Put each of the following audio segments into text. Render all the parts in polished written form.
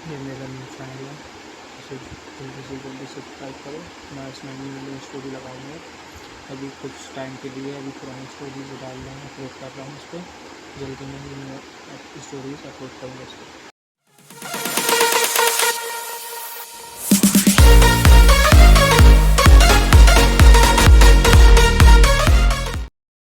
ये मेरा new channel है, इसे जल्दी से जल्दी सब्सक्राइब करो। मैं इसमें न्यू स्टोरी लगाऊंगा। अभी कुछ टाइम के लिए अभी पुरानी स्टोरीज डाल रहा हूँ, अपलोड कर रहा हूँ इस पर। जल्दी मैं न्यू स्टोरीज अपलोड करूँगा इस पर।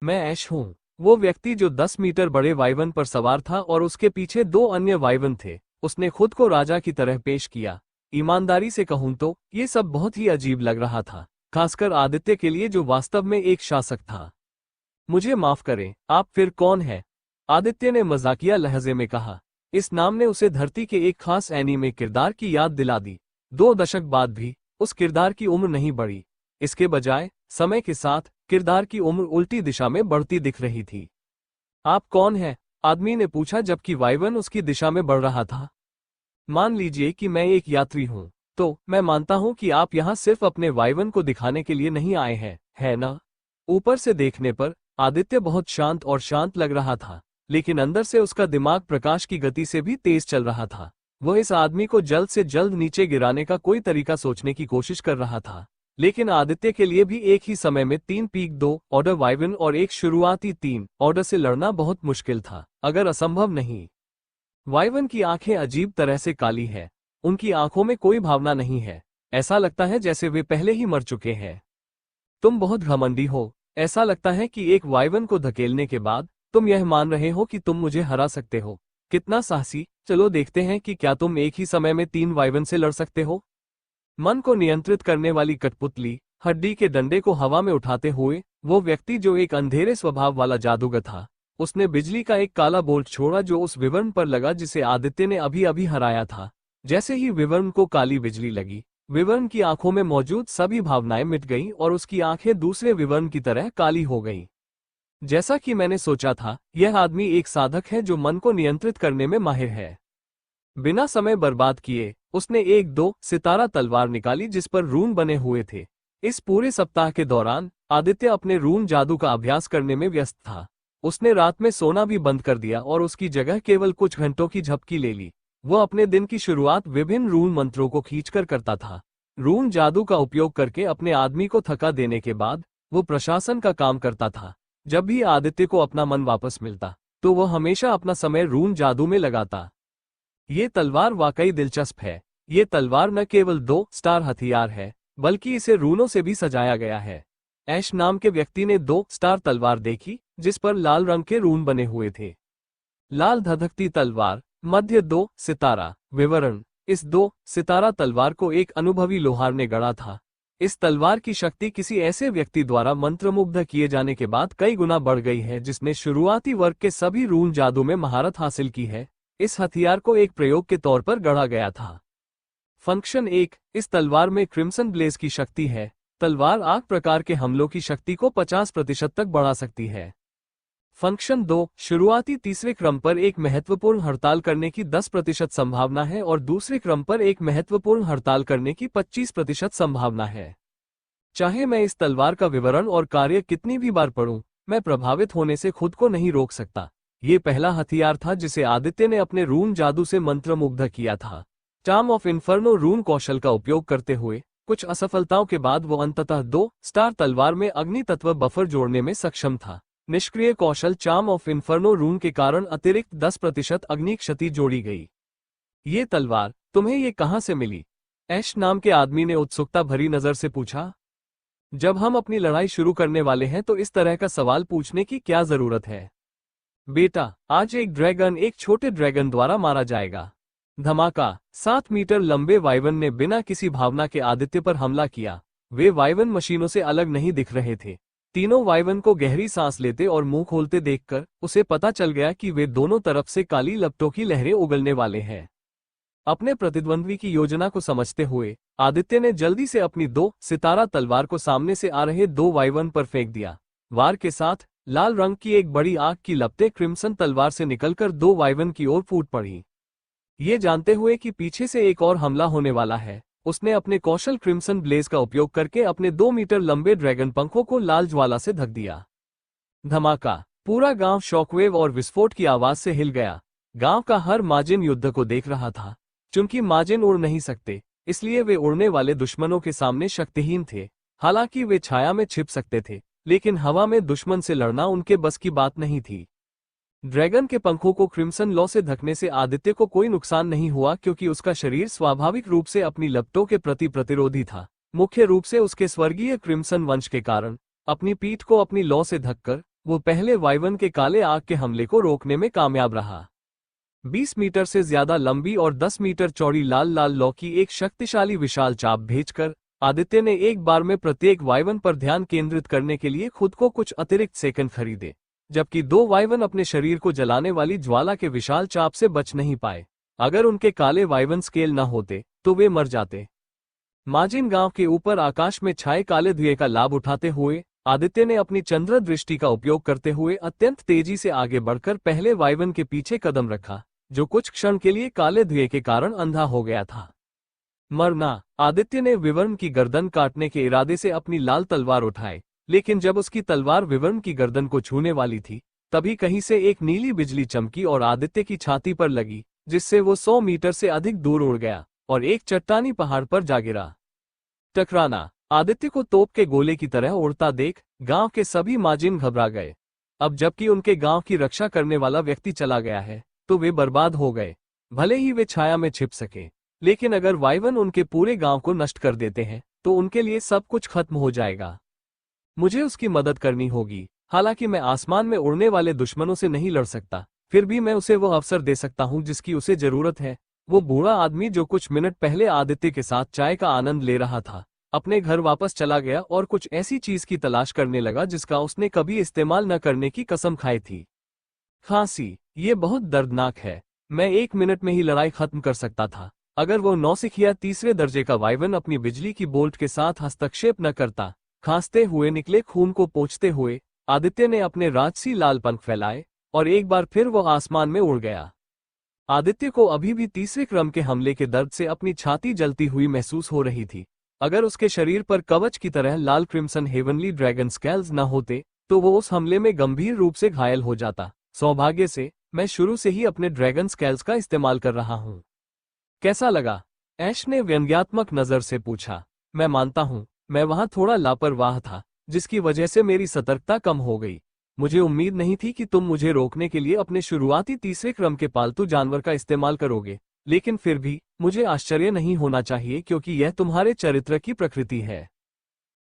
मैं ऐश हूँ, वो व्यक्ति जो 10 मीटर बड़े वाइवन पर सवार था और उसके पीछे 2 अन्य वाइवन थे। उसने खुद को राजा की तरह पेश किया। ईमानदारी से कहूं तो ये सब बहुत ही अजीब लग रहा था, खासकर आदित्य के लिए जो वास्तव में एक शासक था। मुझे माफ करें, आप फिर कौन हैं? आदित्य ने मजाकिया लहजे में कहा। इस नाम ने उसे धरती के एक खास एनीमे किरदार की याद दिला दी। 2 दशक बाद भी उस किरदार की उम्र नहीं बढ़ी। इसके बजाय समय के साथ किरदार की उम्र उल्टी दिशा में बढ़ती दिख रही थी। आप कौन हैं? आदमी ने पूछा जबकि वाइवन उसकी दिशा में बढ़ रहा था। मान लीजिए कि मैं एक यात्री हूं, तो मैं मानता हूं कि आप यहां सिर्फ अपने वाइवन को दिखाने के लिए नहीं आए हैं, है ना? ऊपर से देखने पर आदित्य बहुत शांत और शांत लग रहा था, लेकिन अंदर से उसका दिमाग प्रकाश की गति से भी तेज चल रहा था। वह इस आदमी को जल्द से जल्द नीचे गिराने का कोई तरीका सोचने की कोशिश कर रहा था। लेकिन आदित्य के लिए भी एक ही समय में 3 पीक 2 ऑर्डर वाइवन और एक शुरुआती 3 ऑर्डर से लड़ना बहुत मुश्किल था, अगर असंभव नहीं। वाइवन की आंखें अजीब तरह से काली है। उनकी आंखों में कोई भावना नहीं है। ऐसा लगता है जैसे वे पहले ही मर चुके हैं। तुम बहुत घमंडी हो। ऐसा लगता है कि एक वाइवन को धकेलने के बाद तुम यह मान रहे हो कि तुम मुझे हरा सकते हो। कितना साहसी। चलो देखते हैं कि क्या तुम एक ही समय में 3 वाइवन से लड़ सकते हो। मन को नियंत्रित करने वाली कठपुतली हड्डी के डंडे को हवा में उठाते हुए वो व्यक्ति जो एक अंधेरे स्वभाव वाला जादूगर था, उसने बिजली का एक काला बोल्ट छोड़ा जो उस विवर्ण पर लगा जिसे आदित्य ने अभी अभी हराया था। जैसे ही विवर्ण को काली बिजली लगी, विवर्ण की आंखों में मौजूद सभी भावनाएं मिट गईं और उसकी आंखें दूसरे विवर्ण की तरह काली हो गईं। जैसा कि मैंने सोचा था, यह आदमी एक साधक है जो मन को नियंत्रित करने में माहिर है। बिना समय बर्बाद किए उसने एक 2 सितारा तलवार निकाली जिस पर रून बने हुए थे। इस पूरे सप्ताह के दौरान आदित्य अपने रून जादू का अभ्यास करने में व्यस्त था। उसने रात में सोना भी बंद कर दिया और उसकी जगह केवल कुछ घंटों की झपकी ले ली। वह अपने दिन की शुरुआत विभिन्न रून मंत्रों को खींचकर करता था। रून जादू का उपयोग करके अपने आदमी को थका देने के बाद वो प्रशासन का काम करता था। जब भी आदित्य को अपना मन वापस मिलता तो वह हमेशा अपना समय रून जादू में लगाता। ये तलवार वाकई दिलचस्प है। ये तलवार न केवल 2 स्टार हथियार है, बल्कि इसे रूनों से भी सजाया गया है। ऐश नाम के व्यक्ति ने 2 स्टार तलवार देखी जिस पर लाल रंग के रून बने हुए थे। लाल धधकती तलवार, मध्य 2 सितारा, विवरण। इस 2 सितारा तलवार को एक अनुभवी लोहार ने गढ़ा था। इस तलवार की शक्ति किसी ऐसे व्यक्ति द्वारा मंत्रमुग्ध किए जाने के बाद कई गुना बढ़ गई है जिसने शुरुआती वर्ग के सभी रून जादू में महारत हासिल की है। इस हथियार को एक प्रयोग के तौर पर गढ़ा गया था। फंक्शन 1, इस तलवार में क्रिम्सन ब्लेज की शक्ति है। तलवार आग प्रकार के हमलों की शक्ति को 50% तक बढ़ा सकती है। फंक्शन 2, शुरुआती तीसरे क्रम पर एक महत्वपूर्ण हड़ताल करने की 10% संभावना है और दूसरे क्रम पर एक महत्वपूर्ण हड़ताल करने की 25% संभावना है। चाहे मैं इस तलवार का विवरण और कार्य कितनी भी बार पढ़ूं, मैं प्रभावित होने से खुद को नहीं रोक सकता। ये पहला हथियार था जिसे आदित्य ने अपने रून जादू से मंत्रमुग्ध किया था। चार्म ऑफ इन्फर्नो रून कौशल का उपयोग करते हुए कुछ असफलताओं के बाद वो अंततः 2 स्टार तलवार में अग्नि तत्व बफर जोड़ने में सक्षम था। निष्क्रिय कौशल चार्म ऑफ इन्फर्नो रून के कारण अतिरिक्त 10% अग्नि क्षति जोड़ी गई। ये तलवार तुम्हें ये कहां से मिली? ऐश नाम के आदमी ने उत्सुकता भरी नजर से पूछा। जब हम अपनी लड़ाई शुरू करने वाले हैं तो इस तरह का सवाल पूछने की क्या जरूरत है? बेटा, आज एक ड्रैगन एक छोटे ड्रैगन द्वारा मारा जाएगा। धमाका। 7 मीटर लंबे वाइवन ने बिना किसी भावना के आदित्य पर हमला किया। वे वाइवन मशीनों से अलग नहीं दिख रहे थे। तीनों वाइवन को गहरी सांस लेते और मुंह खोलते देखकर उसे पता चल गया कि वे दोनों तरफ से काली लपटों की लहरें उगलने वाले हैं। अपने प्रतिद्वंद्वी की योजना को समझते हुए आदित्य ने जल्दी से अपनी 2 सितारा तलवार को सामने से आ रहे 2 वाइवन पर फेंक दिया। वार के साथ लाल रंग की एक बड़ी आग की लपटें क्रिम्सन तलवार से निकलकर 2 वाइवन की ओर फूट पड़ी। ये जानते हुए कि पीछे से एक और हमला होने वाला है, उसने अपने कौशल क्रिम्सन ब्लेज का उपयोग करके अपने 2 मीटर लंबे ड्रैगन पंखों को लाल ज्वाला से ढक दिया। धमाका। पूरा गांव शॉकवेव और विस्फोट की आवाज से हिल गया। गांव का हर माजिन युद्ध को देख रहा था। चूंकि माजिन उड़ नहीं सकते, इसलिए वे उड़ने वाले दुश्मनों के सामने शक्तिहीन थे। हालांकि वे छाया में छिप सकते थे, लेकिन हवा में दुश्मन से लड़ना उनके बस की बात नहीं थी। ड्रैगन के पंखों को क्रिम्सन लॉ से ढकने से आदित्य को कोई नुकसान नहीं हुआ, क्योंकि उसका शरीर स्वाभाविक रूप से अपनी लपटों के प्रति प्रतिरोधी था। मुख्य रूप से उसके स्वर्गीय क्रिम्सन वंश के कारण अपनी पीठ को अपनी लॉ से ढककर वो पहले वाइवन के काले आग के हमले को रोकने में कामयाब रहा। 20 मीटर से ज्यादा लंबी और 10 मीटर चौड़ी लाल लाल लौ की एक शक्तिशाली विशाल चाप भेजकर आदित्य ने एक बार में प्रत्येक वाइवन पर ध्यान केंद्रित करने के लिए खुद को कुछ अतिरिक्त सेकंड खरीदे, जबकि 2 वाइवन अपने शरीर को जलाने वाली ज्वाला के विशाल चाप से बच नहीं पाए। अगर उनके काले वाइवन स्केल न होते तो वे मर जाते। माजिन गांव के ऊपर आकाश में छाए काले धुएं का लाभ उठाते हुए आदित्य ने अपनी चंद्र दृष्टि का उपयोग करते हुए अत्यंत तेजी से आगे बढ़कर पहले वाइवन के पीछे कदम रखा, जो कुछ क्षण के लिए काले धुएं के कारण अंधा हो गया था। मरना। आदित्य ने विवर्ण की गर्दन काटने के इरादे से अपनी लाल तलवार उठाई, लेकिन जब उसकी तलवार विवर्ण की गर्दन को छूने वाली थी, तभी कहीं से एक नीली बिजली चमकी और आदित्य की छाती पर लगी, जिससे वो 100 मीटर से अधिक दूर उड़ गया और एक चट्टानी पहाड़ पर जा गिरा। टकराना। आदित्य को तोप के गोले की तरह उड़ता देख गांव के सभी माजिन घबरा गए। अब जबकि उनके गांव की रक्षा करने वाला व्यक्ति चला गया है, तो वे बर्बाद हो गए। भले ही वे छाया में छिप सके, लेकिन अगर वाइवन उनके पूरे गांव को नष्ट कर देते हैं तो उनके लिए सब कुछ खत्म हो जाएगा। मुझे उसकी मदद करनी होगी। हालांकि मैं आसमान में उड़ने वाले दुश्मनों से नहीं लड़ सकता, फिर भी मैं उसे वो अवसर दे सकता हूं जिसकी उसे जरूरत है। वो बूढ़ा आदमी जो कुछ मिनट पहले आदित्य के साथ चाय का आनंद ले रहा था, अपने घर वापस चला गया और कुछ ऐसी चीज की तलाश करने लगा जिसका उसने कभी इस्तेमाल न करने की कसम खाई थी। खांसी। ये बहुत दर्दनाक है। मैं 1 मिनट में ही लड़ाई खत्म कर सकता था, अगर वो नौसिखिया 3रे दर्जे का वाइवन अपनी बिजली की बोल्ट के साथ हस्तक्षेप न करता। खांसते हुए निकले खून को पोंछते हुए आदित्य ने अपने राजसी लाल पंख फैलाए और एक बार फिर वो आसमान में उड़ गया। आदित्य को अभी भी 3रे क्रम के हमले के दर्द से अपनी छाती जलती हुई महसूस हो रही थी। अगर उसके शरीर पर कवच की तरह लाल क्रिम्सन हेवनली ड्रैगन स्केल्स न होते तो वो उस हमले में गंभीर रूप से घायल हो जाता। सौभाग्य से मैं शुरू से ही अपने ड्रैगन स्केल्स का इस्तेमाल कर रहा हूं। कैसा लगा? ऐश ने व्यंग्यात्मक नजर से पूछा। मैं मानता हूं, मैं वहां थोड़ा लापरवाह था, जिसकी वजह से मेरी सतर्कता कम हो गई। मुझे उम्मीद नहीं थी कि तुम मुझे रोकने के लिए अपने शुरुआती 3रे क्रम के पालतू जानवर का इस्तेमाल करोगे, लेकिन फिर भी मुझे आश्चर्य नहीं होना चाहिए क्योंकि यह तुम्हारे चरित्र की प्रकृति है।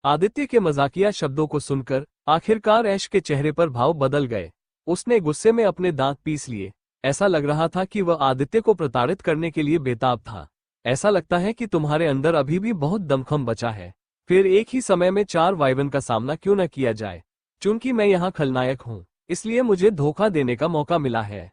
आदित्य के मजाकिया शब्दों को सुनकर आखिरकार ऐश के चेहरे पर भाव बदल गए। उसने गुस्से में अपने दांत पीस लिए। ऐसा लग रहा था कि वह आदित्य को प्रताड़ित करने के लिए बेताब था। ऐसा लगता है कि तुम्हारे अंदर अभी भी बहुत दमखम बचा है। फिर एक ही समय में 4 वाइवन का सामना क्यों न किया जाए? चूंकि मैं यहाँ खलनायक हूं, इसलिए मुझे धोखा देने का मौका मिला है।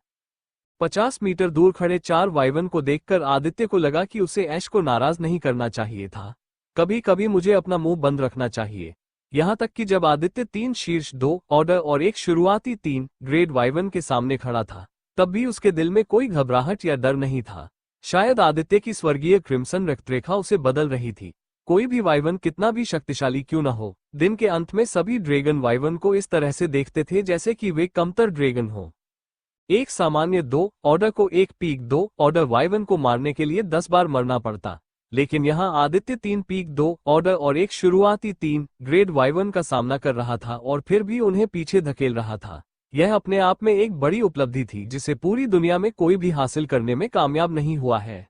50 मीटर दूर खड़े 4 वाइवन को देखकर आदित्य को लगा कि उसे ऐश को नाराज नहीं करना चाहिए था। कभी कभी मुझे अपना मुंह बंद रखना चाहिए। यहां तक कि जब आदित्य 3 शीर्ष 2 ऑर्डर और एक शुरुआती 3 ग्रेड वाइवन के सामने खड़ा था, तब भी उसके दिल में कोई घबराहट या डर नहीं था। शायद आदित्य की स्वर्गीय क्रिम्सन रक्तरेखा उसे बदल रही थी। कोई भी वाइवन कितना भी शक्तिशाली क्यों न हो, दिन के अंत में सभी ड्रैगन वाइवन को इस तरह से देखते थे जैसे कि वे कमतर ड्रैगन हो। एक सामान्य 2 ऑर्डर को एक पीक 2 ऑर्डर वाइवन को मारने के लिए 10 बार मरना पड़ता, लेकिन यहां आदित्य 3 पीक 2 ऑर्डर और एक शुरुआती 3 ग्रेड वाइवन का सामना कर रहा था और फिर भी उन्हें पीछे धकेल रहा था। यह अपने आप में एक बड़ी उपलब्धि थी जिसे पूरी दुनिया में कोई भी हासिल करने में कामयाब नहीं हुआ है।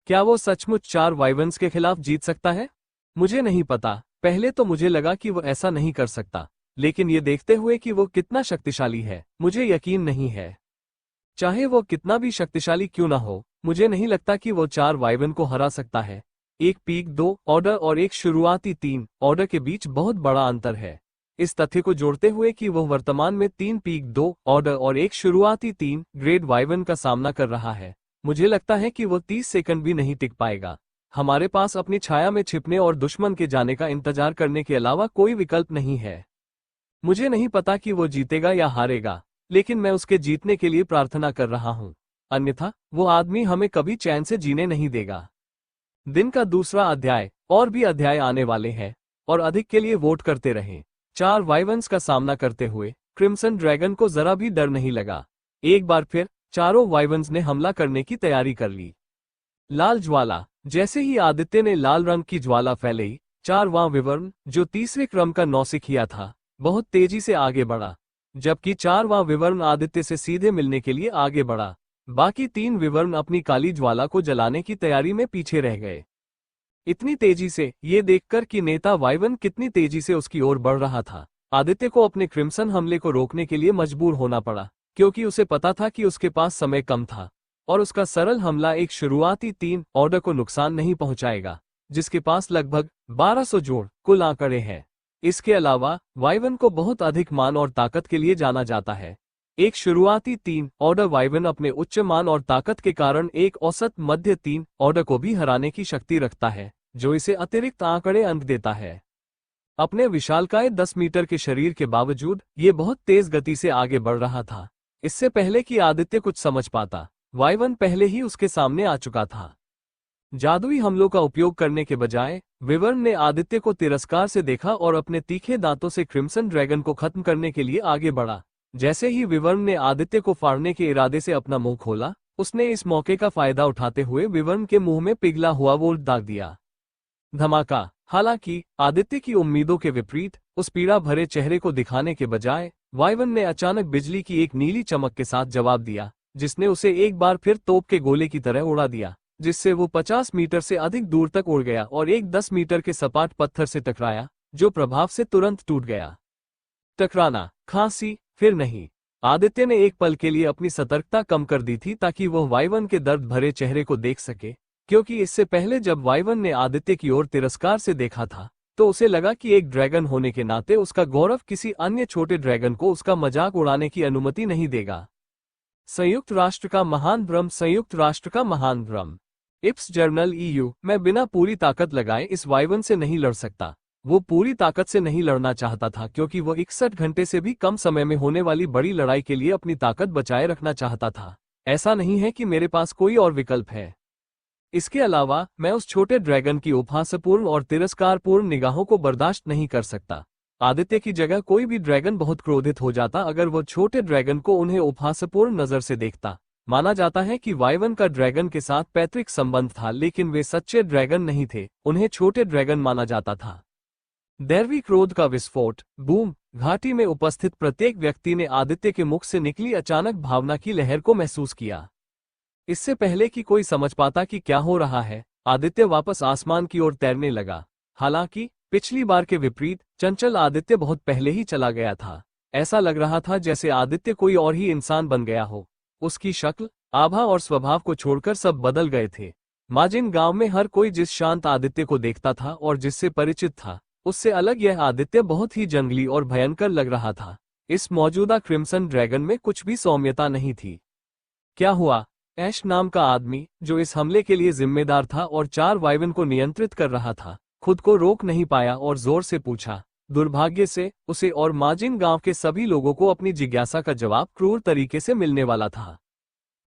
क्या वो सचमुच 4 वाइवन्स के खिलाफ जीत सकता है? मुझे नहीं पता। पहले तो मुझे लगा कि वो ऐसा नहीं कर सकता, लेकिन ये देखते हुए कि वो कितना शक्तिशाली है, मुझे यकीन नहीं है। चाहे वो कितना भी शक्तिशाली क्यों ना हो, मुझे नहीं लगता कि वो 4 वाइवन को हरा सकता है। एक पीक 2 ऑर्डर और एक शुरुआती 3 ऑर्डर के बीच बहुत बड़ा अंतर है। इस तथ्य को जोड़ते हुए कि वह वर्तमान में 3 पीक 2 ऑर्डर और एक शुरुआती 3 ग्रेड वाइवन का सामना कर रहा है, मुझे लगता है कि वो 30 सेकंड भी नहीं टिक पाएगा। हमारे पास अपनी छाया में छिपने और दुश्मन के जाने का इंतजार करने के अलावा कोई विकल्प नहीं है। मुझे नहीं पता कि वो जीतेगा या हारेगा, लेकिन मैं उसके जीतने के लिए प्रार्थना कर रहा हूं। अन्यथा वो आदमी हमें कभी चैन से जीने नहीं देगा। दिन का दूसरा अध्याय और भी अध्याय आने वाले हैं, और अधिक के लिए वोट करते रहें। 4 वाइवन्स का सामना करते हुए क्रिम्सन ड्रैगन को जरा भी डर नहीं लगा। एक बार फिर चारों वाइवन्स ने हमला करने की तैयारी कर ली। लाल ज्वाला। जैसे ही आदित्य ने लाल रंग की ज्वाला फैलाई, 4वां विवर्ण, जो तीसरे क्रम का नौसिखिया था, बहुत तेजी से आगे बढ़ा। जबकि 4वां विवर्ण आदित्य से सीधे मिलने के लिए आगे बढ़ा। बाकी 3 विवर्ण अपनी काली ज्वाला को जलाने की तैयारी में पीछे रह गए। इतनी तेजी से, ये देखकर कि नेता वाइवन कितनी तेजी से उसकी ओर बढ़ रहा था, आदित्य को अपने क्रिम्सन हमले को रोकने के लिए मजबूर होना पड़ा, क्योंकि उसे पता था कि उसके पास समय कम था और उसका सरल हमला एक शुरुआती 3 ऑर्डर को नुकसान नहीं पहुंचाएगा, जिसके पास लगभग 1200 जोड़ कुल आंकड़े हैं। इसके अलावा वाइवन को बहुत अधिक मान और ताकत के लिए जाना जाता है। एक शुरुआती 3 ऑर्डर वाइवन अपने उच्च मान और ताकत के कारण एक औसत मध्य 3 ऑर्डर को भी हराने की शक्ति रखता है, जो इसे अतिरिक्त आंकड़े अंक देता है। अपने विशालकाय 10 मीटर के शरीर के बावजूद ये बहुत तेज गति से आगे बढ़ रहा था। इससे पहले कि आदित्य कुछ समझ पाता, वाइवन पहले ही उसके सामने आ चुका था। जादुई हमलों का उपयोग करने के बजाय विवर्ण ने आदित्य को तिरस्कार से देखा और अपने तीखे दांतों से क्रिम्सन ड्रैगन को खत्म करने के लिए आगे बढ़ा। जैसे ही विवर्ण ने आदित्य को फाड़ने के इरादे से अपना मुंह खोला, उसने इस मौके का फायदा उठाते हुए विवर्ण के मुंह में पिघला हुआ वोल्ट दाग दिया। धमाका। हालांकि आदित्य की उम्मीदों के विपरीत उस पीड़ा भरे चेहरे को दिखाने के बजाय वाइवन ने अचानक बिजली की एक नीली चमक के साथ जवाब दिया, जिसने उसे एक बार फिर तोप के गोले की तरह उड़ा दिया, जिससे वो 50 मीटर से अधिक दूर तक उड़ गया और एक 10 मीटर के सपाट पत्थर से टकराया, जो प्रभाव से तुरंत टूट गया। टकराना, खांसी, फिर नहीं। आदित्य ने एक पल के लिए अपनी सतर्कता कम कर दी थी ताकि वह वाइवन के दर्द भरे चेहरे को देख सके, क्योंकि इससे पहले जब वाइवन ने आदित्य की ओर तिरस्कार से देखा था, तो उसे लगा कि एक ड्रैगन होने के नाते उसका गौरव किसी अन्य छोटे ड्रैगन को उसका मजाक उड़ाने की अनुमति नहीं देगा। संयुक्त राष्ट्र का महान भ्रम। संयुक्त राष्ट्र का महान भ्रम। इप्स जर्नल EU। मैं बिना पूरी ताकत लगाए इस वाइवन से नहीं लड़ सकता। वो पूरी ताकत से नहीं लड़ना चाहता था क्योंकि वो 61 घंटे से भी कम समय में होने वाली बड़ी लड़ाई के लिए अपनी ताकत बचाए रखना चाहता था। ऐसा नहीं है कि मेरे पास कोई और विकल्प है। इसके अलावा मैं उस छोटे ड्रैगन की उपहासपूर्ण और तिरस्कारपूर्ण निगाहों को बर्दाश्त नहीं कर सकता। आदित्य की जगह कोई भी ड्रैगन बहुत क्रोधित हो जाता अगर वो छोटे ड्रैगन को उन्हें उपहासपूर्ण नजर से देखता। माना जाता है कि वाइवन का ड्रैगन के साथ पैतृक संबंध था, लेकिन वे सच्चे ड्रैगन नहीं थे, उन्हें छोटे ड्रैगन माना जाता था। दैवी क्रोध का विस्फोट। बूम। घाटी में उपस्थित प्रत्येक व्यक्ति ने आदित्य के मुख से निकली अचानक भावना की लहर को महसूस किया। इससे पहले कि कोई समझ पाता कि क्या हो रहा है, आदित्य वापस आसमान की ओर तैरने लगा। हालांकि पिछली बार के विपरीत चंचल आदित्य बहुत पहले ही चला गया था। ऐसा लग रहा था जैसे आदित्य कोई और ही इंसान बन गया हो। उसकी शक्ल, आभा और स्वभाव को छोड़कर सब बदल गए थे। माजिन गांव में हर कोई जिस शांत आदित्य को देखता था और जिससे परिचित था, उससे अलग यह आदित्य बहुत ही जंगली और भयंकर लग रहा था। इस मौजूदा क्रिम्सन ड्रैगन में कुछ भी सौम्यता नहीं थी। क्या हुआ? ऐश नाम का आदमी, जो इस हमले के लिए जिम्मेदार था और 4 वाइवन को नियंत्रित कर रहा था, खुद को रोक नहीं पाया और जोर से पूछा। दुर्भाग्य से उसे और माजिन गांव के सभी लोगों को अपनी जिज्ञासा का जवाब क्रूर तरीके से मिलने वाला था।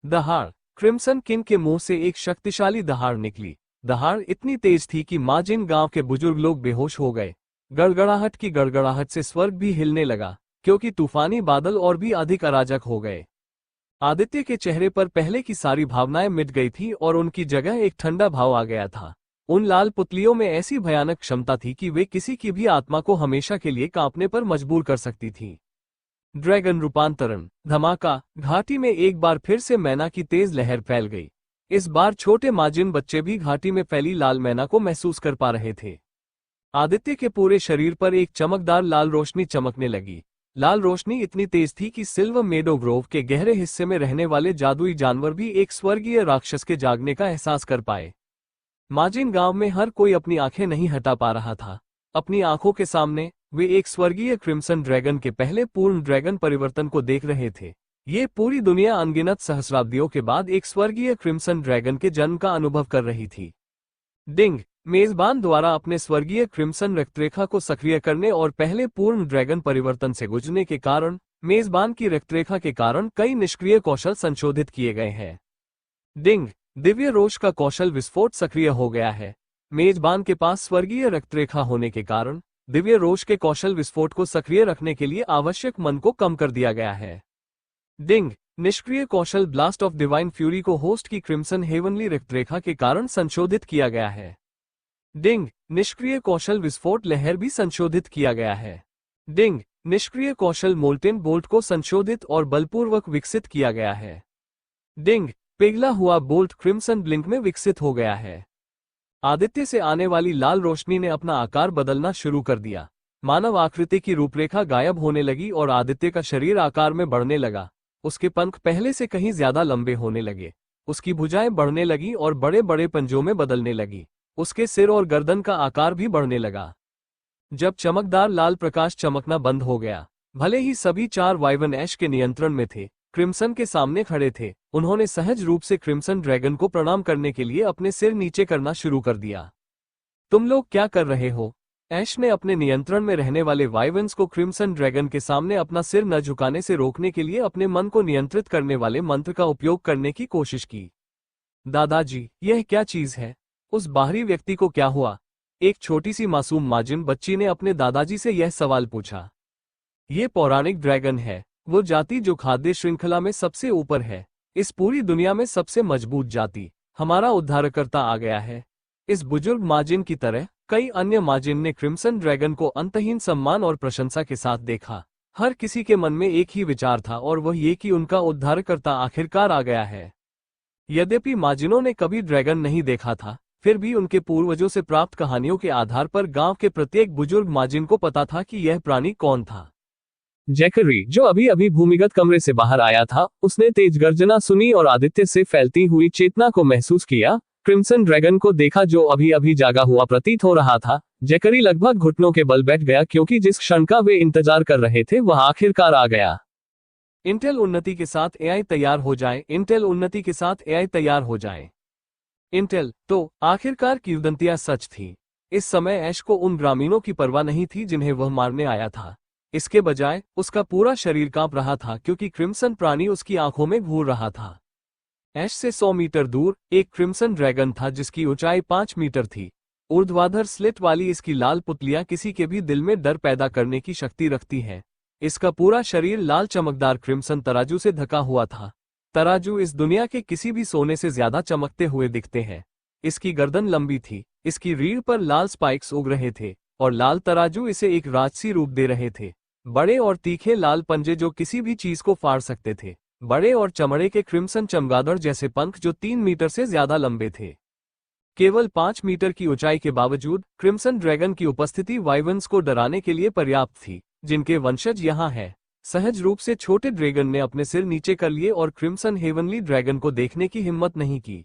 दहाड़। क्रिम्सन किंग के मुंह से एक शक्तिशाली दहाड़ निकली। दहाड़ इतनी तेज थी कि माजिन गांव के बुजुर्ग लोग बेहोश हो गए। गड़गड़ाहट की गड़गड़ाहट से स्वर्ग भी हिलने लगा, क्योंकि तूफानी बादल और भी अधिक अराजक हो गए। आदित्य के चेहरे पर पहले की सारी भावनाएं मिट गई थी और उनकी जगह एक ठंडा भाव आ गया था। उन लाल पुतलियों में ऐसी भयानक क्षमता थी कि वे किसी की भी आत्मा को हमेशा के लिए कांपने पर मजबूर कर सकती थी। ड्रैगन रूपांतरण। धमाका। घाटी में एक बार फिर से मैना की तेज लहर फैल गई। इस बार छोटे माजिन बच्चे भी घाटी में फैली लाल मैना को महसूस कर पा रहे थे। आदित्य के पूरे शरीर पर एक चमकदार लाल रोशनी चमकने लगी। लाल रोशनी इतनी तेज थी कि सिल्वर मेडो ग्रोव के गहरे हिस्से में रहने वाले जादुई जानवर भी एक स्वर्गीय राक्षस के जागने का एहसास कर पाए। माजिन गांव में हर कोई अपनी आंखें नहीं हटा पा रहा था। अपनी आंखों के सामने वे एक स्वर्गीय क्रिम्सन ड्रैगन के पहले पूर्ण ड्रैगन परिवर्तन को देख रहे थे। ये पूरी दुनिया अनगिनत सहस्राब्दियों के बाद एक स्वर्गीय क्रिम्सन ड्रैगन के जन्म का अनुभव कर रही थी। डिंग। मेजबान द्वारा अपने स्वर्गीय क्रिम्सन रक्तरेखा को सक्रिय करने और पहले पूर्ण ड्रैगन परिवर्तन से गुजरने के कारण मेजबान की रक्तरेखा के कारण कई निष्क्रिय कौशल संशोधित किए गए हैं। डिंग। दिव्य रोष का कौशल विस्फोट सक्रिय हो गया है। मेजबान के पास स्वर्गीय रक्तरेखा होने के कारण दिव्य रोष के कौशल विस्फोट को सक्रिय रखने के लिए आवश्यक मन को कम कर दिया गया है। डिंग। निष्क्रिय कौशल ब्लास्ट ऑफ डिवाइन फ्यूरी को होस्ट की क्रिम्सन हेवनली रक्तरेखा के कारण संशोधित किया गया है। डिंग, निष्क्रिय कौशल विस्फोट लहर भी संशोधित किया गया है। डिंग, निष्क्रिय कौशल मोल्टेन बोल्ट को संशोधित और बलपूर्वक विकसित किया गया है। डिंग, पिघला हुआ बोल्ट क्रिम्सन ब्लिंक में विकसित हो गया है। आदित्य से आने वाली लाल रोशनी ने अपना आकार बदलना शुरू कर दिया। मानव आकृति की रूपरेखा गायब होने लगी और आदित्य का शरीर आकार में बढ़ने लगा। उसके पंख पहले से कहीं ज्यादा लंबे होने लगे। उसकी भुजाएं बढ़ने लगी और बड़े बड़े पंजों में बदलने लगी। उसके सिर और गर्दन का आकार भी बढ़ने लगा। जब चमकदार लाल प्रकाश चमकना बंद हो गया, भले ही सभी 4 वाइवन ऐश के नियंत्रण में थे, क्रिम्सन के सामने खड़े थे, उन्होंने सहज रूप से क्रिम्सन ड्रैगन को प्रणाम करने के लिए अपने सिर नीचे करना शुरू कर दिया। तुम लोग क्या कर रहे हो? ऐश ने अपने नियंत्रण में रहने वाले वाइवन्स को क्रिम्सन ड्रैगन के सामने अपना सिर न झुकाने से रोकने के लिए अपने मन को नियंत्रित करने वाले मंत्र का उपयोग करने की कोशिश की। दादाजी, यह क्या चीज है? उस बाहरी व्यक्ति को क्या हुआ? एक छोटी सी मासूम माजिन बच्ची ने अपने दादाजी से यह सवाल पूछा। ये पौराणिक ड्रैगन है, वो जाति जो खाद्य श्रृंखला में सबसे ऊपर है। इस पूरी दुनिया में सबसे मजबूत जाति, हमारा उद्धारकर्ता आ गया है। इस बुजुर्ग माजिन की तरह कई अन्य माजिन ने क्रिम्सन ड्रैगन को अंतहीन सम्मान और प्रशंसा के साथ देखा। हर किसी के मन में एक ही विचार था और वह ये कि उनका उद्धारकर्ता आखिरकार आ गया है। यद्यपि माजिनों ने कभी ड्रैगन नहीं देखा था, फिर भी उनके पूर्वजों से प्राप्त कहानियों के आधार पर गांव के प्रत्येक बुजुर्ग माजिन को पता था कि यह प्राणी कौन था। जैकरी, जो अभी अभी भूमिगत कमरे से बाहर आया था, उसने तेज गर्जना सुनी और आदित्य से फैलती हुई चेतना को महसूस किया। क्रिम्सन ड्रैगन को देखा जो अभी अभी जागा हुआ प्रतीत हो रहा था। जैकरी लगभग घुटनों के बल बैठ गया क्योंकि जिस क्षण का वे इंतजार कर रहे थे वह आखिरकार आ गया। इंटेल उन्नति के साथ एआई तैयार हो जाए। इंटेल उन्नति के साथ एआई तैयार हो जाए। इंटेल, तो आखिरकार किंवदंतियां सच थी। इस समय ऐश को उन ग्रामीणों की परवाह नहीं थी जिन्हें वह मारने आया था। इसके बजाय उसका पूरा शरीर कांप रहा था क्योंकि क्रिम्सन प्राणी उसकी आंखों में घूर रहा था। ऐश से 100 मीटर दूर एक क्रिम्सन ड्रैगन था जिसकी ऊंचाई 5 मीटर थी। ऊर्ध्वाधर स्लिट वाली इसकी लाल पुतलियां किसी के भी दिल में डर पैदा करने की शक्ति रखती हैं। इसका पूरा शरीर लाल चमकदार क्रिम्सन तराजू से ढका हुआ था। तराजू इस दुनिया के किसी भी सोने से ज्यादा चमकते हुए दिखते हैं। इसकी गर्दन लंबी थी, इसकी रीढ़ पर लाल स्पाइक्स उग रहे थे और लाल तराजू इसे एक राजसी रूप दे रहे थे। बड़े और तीखे लाल पंजे जो किसी भी चीज को फाड़ सकते थे। बड़े और चमड़े के क्रिम्सन चमगादड़ जैसे पंख जो 3 मीटर से ज्यादा लंबे थे। केवल 5 मीटर की ऊंचाई के बावजूद क्रिम्सन ड्रैगन की उपस्थिति वाइवन्स को डराने के लिए पर्याप्त थी, जिनके वंशज यहाँ हैं। सहज रूप से छोटे ड्रैगन ने अपने सिर नीचे कर लिए और क्रिम्सन हेवनली ड्रैगन को देखने की हिम्मत नहीं की।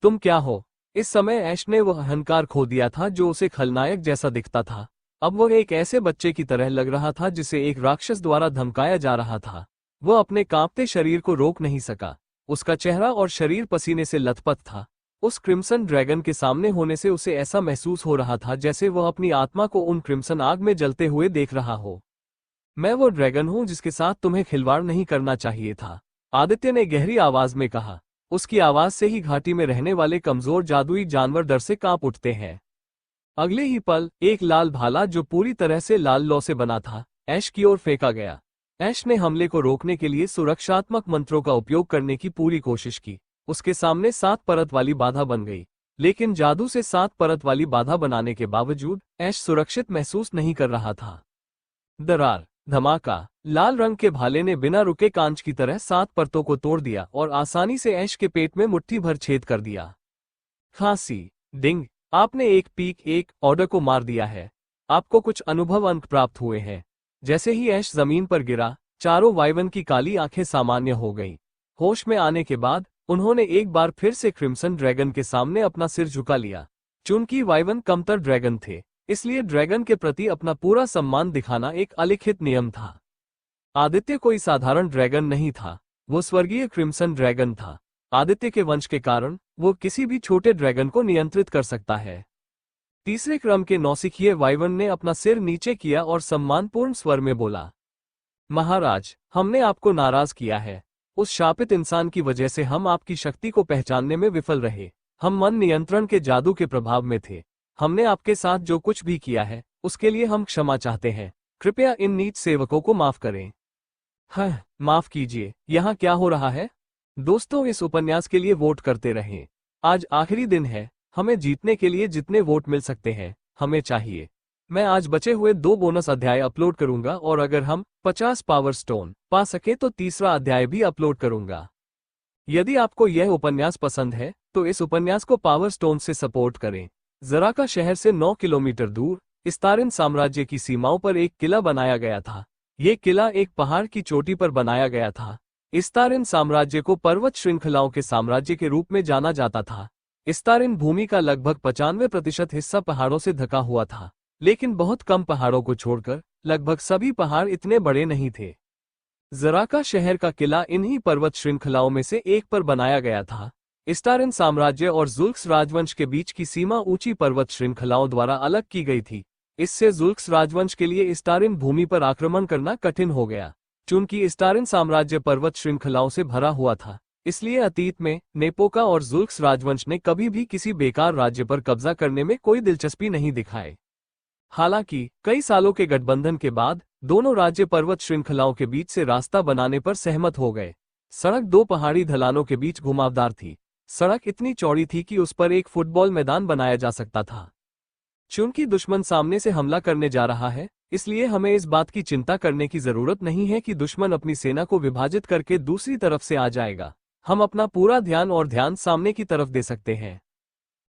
तुम क्या हो? इस समय ऐश ने वह अहंकार खो दिया था जो उसे खलनायक जैसा दिखता था। अब वह एक ऐसे बच्चे की तरह लग रहा था जिसे एक राक्षस द्वारा धमकाया जा रहा था। वह अपने कांपते शरीर को रोक नहीं सका। उसका चेहरा और शरीर पसीने से लथपथ था। उस क्रिम्सन ड्रैगन के सामने होने से उसे ऐसा महसूस हो रहा था जैसे वह अपनी आत्मा को उन क्रिम्सन आग में जलते हुए देख रहा हो। मैं वो ड्रैगन हूं जिसके साथ तुम्हें खिलवाड़ नहीं करना चाहिए था, आदित्य ने गहरी आवाज में कहा। उसकी आवाज से ही घाटी में रहने वाले कमजोर जादुई जानवर डर से कांप उठते हैं। अगले ही पल एक लाल भाला जो पूरी तरह से लाल लौ से बना था, ऐश की ओर फेंका गया। ऐश ने हमले को रोकने के लिए सुरक्षात्मक मंत्रों का उपयोग करने की पूरी कोशिश की। उसके सामने 7 परत वाली बाधा बन गई, लेकिन जादू से 7 परत वाली बाधा बनाने के बावजूद ऐश सुरक्षित महसूस नहीं कर रहा था। दरार, धमाका, लाल रंग के भाले ने बिना रुके कांच की तरह 7 परतों को तोड़ दिया और आसानी से ऐश के पेट में मुट्ठी भर छेद कर दिया। खांसी, डिंग, आपने एक पीक एक ऑर्डर को मार दिया है। आपको कुछ अनुभव अंक प्राप्त हुए हैं। जैसे ही ऐश जमीन पर गिरा, चारों वाइवन की काली आंखें सामान्य हो गईं। होश में आने के बाद उन्होंने एक बार फिर से क्रिम्सन ड्रैगन के सामने अपना सिर झुका लिया। चूंकि वाइवन कमतर ड्रैगन थे, इसलिए ड्रैगन के प्रति अपना पूरा सम्मान दिखाना एक अलिखित नियम था। आदित्य कोई साधारण ड्रैगन नहीं था, वो स्वर्गीय क्रिम्सन ड्रैगन था। आदित्य के वंश के कारण वो किसी भी छोटे ड्रैगन को नियंत्रित कर सकता है। तीसरे क्रम के नौसिखिए वाइवन ने अपना सिर नीचे किया और सम्मानपूर्ण स्वर में बोला, महाराज, हमने आपको नाराज किया है। उस शापित इंसान की वजह से हम आपकी शक्ति को पहचानने में विफल रहे। हम मन नियंत्रण के जादू के प्रभाव में थे। हमने आपके साथ जो कुछ भी किया है उसके लिए हम क्षमा चाहते हैं। कृपया इन नीच सेवकों को माफ करें। हाँ, माफ कीजिए, यहाँ क्या हो रहा है? दोस्तों, इस उपन्यास के लिए वोट करते रहें। आज आखिरी दिन है, हमें जीतने के लिए जितने वोट मिल सकते हैं, हमें चाहिए। मैं आज बचे हुए 2 बोनस अध्याय अपलोड करूंगा और अगर हम 50 पावर स्टोन पा सके तो तीसरा अध्याय भी अपलोड करूंगा। यदि आपको यह उपन्यास पसंद है, तो इस उपन्यास को पावर स्टोन से सपोर्ट करें। जराका शहर से 9 किलोमीटर दूर इस्तारिन साम्राज्य की सीमाओं पर एक किला बनाया गया था। ये किला एक पहाड़ की चोटी पर बनाया गया था। इस्तारिन साम्राज्य को पर्वत श्रृंखलाओं के साम्राज्य के रूप में जाना जाता था। इस्तारिन भूमि का लगभग 95% हिस्सा पहाड़ों से ढका हुआ था, लेकिन बहुत कम पहाड़ों को छोड़कर लगभग सभी पहाड़ इतने बड़े नहीं थे। जराका शहर का किला इन्हीं पर्वत श्रृंखलाओं में से एक पर बनाया गया था। इस्तारिन साम्राज्य और जुल्क्स राजवंश के बीच की सीमा ऊंची पर्वत श्रृंखलाओं द्वारा अलग की गई थी। इससे जुल्क्स राजवंश के लिए इस्तारिन भूमि पर आक्रमण करना कठिन हो गया। चूंकि इस्तारिन साम्राज्य पर्वत श्रृंखलाओं से भरा हुआ था, इसलिए अतीत में नेपोका और जुल्क्स राजवंश ने कभी भी किसी बेकार राज्य पर कब्जा करने में कोई दिलचस्पी नहीं दिखाई। हालांकि कई सालों के गठबंधन के बाद दोनों राज्य पर्वत श्रृंखलाओं के बीच से रास्ता बनाने पर सहमत हो गए। सड़क 2 पहाड़ी ढलानों के बीच घुमावदार थी। सड़क इतनी चौड़ी थी कि उस पर एक फुटबॉल मैदान बनाया जा सकता था। चूंकि दुश्मन सामने से हमला करने जा रहा है, इसलिए हमें इस बात की चिंता करने की जरूरत नहीं है कि दुश्मन अपनी सेना को विभाजित करके दूसरी तरफ से आ जाएगा। हम अपना पूरा ध्यान सामने की तरफ दे सकते हैं।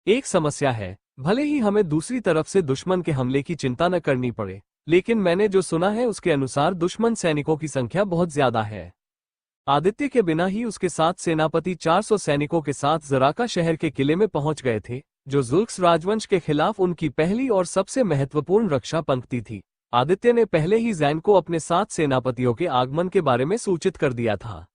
एक समस्या है, भले ही हमें दूसरी तरफ से दुश्मन के हमले की चिंता न करनी पड़े, लेकिन मैंने जो सुना है उसके अनुसार दुश्मन सैनिकों की संख्या बहुत ज्यादा है। आदित्य के बिना ही उसके साथ सेनापति 400 सैनिकों के साथ जराका शहर के किले में पहुंच गए थे, जो जुल्क्स राजवंश के खिलाफ उनकी पहली और सबसे महत्वपूर्ण रक्षा पंक्ति थी। आदित्य ने पहले ही जैन को अपने 7 सेनापतियों के आगमन के बारे में सूचित कर दिया था।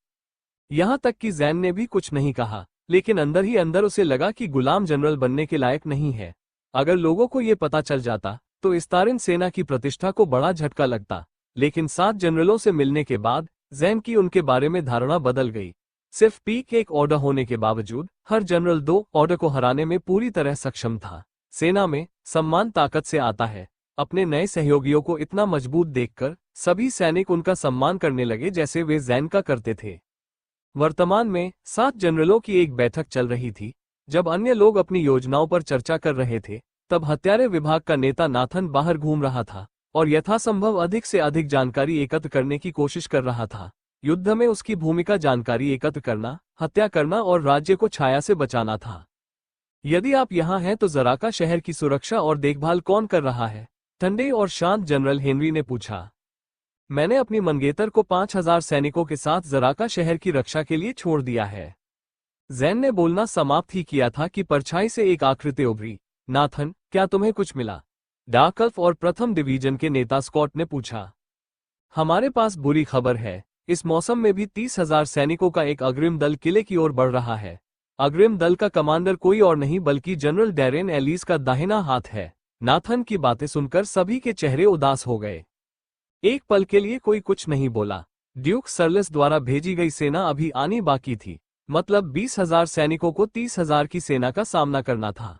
यहां तक कि जैन ने भी कुछ नहीं कहा, लेकिन अंदर ही अंदर उसे लगा कि गुलाम जनरल बनने के लायक नहीं है। अगर लोगों को ये पता चल जाता तो इस्तारिन सेना की प्रतिष्ठा को बड़ा झटका लगता, लेकिन 7 जनरलों से मिलने के बाद जैन की उनके बारे में धारणा बदल गई। सिर्फ पीक एक ऑर्डर होने के बावजूद हर जनरल 2 ऑर्डर को हराने में पूरी तरह सक्षम था। सेना में सम्मान ताकत से आता है। अपने नए सहयोगियों को इतना मजबूत देखकर सभी सैनिक उनका सम्मान करने लगे जैसे वे जैन का करते थे। वर्तमान में 7 जनरलों की एक बैठक चल रही थी। जब अन्य लोग अपनी योजनाओं पर चर्चा कर रहे थे, तब हत्यारे विभाग का नेता नाथन बाहर घूम रहा था और यथासंभव अधिक से अधिक जानकारी एकत्र करने की कोशिश कर रहा था। युद्ध में उसकी भूमिका जानकारी एकत्र करना, हत्या करना और राज्य को छाया से बचाना था। यदि आप यहाँ हैं तो जराका शहर की सुरक्षा और देखभाल कौन कर रहा है? ठंडे और शांत जनरल हेनरी ने पूछा। मैंने अपनी मंगेतर को 5000 सैनिकों के साथ जराका शहर की रक्षा के लिए छोड़ दिया है। जैन ने बोलना समाप्त ही किया था कि परछाई से एक आकृति उभरी। नाथन, क्या तुम्हें कुछ मिला? डार्कल्फ और प्रथम डिवीजन के नेता स्कॉट ने पूछा। हमारे पास बुरी खबर है। इस मौसम में भी 30,000 सैनिकों का एक अग्रिम दल किले की ओर बढ़ रहा है। अग्रिम दल का कमांडर कोई और नहीं बल्कि जनरल डैरेन एलिस का दाहिना हाथ है। नाथन की बातें सुनकर सभी के चेहरे उदास हो गए। एक पल के लिए कोई कुछ नहीं बोला। ड्यूक सर्लेस द्वारा भेजी गई सेना अभी आनी बाकी थी, मतलब 20,000 सैनिकों को 30,000 की सेना का सामना करना था।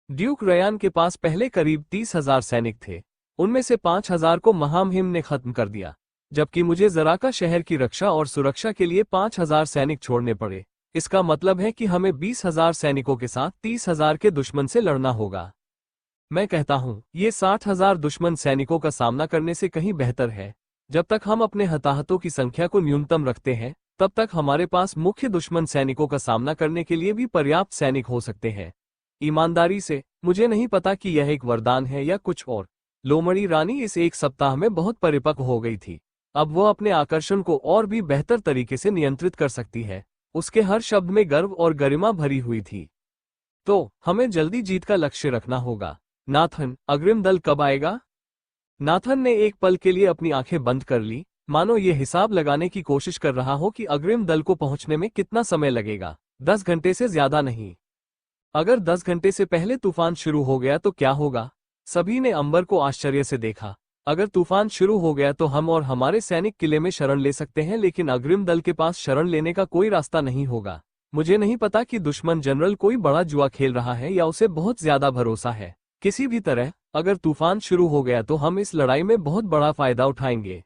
ड्यूक रयान के पास पहले करीब 30,000 सैनिक थे, उनमें से 5,000 को महामहिम ने खत्म कर दिया, जबकि मुझे जराका शहर की रक्षा और सुरक्षा के लिए 5,000 सैनिक छोड़ने पड़े। इसका मतलब है कि हमें 20,000 सैनिकों के साथ 30,000 के दुश्मन से लड़ना होगा। मैं कहता हूं, ये 60,000 दुश्मन सैनिकों का सामना करने से कहीं बेहतर है। जब तक हम अपने हताहतों की संख्या को न्यूनतम रखते हैं, तब तक हमारे पास मुख्य दुश्मन सैनिकों का सामना करने के लिए भी पर्याप्त सैनिक हो सकते हैं। ईमानदारी से, मुझे नहीं पता कि यह एक वरदान है या कुछ और। लोमड़ी रानी इस एक सप्ताह में बहुत परिपक्व हो गई थी। अब वह अपने आकर्षण को और भी बेहतर तरीके से नियंत्रित कर सकती है। उसके हर शब्द में गर्व और गरिमा भरी हुई थी। तो हमें जल्दी जीत का लक्ष्य रखना होगा। नाथन, अग्रिम दल कब आएगा? नाथन ने एक पल के लिए अपनी आंखें बंद कर ली, मानो ये हिसाब लगाने की कोशिश कर रहा हो कि अग्रिम दल को पहुंचने में कितना समय लगेगा। 10 घंटे से ज्यादा नहीं। अगर 10 घंटे से पहले तूफान शुरू हो गया तो क्या होगा? सभी ने अंबर को आश्चर्य से देखा। अगर तूफान शुरू हो गया तो हम और हमारे सैनिक किले में शरण ले सकते हैं, लेकिन अग्रिम दल के पास शरण लेने का कोई रास्ता नहीं होगा। मुझे नहीं पता कि दुश्मन जनरल कोई बड़ा जुआ खेल रहा है या उसे बहुत ज्यादा भरोसा है। किसी भी तरह, अगर तूफान शुरू हो गया तो हम इस लड़ाई में बहुत बड़ा फायदा उठाएंगे।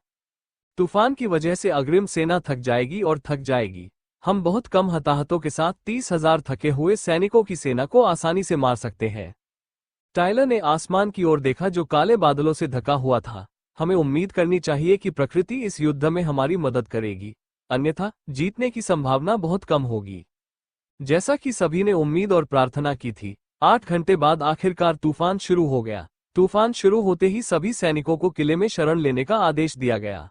तूफान की वजह से अग्रिम सेना थक जाएगी और थक जाएगी। हम बहुत कम हताहतों के साथ 30,000 थके हुए सैनिकों की सेना को आसानी से मार सकते हैं। टायलर ने आसमान की ओर देखा जो काले बादलों से ढका हुआ था। हमें उम्मीद करनी चाहिए कि प्रकृति इस युद्ध में हमारी मदद करेगी, अन्यथा जीतने की संभावना बहुत कम होगी। जैसा कि सभी ने उम्मीद और प्रार्थना की थी, 8 घंटे बाद आखिरकार तूफान शुरू हो गया। तूफान शुरू होते ही सभी सैनिकों को किले में शरण लेने का आदेश दिया गया।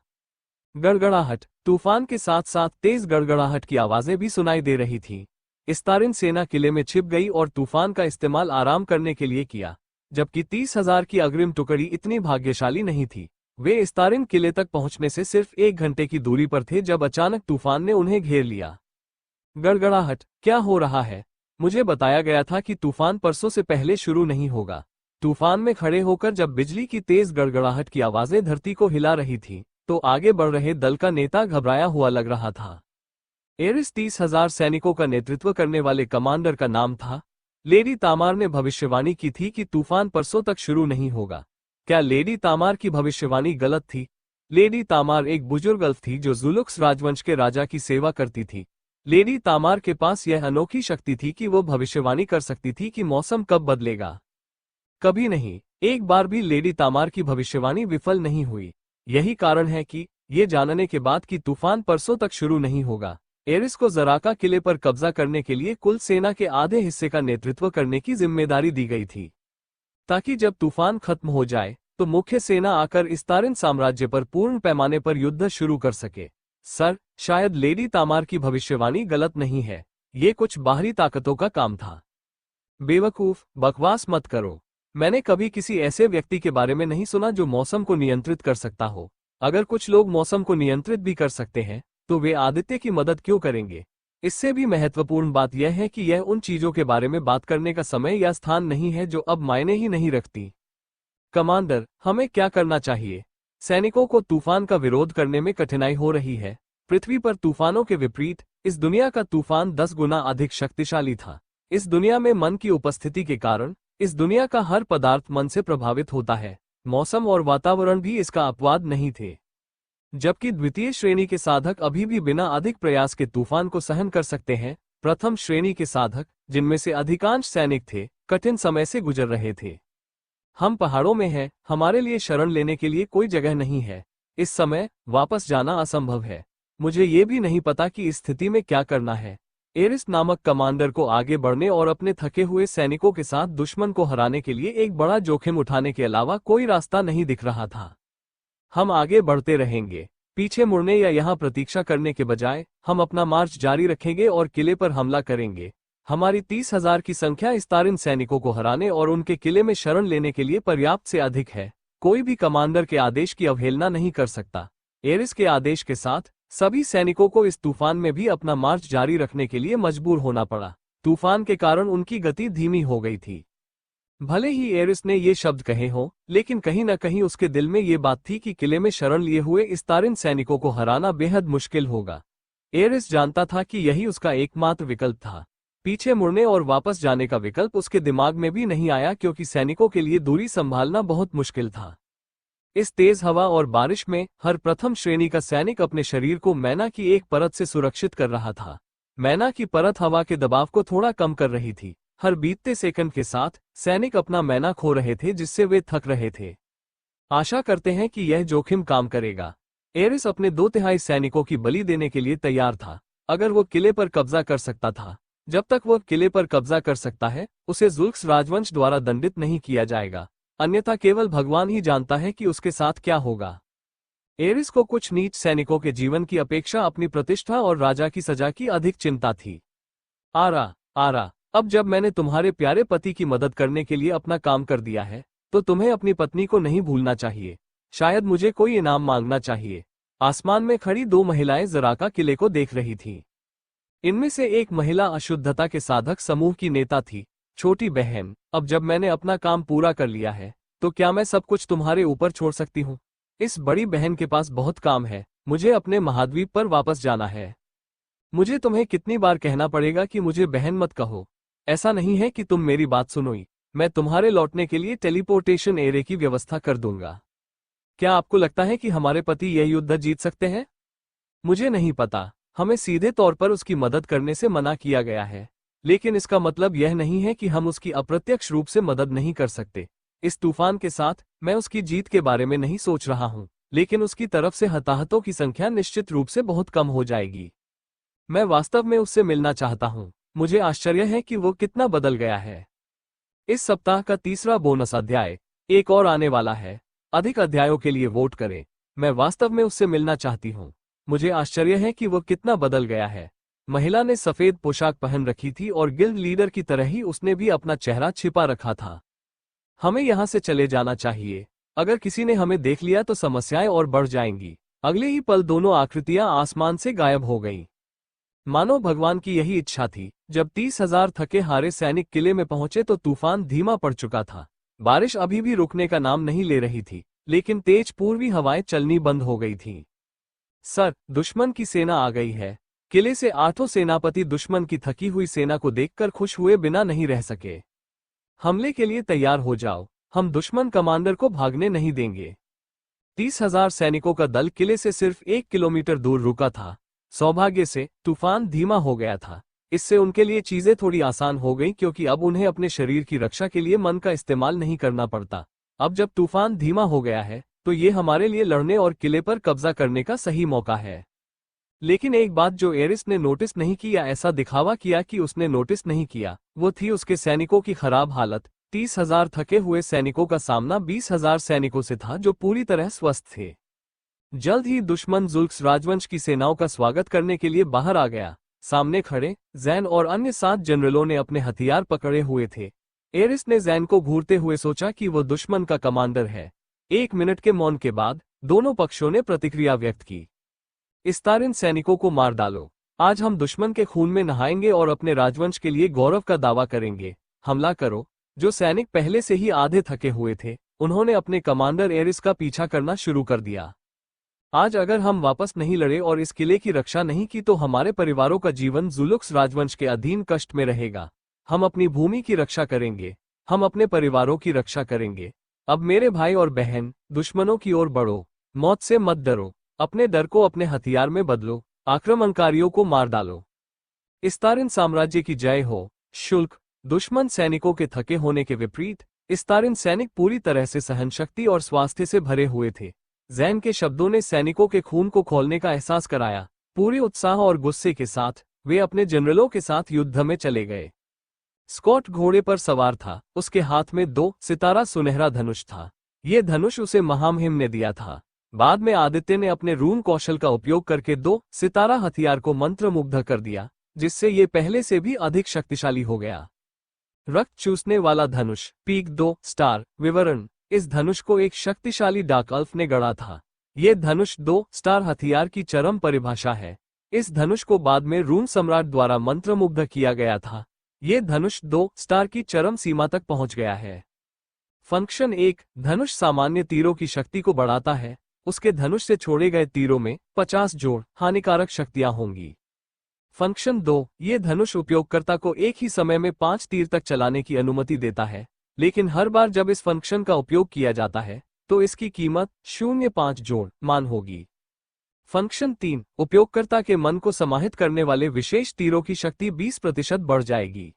गड़गड़ाहट, तूफान के साथ साथ तेज गड़गड़ाहट की आवाजें भी सुनाई दे रही थीं। इस्तारिन सेना किले में छिप गई और तूफान का इस्तेमाल आराम करने के लिए किया, जबकि 30,000 की अग्रिम टुकड़ी इतनी भाग्यशाली नहीं थी। वे इस्तारिन किले तक पहुंचने से सिर्फ 1 घंटे की दूरी पर थे जब अचानक तूफान ने उन्हें घेर लिया। गड़गड़ाहट, क्या हो रहा है? मुझे बताया गया था कि तूफान परसों से पहले शुरू नहीं होगा। तूफान में खड़े होकर जब बिजली की तेज गड़गड़ाहट की आवाजें धरती को हिला रही थी, तो आगे बढ़ रहे दल का नेता घबराया हुआ लग रहा था। एरिस 30,000 सैनिकों का नेतृत्व करने वाले कमांडर का नाम था। लेडी तामार ने भविष्यवाणी की थी कि तूफान परसों तक शुरू नहीं होगा। क्या लेडी तामार की भविष्यवाणी गलत थी? लेडी तामार एक बुजुर्ग अल्फ थी जो जुलुक्स राजवंश के राजा की सेवा करती थी। लेडी तामार के पास यह अनोखी शक्ति थी कि वो भविष्यवाणी कर सकती थी कि मौसम कब बदलेगा। कभी नहीं, एक बार भी लेडी तामार की भविष्यवाणी विफल नहीं हुई। यही कारण है कि ये जानने के बाद कि तूफान परसों तक शुरू नहीं होगा, एरिस को जराका किले पर कब्जा करने के लिए कुल सेना के आधे हिस्से का नेतृत्व करने की जिम्मेदारी दी गई थी, ताकि जब तूफान खत्म हो जाए तो मुख्य सेना आकर इस्तारिन साम्राज्य पर पूर्ण पैमाने पर युद्ध शुरू कर सके। सर, शायद लेडी तामार की भविष्यवाणी गलत नहीं है, ये कुछ बाहरी ताकतों का काम था। बेवकूफ, बकवास मत करो। मैंने कभी किसी ऐसे व्यक्ति के बारे में नहीं सुना जो मौसम को नियंत्रित कर सकता हो। अगर कुछ लोग मौसम को नियंत्रित भी कर सकते हैं, तो वे आदित्य की मदद क्यों करेंगे? इससे भी महत्वपूर्ण बात यह है कि यह उन चीजों के बारे में बात करने का समय या स्थान नहीं है जो अब मायने ही नहीं रखती। कमांडर, हमें क्या करना चाहिए? सैनिकों को तूफान का विरोध करने में कठिनाई हो रही है। पृथ्वी पर तूफानों के विपरीत इस दुनिया का तूफान 10 गुना अधिक शक्तिशाली था। इस दुनिया में मन की उपस्थिति के कारण इस दुनिया का हर पदार्थ मन से प्रभावित होता है। मौसम और वातावरण भी इसका अपवाद नहीं थे। जबकि द्वितीय श्रेणी के साधक अभी भी बिना अधिक प्रयास के तूफान को सहन कर सकते हैं, प्रथम श्रेणी के साधक, जिनमें से अधिकांश सैनिक थे, कठिन समय से गुजर रहे थे। हम पहाड़ों में हैं, हमारे लिए शरण लेने के लिए कोई जगह नहीं है। इस समय वापस जाना असंभव है। मुझे ये भी नहीं पता कि इस स्थिति में क्या करना है। एरिस नामक कमांडर को आगे बढ़ने और अपने थके हुए सैनिकों के साथ दुश्मन को हराने के लिए एक बड़ा जोखिम उठाने के अलावा कोई रास्ता नहीं दिख रहा था। हम आगे बढ़ते रहेंगे, पीछे मुड़ने या यहाँ प्रतीक्षा करने के बजाय हम अपना मार्च जारी रखेंगे और किले पर हमला करेंगे। हमारी 30,000 की संख्या इस्तारिन सैनिकों को हराने और उनके किले में शरण लेने के लिए पर्याप्त से अधिक है। कोई भी कमांडर के आदेश की अवहेलना नहीं कर सकता। एरिस के आदेश के साथ सभी सैनिकों को इस तूफान में भी अपना मार्च जारी रखने के लिए मजबूर होना पड़ा। तूफान के कारण उनकी गति धीमी हो गई थी। भले ही एरिस ने ये शब्द कहे हों, लेकिन कहीं न कहीं उसके दिल में ये बात थी कि किले में शरण लिए हुए इस्तारिन सैनिकों को हराना बेहद मुश्किल होगा। एरिस जानता था कि यही उसका एकमात्र विकल्प था। पीछे मुड़ने और वापस जाने का विकल्प उसके दिमाग में भी नहीं आया, क्योंकि सैनिकों के लिए दूरी संभालना बहुत मुश्किल था। इस तेज हवा और बारिश में हर प्रथम श्रेणी का सैनिक अपने शरीर को मैना की एक परत से सुरक्षित कर रहा था। मैना की परत हवा के दबाव को थोड़ा कम कर रही थी। हर बीतते सेकंड के साथ सैनिक अपना मैना खो रहे थे, जिससे वे थक रहे थे। आशा करते हैं कि यह जोखिम काम करेगा। एरिस अपने 2/3 सैनिकों की बलि देने के लिए तैयार था। अगर वो किले पर कब्जा कर सकता था, जब तक वह किले पर कब्जा कर सकता है, उसे जुल्क्स राजवंश द्वारा दंडित नहीं किया जाएगा। अन्यथा केवल भगवान ही जानता है कि उसके साथ क्या होगा। एरिस को कुछ नीच सैनिकों के जीवन की अपेक्षा अपनी प्रतिष्ठा और राजा की सजा की अधिक चिंता थी। आरा, अब जब मैंने तुम्हारे प्यारे पति की मदद करने के लिए अपना काम कर दिया है, तो तुम्हें अपनी पत्नी को नहीं भूलना चाहिए। शायद मुझे कोई इनाम मांगना चाहिए। आसमान में खड़ी 2 महिलाएं जराका किले को देख रही थीं। इनमें से एक महिला अशुद्धता के साधक समूह की नेता थी। छोटी बहन, अब जब मैंने अपना काम पूरा कर लिया है, तो क्या मैं सब कुछ तुम्हारे ऊपर छोड़ सकती हूँ? इस बड़ी बहन के पास बहुत काम है। मुझे अपने महाद्वीप पर वापस जाना है। मुझे तुम्हें कितनी बार कहना पड़ेगा कि मुझे बहन मत कहो? ऐसा नहीं है कि तुम मेरी बात सुनोई। मैं तुम्हारे लौटने के लिए टेलीपोर्टेशन एरे की व्यवस्था कर दूंगा। क्या आपको लगता है कि हमारे पति यह युद्ध जीत सकते हैं? मुझे नहीं पता। हमें सीधे तौर पर उसकी मदद करने से मना किया गया है, लेकिन इसका मतलब यह नहीं है कि हम उसकी अप्रत्यक्ष रूप से मदद नहीं कर सकते। इस तूफान के साथ मैं उसकी जीत के बारे में नहीं सोच रहा हूं, लेकिन उसकी तरफ से हताहतों की संख्या निश्चित रूप से बहुत कम हो जाएगी। मैं वास्तव में उससे मिलना चाहता हूं। मुझे आश्चर्य है कि वो कितना बदल गया है। इस सप्ताह का तीसरा बोनस अध्याय एक और आने वाला है। अधिक अध्यायों के लिए वोट करें। मैं वास्तव में उससे मिलना चाहती हूं। मुझे आश्चर्य है कि वो कितना बदल गया है। महिला ने सफेद पोशाक पहन रखी थी और गिल्ड लीडर की तरह ही उसने भी अपना चेहरा छिपा रखा था। हमें यहां से चले जाना चाहिए। अगर किसी ने हमें देख लिया तो समस्याएं और बढ़ जाएंगी। अगले ही पल दोनों आकृतियां आसमान से गायब हो गईं। मानो भगवान की यही इच्छा थी। जब 30,000 थके हारे सैनिक किले में पहुंचे तो तूफान धीमा पड़ चुका था। बारिश अभी भी रुकने का नाम नहीं ले रही थी, लेकिन तेज पूर्वी हवाएं चलनी बंद हो गई थीं। सर, दुश्मन की सेना आ गई है। किले से 8 सेनापति दुश्मन की थकी हुई सेना को देखकर खुश हुए बिना नहीं रह सके। हमले के लिए तैयार हो जाओ। हम दुश्मन कमांडर को भागने नहीं देंगे। 30,000 सैनिकों का दल किले से सिर्फ 1 किलोमीटर दूर रुका था। सौभाग्य से तूफान धीमा हो गया था। इससे उनके लिए चीजें थोड़ी आसान हो गईं, क्योंकि अब उन्हें अपने शरीर की रक्षा के लिए मन का इस्तेमाल नहीं करना पड़ता। अब जब तूफान धीमा हो गया है तो ये हमारे लिए लड़ने और किले पर कब्जा करने का सही मौका है। लेकिन एक बात जो एरिस ने नोटिस नहीं की या ऐसा दिखावा किया कि उसने नोटिस नहीं किया, वो थी उसके सैनिकों की खराब हालत। 30,000 थके हुए सैनिकों का सामना 20,000 सैनिकों से था जो पूरी तरह स्वस्थ थे। जल्द ही दुश्मन जुल्क्स राजवंश की सेनाओं का स्वागत करने के लिए बाहर आ गया। सामने खड़े जैन और अन्य 7 जनरलों ने अपने हथियार पकड़े हुए थे। एरिस ने जैन को घूरते हुए सोचा कि वो दुश्मन का कमांडर है। 1 मिनट के मौन के बाद दोनों पक्षों ने प्रतिक्रिया व्यक्त की। इस्तारिन सैनिकों को मार डालो। आज हम दुश्मन के खून में नहाएंगे और अपने राजवंश के लिए गौरव का दावा करेंगे। हमला करो। जो सैनिक पहले से ही आधे थके हुए थे, उन्होंने अपने कमांडर एरिस का पीछा करना शुरू कर दिया। आज अगर हम वापस नहीं लड़े और इस किले की रक्षा नहीं की तो हमारे परिवारों का जीवन जुलुक्स राजवंश के अधीन कष्ट में रहेगा। हम अपनी भूमि की रक्षा करेंगे। हम अपने परिवारों की रक्षा करेंगे। अब मेरे भाई और बहन, दुश्मनों की ओर बढ़ो। मौत से मत डरो। अपने डर को अपने हथियार में बदलो। आक्रमणकारियों को मार डालो। इस्तारिन साम्राज्य की जय हो। शुल्क। दुश्मन सैनिकों के थके होने के विपरीत इस्तारिन सैनिक पूरी तरह से सहनशक्ति और स्वास्थ्य से भरे हुए थे। जैन के शब्दों ने सैनिकों के खून को खोलने का एहसास कराया। पूरे उत्साह और गुस्से के साथ वे अपने जनरलों के साथ युद्ध में चले गए। स्कॉट घोड़े पर सवार था। उसके हाथ में 2 सितारा सुनहरा धनुष था। यह धनुष उसे महामहिम ने दिया था। बाद में आदित्य ने अपने रून कौशल का उपयोग करके 2 सितारा हथियार को मंत्रमुग्ध कर दिया, जिससे ये पहले से भी अधिक शक्तिशाली हो गया। रक्त चूसने वाला धनुष, पीक 2 स्टार। विवरण। इस धनुष को एक शक्तिशाली डार्क अल्फ ने गढ़ा था। यह धनुष 2 स्टार हथियार की चरम परिभाषा है। इस धनुष को बाद में रून सम्राट द्वारा मंत्रमुग्ध किया गया था। यह धनुष 2 स्टार की चरम सीमा तक पहुंच गया है। फंक्शन 1। धनुष सामान्य तीरों की शक्ति को बढ़ाता है। उसके धनुष से छोड़े गए तीरों में 50 जोड़ हानिकारक शक्तियां होंगी। फंक्शन 2। ये धनुष उपयोगकर्ता को एक ही समय में 5 तीर तक चलाने की अनुमति देता है, लेकिन हर बार जब इस फंक्शन का उपयोग किया जाता है तो इसकी कीमत 0.5 जोड़ मान होगी। फंक्शन 3। उपयोगकर्ता के मन को समाहित करने वाले विशेष तीरों की शक्ति 20% बढ़ जाएगी।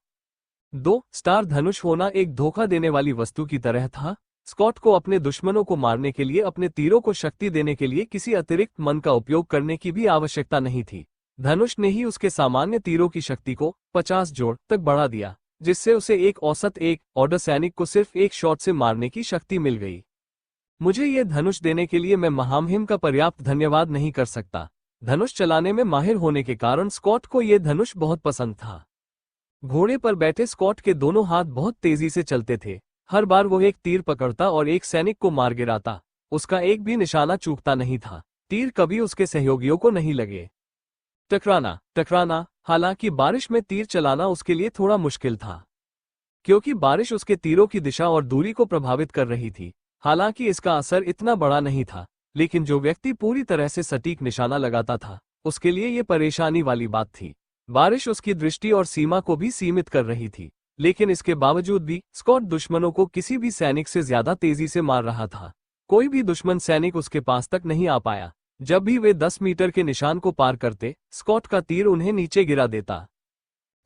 2 स्टार धनुष होना एक धोखा देने वाली वस्तु की तरह था। स्कॉट को अपने दुश्मनों को मारने के लिए अपने तीरों को शक्ति देने के लिए किसी अतिरिक्त मन का उपयोग करने की भी आवश्यकता नहीं थी। धनुष ने ही उसके सामान्य तीरों की शक्ति को 50 जोड़ तक बढ़ा दिया, जिससे उसे एक औसत 1 ऑर्डर सैनिक को सिर्फ एक शॉट से मारने की शक्ति मिल गई। मुझे ये धनुष देने के लिए मैं महामहिम का पर्याप्त धन्यवाद नहीं कर सकता। धनुष चलाने में माहिर होने के कारण स्कॉट को यह धनुष बहुत पसंद था। घोड़े पर बैठे स्कॉट के दोनों हाथ बहुत तेजी से चलते थे। हर बार वो एक तीर पकड़ता और एक सैनिक को मार गिराता। उसका एक भी निशाना चूकता नहीं था। तीर कभी उसके सहयोगियों को नहीं लगे। टकराना। हालांकि बारिश में तीर चलाना उसके लिए थोड़ा मुश्किल था, क्योंकि बारिश उसके तीरों की दिशा और दूरी को प्रभावित कर रही थी। हालांकि इसका असर इतना बड़ा नहीं था, लेकिन जो व्यक्ति पूरी तरह से सटीक निशाना लगाता था, उसके लिए ये परेशानी वाली बात थी। बारिश उसकी दृष्टि और सीमा को भी सीमित कर रही थी, लेकिन इसके बावजूद भी स्कॉट दुश्मनों को किसी भी सैनिक से ज्यादा तेजी से मार रहा था। कोई भी दुश्मन सैनिक उसके पास तक नहीं आ पाया। जब भी वे 10 मीटर के निशान को पार करते, स्कॉट का तीर उन्हें नीचे गिरा देता।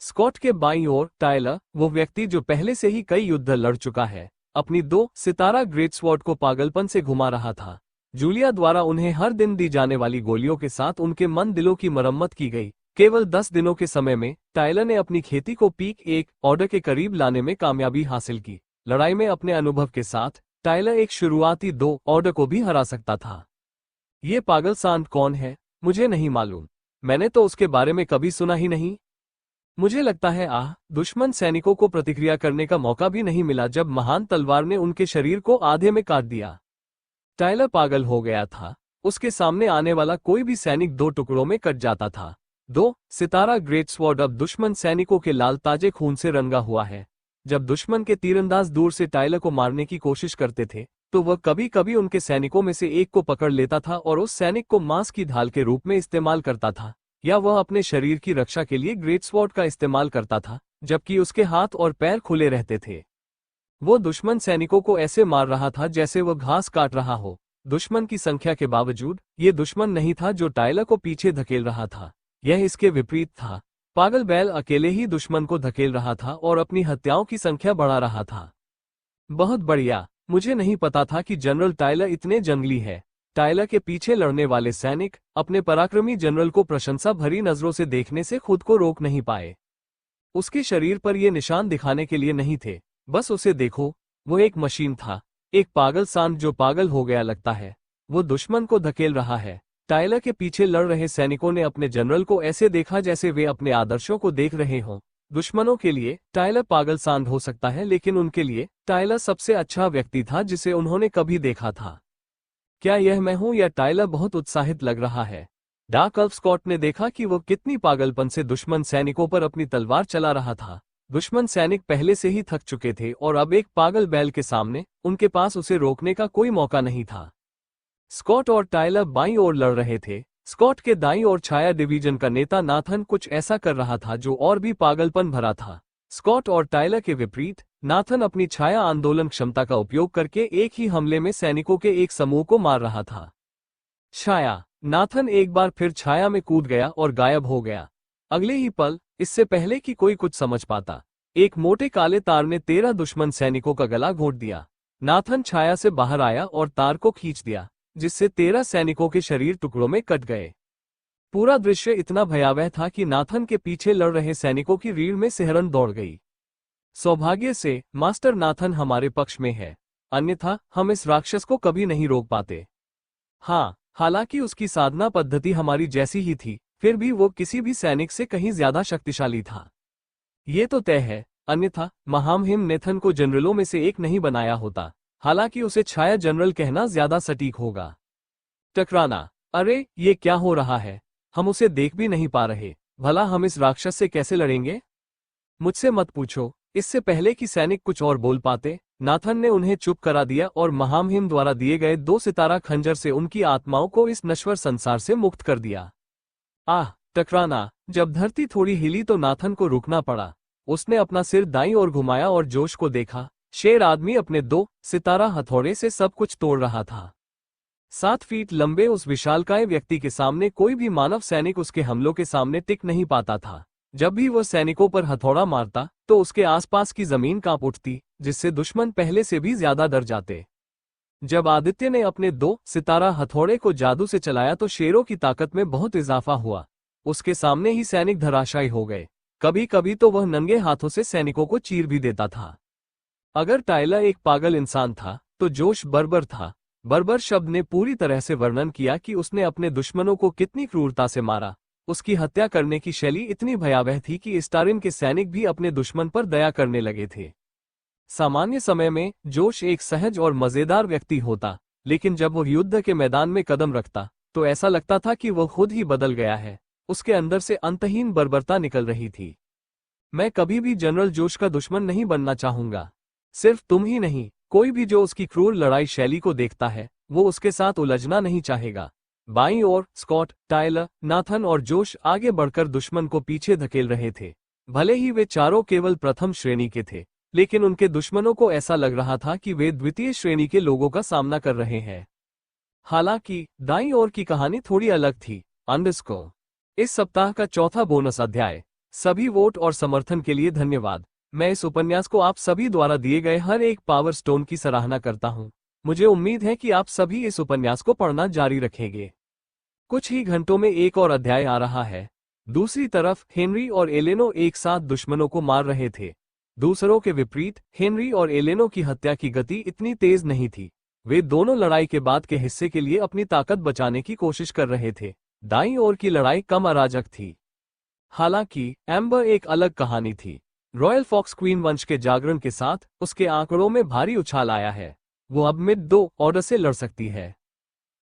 स्कॉट के बाईं ओर टायलर, वो व्यक्ति जो पहले से ही कई युद्ध लड़ चुका है, अपनी 2 सितारा ग्रेट स्वॉर्ड को पागलपन से घुमा रहा था। जूलिया द्वारा उन्हें हर दिन दी जाने वाली गोलियों के साथ उनके मन दिलों की मरम्मत की गई। केवल 10 दिनों के समय में टायलर ने अपनी खेती को पीक 1 ऑर्डर के करीब लाने में कामयाबी हासिल की। लड़ाई में अपने अनुभव के साथ टायलर एक शुरुआती 2 ऑर्डर को भी हरा सकता था। ये पागल सांड कौन है, मुझे नहीं मालूम। मैंने तो उसके बारे में कभी सुना ही नहीं। मुझे लगता है दुश्मन सैनिकों को प्रतिक्रिया करने का मौका भी नहीं मिला जब महान तलवार ने उनके शरीर को आधे में काट दिया। टायलर पागल हो गया था। उसके सामने आने वाला कोई भी सैनिक 2 टुकड़ों में कट जाता था। 2 सितारा ग्रेट स्वॉर्ड अब दुश्मन सैनिकों के लाल ताजे खून से रंगा हुआ है। जब दुश्मन के तीरंदाज दूर से टायलर को मारने की कोशिश करते थे, तो वह कभी कभी उनके सैनिकों में से एक को पकड़ लेता था और उस सैनिक को मांस की ढाल के रूप में इस्तेमाल करता था, या वह अपने शरीर की रक्षा के लिए ग्रेट स्वॉर्ड का इस्तेमाल करता था, जबकि उसके हाथ और पैर खुले रहते थे। वो दुश्मन सैनिकों को ऐसे मार रहा था जैसे वह घास काट रहा हो। दुश्मन की संख्या के बावजूद ये दुश्मन नहीं था जो टायलर को पीछे धकेल रहा था, यह इसके विपरीत था। पागल बैल अकेले ही दुश्मन को धकेल रहा था और अपनी हत्याओं की संख्या बढ़ा रहा था। बहुत बढ़िया, मुझे नहीं पता था कि जनरल टायलर इतने जंगली है। टायलर के पीछे लड़ने वाले सैनिक अपने पराक्रमी जनरल को प्रशंसा भरी नजरों से देखने से खुद को रोक नहीं पाए। उसके शरीर पर ये निशान दिखाने के लिए नहीं थे, बस उसे देखो, वो एक मशीन था, एक पागल सांड जो पागल हो गया लगता है। वो दुश्मन को धकेल रहा है। टायलर के पीछे लड़ रहे सैनिकों ने अपने जनरल को ऐसे देखा जैसे वे अपने आदर्शों को देख रहे हों। दुश्मनों के लिए टायलर पागल सांड हो सकता है, लेकिन उनके लिए टायलर सबसे अच्छा व्यक्ति था जिसे उन्होंने कभी देखा था। क्या यह मैं हूं या टायलर बहुत उत्साहित लग रहा है? डार्क अल्फ स्कॉट ने देखा कि वो कितनी पागलपन से दुश्मन सैनिकों पर अपनी तलवार चला रहा था। दुश्मन सैनिक पहले से ही थक चुके थे और अब एक पागल बैल के सामने उनके पास उसे रोकने का कोई मौका नहीं था। स्कॉट और टायलर बाईं ओर लड़ रहे थे। स्कॉट के दाईं ओर छाया डिवीजन का नेता नाथन कुछ ऐसा कर रहा था जो और भी पागलपन भरा था। स्कॉट और टायलर के विपरीत नाथन अपनी छाया आंदोलन क्षमता का उपयोग करके एक ही हमले में सैनिकों के एक समूह को मार रहा था। छाया। नाथन एक बार फिर छाया में कूद गया और गायब हो गया। अगले ही पल, इससे पहले कि कोई कुछ समझ पाता, एक मोटे काले तार ने 13 दुश्मन सैनिकों का गला घोंट दिया। नाथन छाया से बाहर आया और तार को खींच दिया, जिससे 13 सैनिकों के शरीर टुकड़ों में कट गए। पूरा दृश्य इतना भयावह था कि नाथन के पीछे लड़ रहे सैनिकों की रीढ़ में सिहरन दौड़ गई। सौभाग्य से मास्टर नाथन हमारे पक्ष में है, अन्यथा हम इस राक्षस को कभी नहीं रोक पाते। हाँ, हालांकि उसकी साधना पद्धति हमारी जैसी ही थी, फिर भी वो किसी भी सैनिक से कहीं ज्यादा शक्तिशाली था। ये तो तय है, अन्यथा महामहिम नेथन को जनरलों में से एक नहीं बनाया होता। हालांकि उसे छाया जनरल कहना ज्यादा सटीक होगा। टकराना। अरे, ये क्या हो रहा है? हम उसे देख भी नहीं पा रहे। भला हम इस राक्षस से कैसे लड़ेंगे? मुझसे मत पूछो। इससे पहले कि सैनिक कुछ और बोल पाते, नाथन ने उन्हें चुप करा दिया और महामहिम द्वारा दिए गए 2 सितारा खंजर से उनकी आत्माओं को इस नश्वर संसार से मुक्त कर दिया। टकराना। जब धरती थोड़ी हिली तो नाथन को रुकना पड़ा। उसने अपना सिर दाईं ओर घुमाया और जोश को देखा। शेर आदमी अपने 2 सितारा हथौड़े से सब कुछ तोड़ रहा था। 7 फीट लंबे उस विशालकाय व्यक्ति के सामने कोई भी मानव सैनिक उसके हमलों के सामने टिक नहीं पाता था। जब भी वह सैनिकों पर हथौड़ा मारता तो उसके आसपास की जमीन कांप उठती, जिससे दुश्मन पहले से भी ज्यादा डर जाते। जब आदित्य ने अपने 2 सितारा हथौड़े को जादू से चलाया तो शेरों की ताकत में बहुत इजाफा हुआ। उसके सामने ही सैनिक धराशायी हो गए। कभी कभी तो वह नंगे हाथों से सैनिकों को चीर भी देता था। अगर टायलर एक पागल इंसान था तो जोश बर्बर था। बर्बर शब्द ने पूरी तरह से वर्णन किया कि उसने अपने दुश्मनों को कितनी क्रूरता से मारा। उसकी हत्या करने की शैली इतनी भयावह थी कि इस्टारिन के सैनिक भी अपने दुश्मन पर दया करने लगे थे। सामान्य समय में जोश एक सहज और मजेदार व्यक्ति होता, लेकिन जब वह युद्ध के मैदान में कदम रखता तो ऐसा लगता था कि वह खुद ही बदल गया है। उसके अंदर से अंतहीन बर्बरता निकल रही थी। मैं कभी भी जनरल जोश का दुश्मन नहीं बनना चाहूंगा। सिर्फ तुम ही नहीं, कोई भी जो उसकी क्रूर लड़ाई शैली को देखता है वो उसके साथ उलझना नहीं चाहेगा। बाईं ओर स्कॉट, टायलर, नाथन और जोश आगे बढ़कर दुश्मन को पीछे धकेल रहे थे। भले ही वे चारों केवल प्रथम श्रेणी के थे, लेकिन उनके दुश्मनों को ऐसा लग रहा था कि वे द्वितीय श्रेणी के लोगों का सामना कर रहे हैं। हालांकि दाईं ओर की कहानी थोड़ी अलग थी। अंडरस्कोर। इस सप्ताह का चौथा बोनस अध्याय। सभी वोट और समर्थन के लिए धन्यवाद। मैं इस उपन्यास को आप सभी द्वारा दिए गए हर एक पावर स्टोन की सराहना करता हूं। मुझे उम्मीद है कि आप सभी इस उपन्यास को पढ़ना जारी रखेंगे। कुछ ही घंटों में एक और अध्याय आ रहा है। दूसरी तरफ हेनरी और एलेनो एक साथ दुश्मनों को मार रहे थे। दूसरों के विपरीत हेनरी और एलेनो की हत्या की गति इतनी तेज नहीं थी। वे दोनों लड़ाई के बाद के हिस्से के लिए अपनी ताकत बचाने की कोशिश कर रहे थे। दाईं ओर की लड़ाई कम अराजक थी। हालांकि एम्बर एक अलग कहानी थी। रॉयल फॉक्स क्वीन वंश के जागरण के साथ उसके आंकड़ों में भारी उछाल आया है। वो अब मिड 2 ऑर्डर से लड़ सकती है।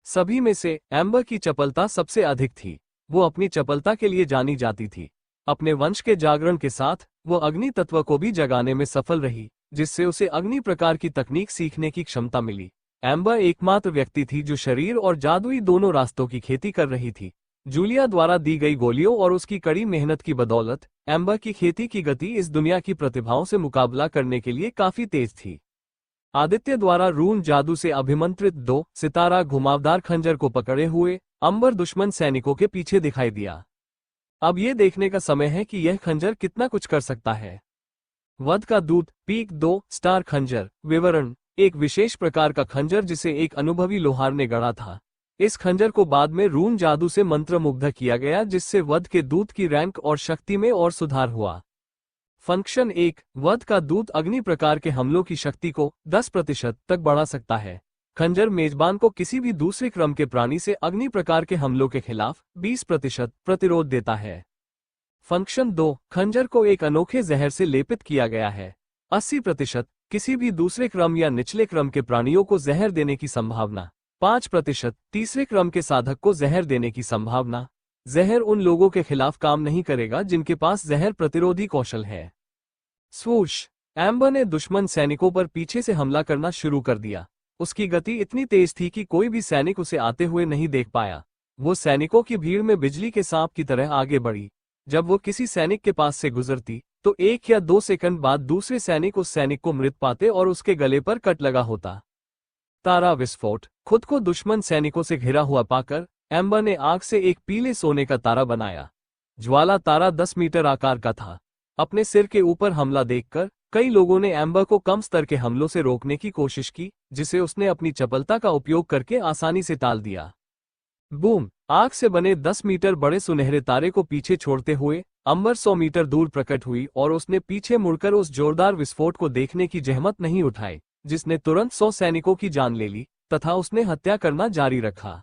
सभी में से एम्बर की चपलता सबसे अधिक थी। वो अपनी चपलता के लिए जानी जाती थी। अपने वंश के जागरण के साथ वो अग्नि तत्व को भी जगाने में सफल रही, जिससे उसे अग्नि प्रकार की तकनीक सीखने की क्षमता मिली। एम्बर एकमात्र व्यक्ति थी जो शरीर और जादुई दोनों रास्तों की खेती कर रही थी। जूलिया द्वारा दी गई गोलियों और उसकी कड़ी मेहनत की बदौलत एम्बर की खेती की गति इस दुनिया की प्रतिभाओं से मुकाबला करने के लिए काफी तेज थी। आदित्य द्वारा रून जादू से अभिमंत्रित 2 सितारा घुमावदार खंजर को पकड़े हुए अंबर दुश्मन सैनिकों के पीछे दिखाई दिया। अब यह देखने का समय है कि यह खंजर कितना कुछ कर सकता है। वध का दूत पीक 2 स्टार खंजर। विवरण: एक विशेष प्रकार का खंजर जिसे एक अनुभवी लोहार ने गढ़ा था। इस खंजर को बाद में रून जादू से मंत्रमुग्ध किया गया, जिससे वध के दूत की रैंक और शक्ति में और सुधार हुआ। फंक्शन 1: वध का दूत अग्नि प्रकार के हमलों की शक्ति को 10% तक बढ़ा सकता है। खंजर मेजबान को किसी भी दूसरे क्रम के प्राणी से अग्नि प्रकार के हमलों के खिलाफ 20% प्रतिरोध देता है। फंक्शन 2: खंजर को एक अनोखे जहर से लेपित किया गया है। 80% किसी भी दूसरे क्रम या निचले क्रम के प्राणियों को जहर देने की संभावना। 5% तीसरे क्रम के साधक को जहर देने की संभावना। जहर उन लोगों के खिलाफ काम नहीं करेगा जिनके पास जहर प्रतिरोधी कौशल है। स्वूश! एम्बर ने दुश्मन सैनिकों पर पीछे से हमला करना शुरू कर दिया। उसकी गति इतनी तेज थी कि कोई भी सैनिक उसे आते हुए नहीं देख पाया। वो सैनिकों की भीड़ में बिजली के सांप की तरह आगे बढ़ी। जब वो किसी सैनिक के पास से गुजरती तो 1 या 2 सेकंड बाद दूसरे सैनिक उस सैनिक को मृत पाते और उसके गले पर कट लगा होता। तारा विस्फोट! खुद को दुश्मन सैनिकों से घिरा हुआ पाकर एम्बर ने आग से एक पीले सोने का तारा बनाया। ज्वाला तारा 10 मीटर आकार का था। अपने सिर के ऊपर हमला देखकर कई लोगों ने एम्बर को कम स्तर के हमलों से रोकने की कोशिश की, जिसे उसने अपनी चपलता का उपयोग करके आसानी से टाल दिया। बूम! आग से बने 10 मीटर बड़े सुनहरे तारे को पीछे छोड़ते हुए अंबर 100 मीटर दूर प्रकट हुई और उसने पीछे मुड़कर उस जोरदार विस्फोट को देखने की जहमत नहीं उठाई, जिसने तुरंत 100 सैनिकों की जान ले ली तथा उसने हत्या करना जारी रखा।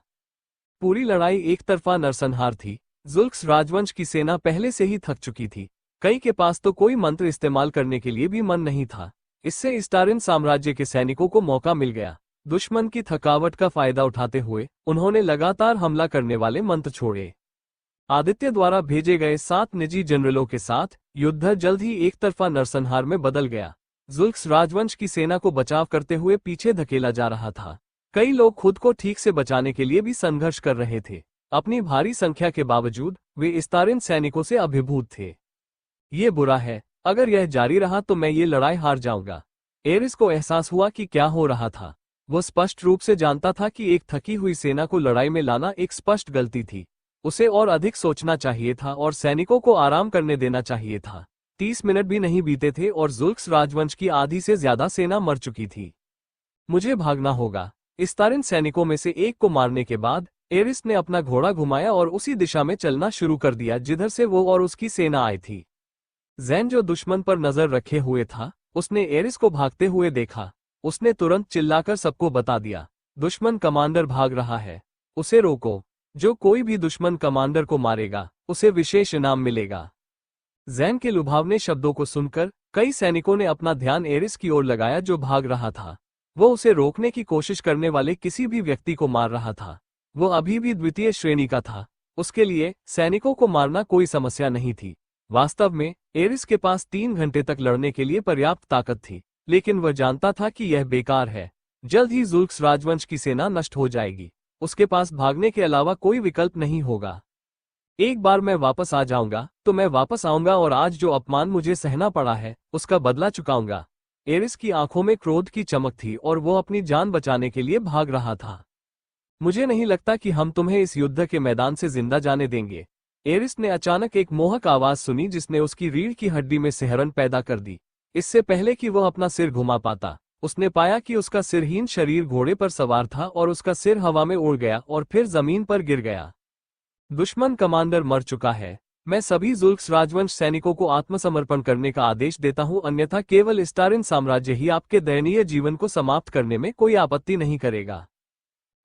पूरी लड़ाई एक तरफा नरसंहार थी। जुल्क्स राजवंश की सेना पहले से ही थक चुकी थी। कई के पास तो कोई मंत्र इस्तेमाल करने के लिए भी मन नहीं था। इससे इस्टारिन साम्राज्य के सैनिकों को मौका मिल गया। दुश्मन की थकावट का फायदा उठाते हुए उन्होंने लगातार हमला करने वाले मंत्र छोड़े। आदित्य द्वारा भेजे गए 7 निजी जनरलों के साथ युद्ध जल्द ही एक तरफा नरसंहार में बदल गया। जुल्क्स राजवंश की सेना को बचाव करते हुए पीछे धकेला जा रहा था। कई लोग खुद को ठीक से बचाने के लिए भी संघर्ष कर रहे थे। अपनी भारी संख्या के बावजूद वे इस्तारिन सैनिकों से अभिभूत थे। ये बुरा है। अगर यह जारी रहा तो मैं ये लड़ाई हार जाऊंगा। एरिस को एहसास हुआ कि क्या हो रहा था। वो स्पष्ट रूप से जानता था कि एक थकी हुई सेना को लड़ाई में लाना एक स्पष्ट गलती थी। उसे और अधिक सोचना चाहिए था और सैनिकों को आराम करने देना चाहिए था। 30 मिनट भी नहीं बीते थे और जुल्क्स राजवंश की आधी से ज्यादा सेना मर चुकी थी। मुझे भागना होगा। इस्तारिन सैनिकों में से एक को मारने के बाद एरिस ने अपना घोड़ा घुमाया और उसी दिशा में चलना शुरू कर दिया जिधर से वो और उसकी सेना आई थी। जैन जो दुश्मन पर नजर रखे हुए था, उसने एरिस को भागते हुए देखा। उसने तुरंत चिल्लाकर सबको बता दिया, दुश्मन कमांडर भाग रहा है, उसे रोको। जो कोई भी दुश्मन कमांडर को मारेगा उसे विशेष इनाम मिलेगा। जैन के लुभावने शब्दों को सुनकर कई सैनिकों ने अपना ध्यान एरिस की ओर लगाया जो भाग रहा था। वो उसे रोकने की कोशिश करने वाले किसी भी व्यक्ति को मार रहा था। वो अभी भी द्वितीय श्रेणी का था। उसके लिए सैनिकों को मारना कोई समस्या नहीं थी। वास्तव में एरिस के पास 3 घंटे तक लड़ने के लिए पर्याप्त ताकत थी, लेकिन वह जानता था कि यह बेकार है। जल्द ही जुल्क्स राजवंश की सेना नष्ट हो जाएगी। उसके पास भागने के अलावा कोई विकल्प नहीं होगा। एक बार मैं वापस आ जाऊंगा तो मैं वापस आऊंगा और आज जो अपमान मुझे सहना पड़ा है उसका बदला चुकाऊंगा। एरिस की आंखों में क्रोध की चमक थी और वो अपनी जान बचाने के लिए भाग रहा था। मुझे नहीं लगता कि हम तुम्हें इस युद्ध के मैदान से जिंदा जाने देंगे। एरिस ने अचानक एक मोहक आवाज सुनी जिसने उसकी रीढ़ की हड्डी में सिहरन पैदा कर दी। इससे पहले कि वह अपना सिर घुमा पाता, उसने पाया कि उसका सिरहीन शरीर घोड़े पर सवार था और उसका सिर हवा में उड़ गया और फिर जमीन पर गिर गया। दुश्मन कमांडर मर चुका है। मैं सभी जुल्क्स राजवंश सैनिकों को आत्मसमर्पण करने का आदेश देता हूं, अन्यथा केवल स्टारिन साम्राज्य ही आपके दयनीय जीवन को समाप्त करने में कोई आपत्ति नहीं करेगा।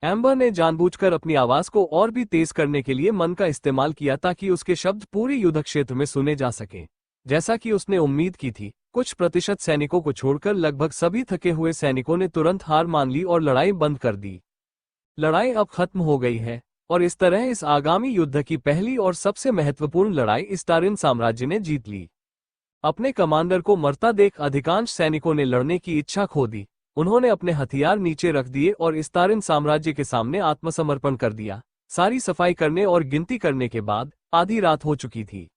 एम्बर ने जानबूझकर अपनी आवाज को और भी तेज करने के लिए मन का इस्तेमाल किया ताकि उसके शब्द पूरे युद्ध क्षेत्र में सुने जा सकें। जैसा कि उसने उम्मीद की थी, कुछ प्रतिशत सैनिकों को छोड़कर लगभग सभी थके हुए सैनिकों ने तुरंत हार मान ली और लड़ाई बंद कर दी। लड़ाई अब खत्म हो गई है और इस तरह इस आगामी युद्ध की पहली और सबसे महत्वपूर्ण लड़ाई स्टारिन साम्राज्य ने जीत ली। अपने कमांडर को मरता देख अधिकांश सैनिकों ने लड़ने की इच्छा खो दी। उन्होंने अपने हथियार नीचे रख दिए और स्टारिन साम्राज्य के सामने आत्मसमर्पण कर दिया। सारी सफाई करने और गिनती करने के बाद आधी रात हो चुकी थी।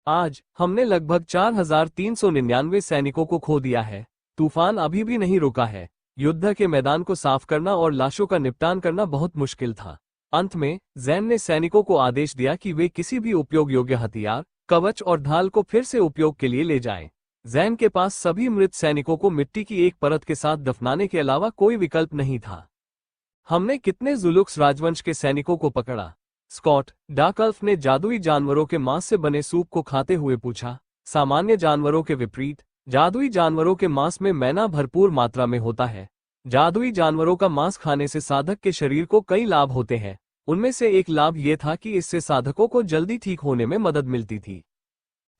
आज हमने लगभग 4399 सैनिकों को खो दिया है। तूफान अभी भी नहीं रुका है। युद्ध के मैदान को साफ करना और लाशों का निपटान करना बहुत मुश्किल था। अंत में ज़ैन ने सैनिकों को आदेश दिया कि वे किसी भी उपयोग योग्य हथियार, कवच और ढाल को फिर से उपयोग के लिए ले जाएं। ज़ैन के पास सभी मृत सैनिकों को मिट्टी की एक परत के साथ दफनाने के अलावा कोई विकल्प नहीं था। हमने कितने जुलुक्स राजवंश के सैनिकों को पकड़ा? स्कॉट डाकल्फ ने जादुई जानवरों के मांस से बने सूप को खाते हुए पूछा। सामान्य जानवरों के विपरीत, जादुई जानवरों के मांस में मैना भरपूर मात्रा में होता है। जादुई जानवरों का मांस खाने से साधक के शरीर को कई लाभ होते हैं। उनमें से एक लाभ ये था कि इससे साधकों को जल्दी ठीक होने में मदद मिलती थी।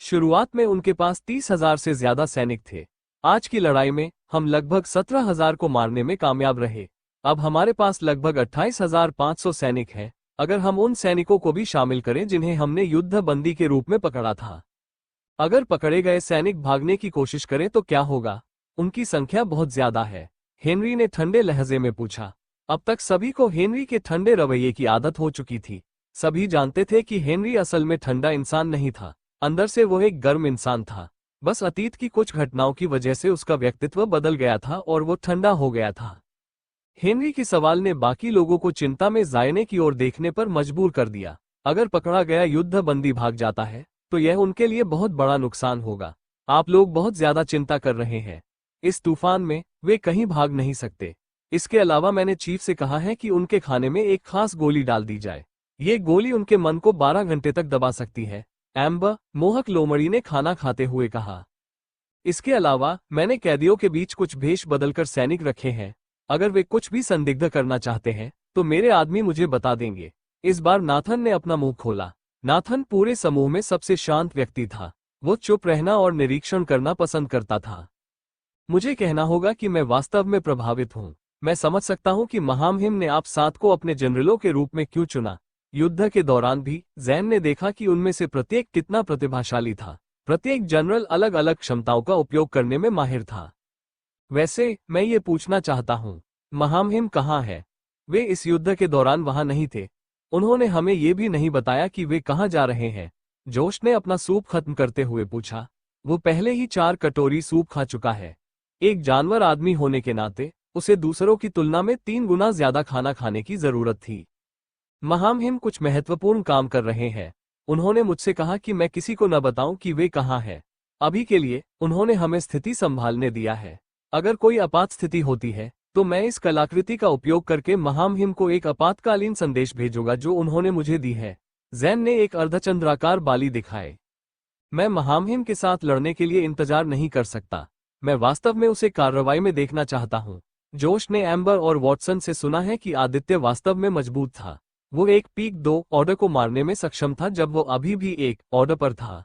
शुरुआत में उनके पास 30,000 से ज्यादा सैनिक थे। आज की लड़ाई में हम लगभग 17,000 को मारने में कामयाब रहे। अब हमारे पास लगभग 28,500 सैनिक हैं, अगर हम उन सैनिकों को भी शामिल करें जिन्हें हमने युद्ध बंदी के रूप में पकड़ा था। अगर पकड़े गए सैनिक भागने की कोशिश करें तो क्या होगा? उनकी संख्या बहुत ज्यादा है, हेनरी ने ठंडे लहजे में पूछा। अब तक सभी को हेनरी के ठंडे रवैये की आदत हो चुकी थी। सभी जानते थे कि हेनरी असल में ठंडा इंसान नहीं था, अंदर से वो एक गर्म इंसान था। बस अतीत की कुछ घटनाओं की वजह से उसका व्यक्तित्व बदल गया था और वो ठंडा हो गया था। हेनरी के सवाल ने बाकी लोगों को चिंता में जायने की ओर देखने पर मजबूर कर दिया। अगर पकड़ा गया युद्ध बंदी भाग जाता है तो यह उनके लिए बहुत बड़ा नुकसान होगा। आप लोग बहुत ज्यादा चिंता कर रहे हैं। इस तूफान में वे कहीं भाग नहीं सकते। इसके अलावा मैंने चीफ से कहा है कि उनके खाने में एक खास गोली डाल दी जाए। ये गोली उनके मन को 12 घंटे तक दबा सकती है, एम्बर मोहक लोमड़ी ने खाना खाते हुए कहा। इसके अलावा मैंने कैदियों के बीच कुछ भेष बदलकर सैनिक रखे हैं। अगर वे कुछ भी संदिग्ध करना चाहते हैं तो मेरे आदमी मुझे बता देंगे। इस बार नाथन ने अपना मुंह खोला। नाथन पूरे समूह में सबसे शांत व्यक्ति था। वो चुप रहना और निरीक्षण करना पसंद करता था। मुझे कहना होगा कि मैं वास्तव में प्रभावित हूं। मैं समझ सकता हूं कि महामहिम ने आप 7 को अपने जनरलों के रूप में क्यों चुना। युद्ध के दौरान भी ज़ैन ने देखा कि उनमें से प्रत्येक कितना प्रतिभाशाली था। प्रत्येक जनरल अलग अलग क्षमताओं का उपयोग करने में माहिर था। वैसे मैं ये पूछना चाहता हूँ, महामहिम कहाँ है? वे इस युद्ध के दौरान वहां नहीं थे। उन्होंने हमें ये भी नहीं बताया कि वे कहाँ जा रहे हैं। जोश ने अपना सूप खत्म करते हुए पूछा। वो पहले ही 4 कटोरी सूप खा चुका है। एक जानवर आदमी होने के नाते उसे दूसरों की तुलना में 3 गुना ज्यादा खाना खाने की जरूरत थी। महामहिम कुछ महत्वपूर्ण काम कर रहे हैं। उन्होंने मुझसे कहा कि मैं किसी को न बताऊं कि वे कहाँ हैं। अभी के लिए उन्होंने हमें स्थिति संभालने दिया है। अगर कोई आपात स्थिति होती है तो मैं इस कलाकृति का उपयोग करके महामहिम को एक आपातकालीन संदेश भेजूंगा जो उन्होंने मुझे दी है। ज़ैन ने एक अर्धचंद्राकार बाली दिखाए। मैं महामहिम के साथ लड़ने के लिए इंतजार नहीं कर सकता। मैं वास्तव में उसे कार्रवाई में देखना चाहता हूँ। जोश ने एम्बर और वॉटसन से सुना है कि आदित्य वास्तव में मजबूत था। वो एक पीक 2 ऑर्डर को मारने में सक्षम था जब वो अभी भी एक ऑर्डर पर था।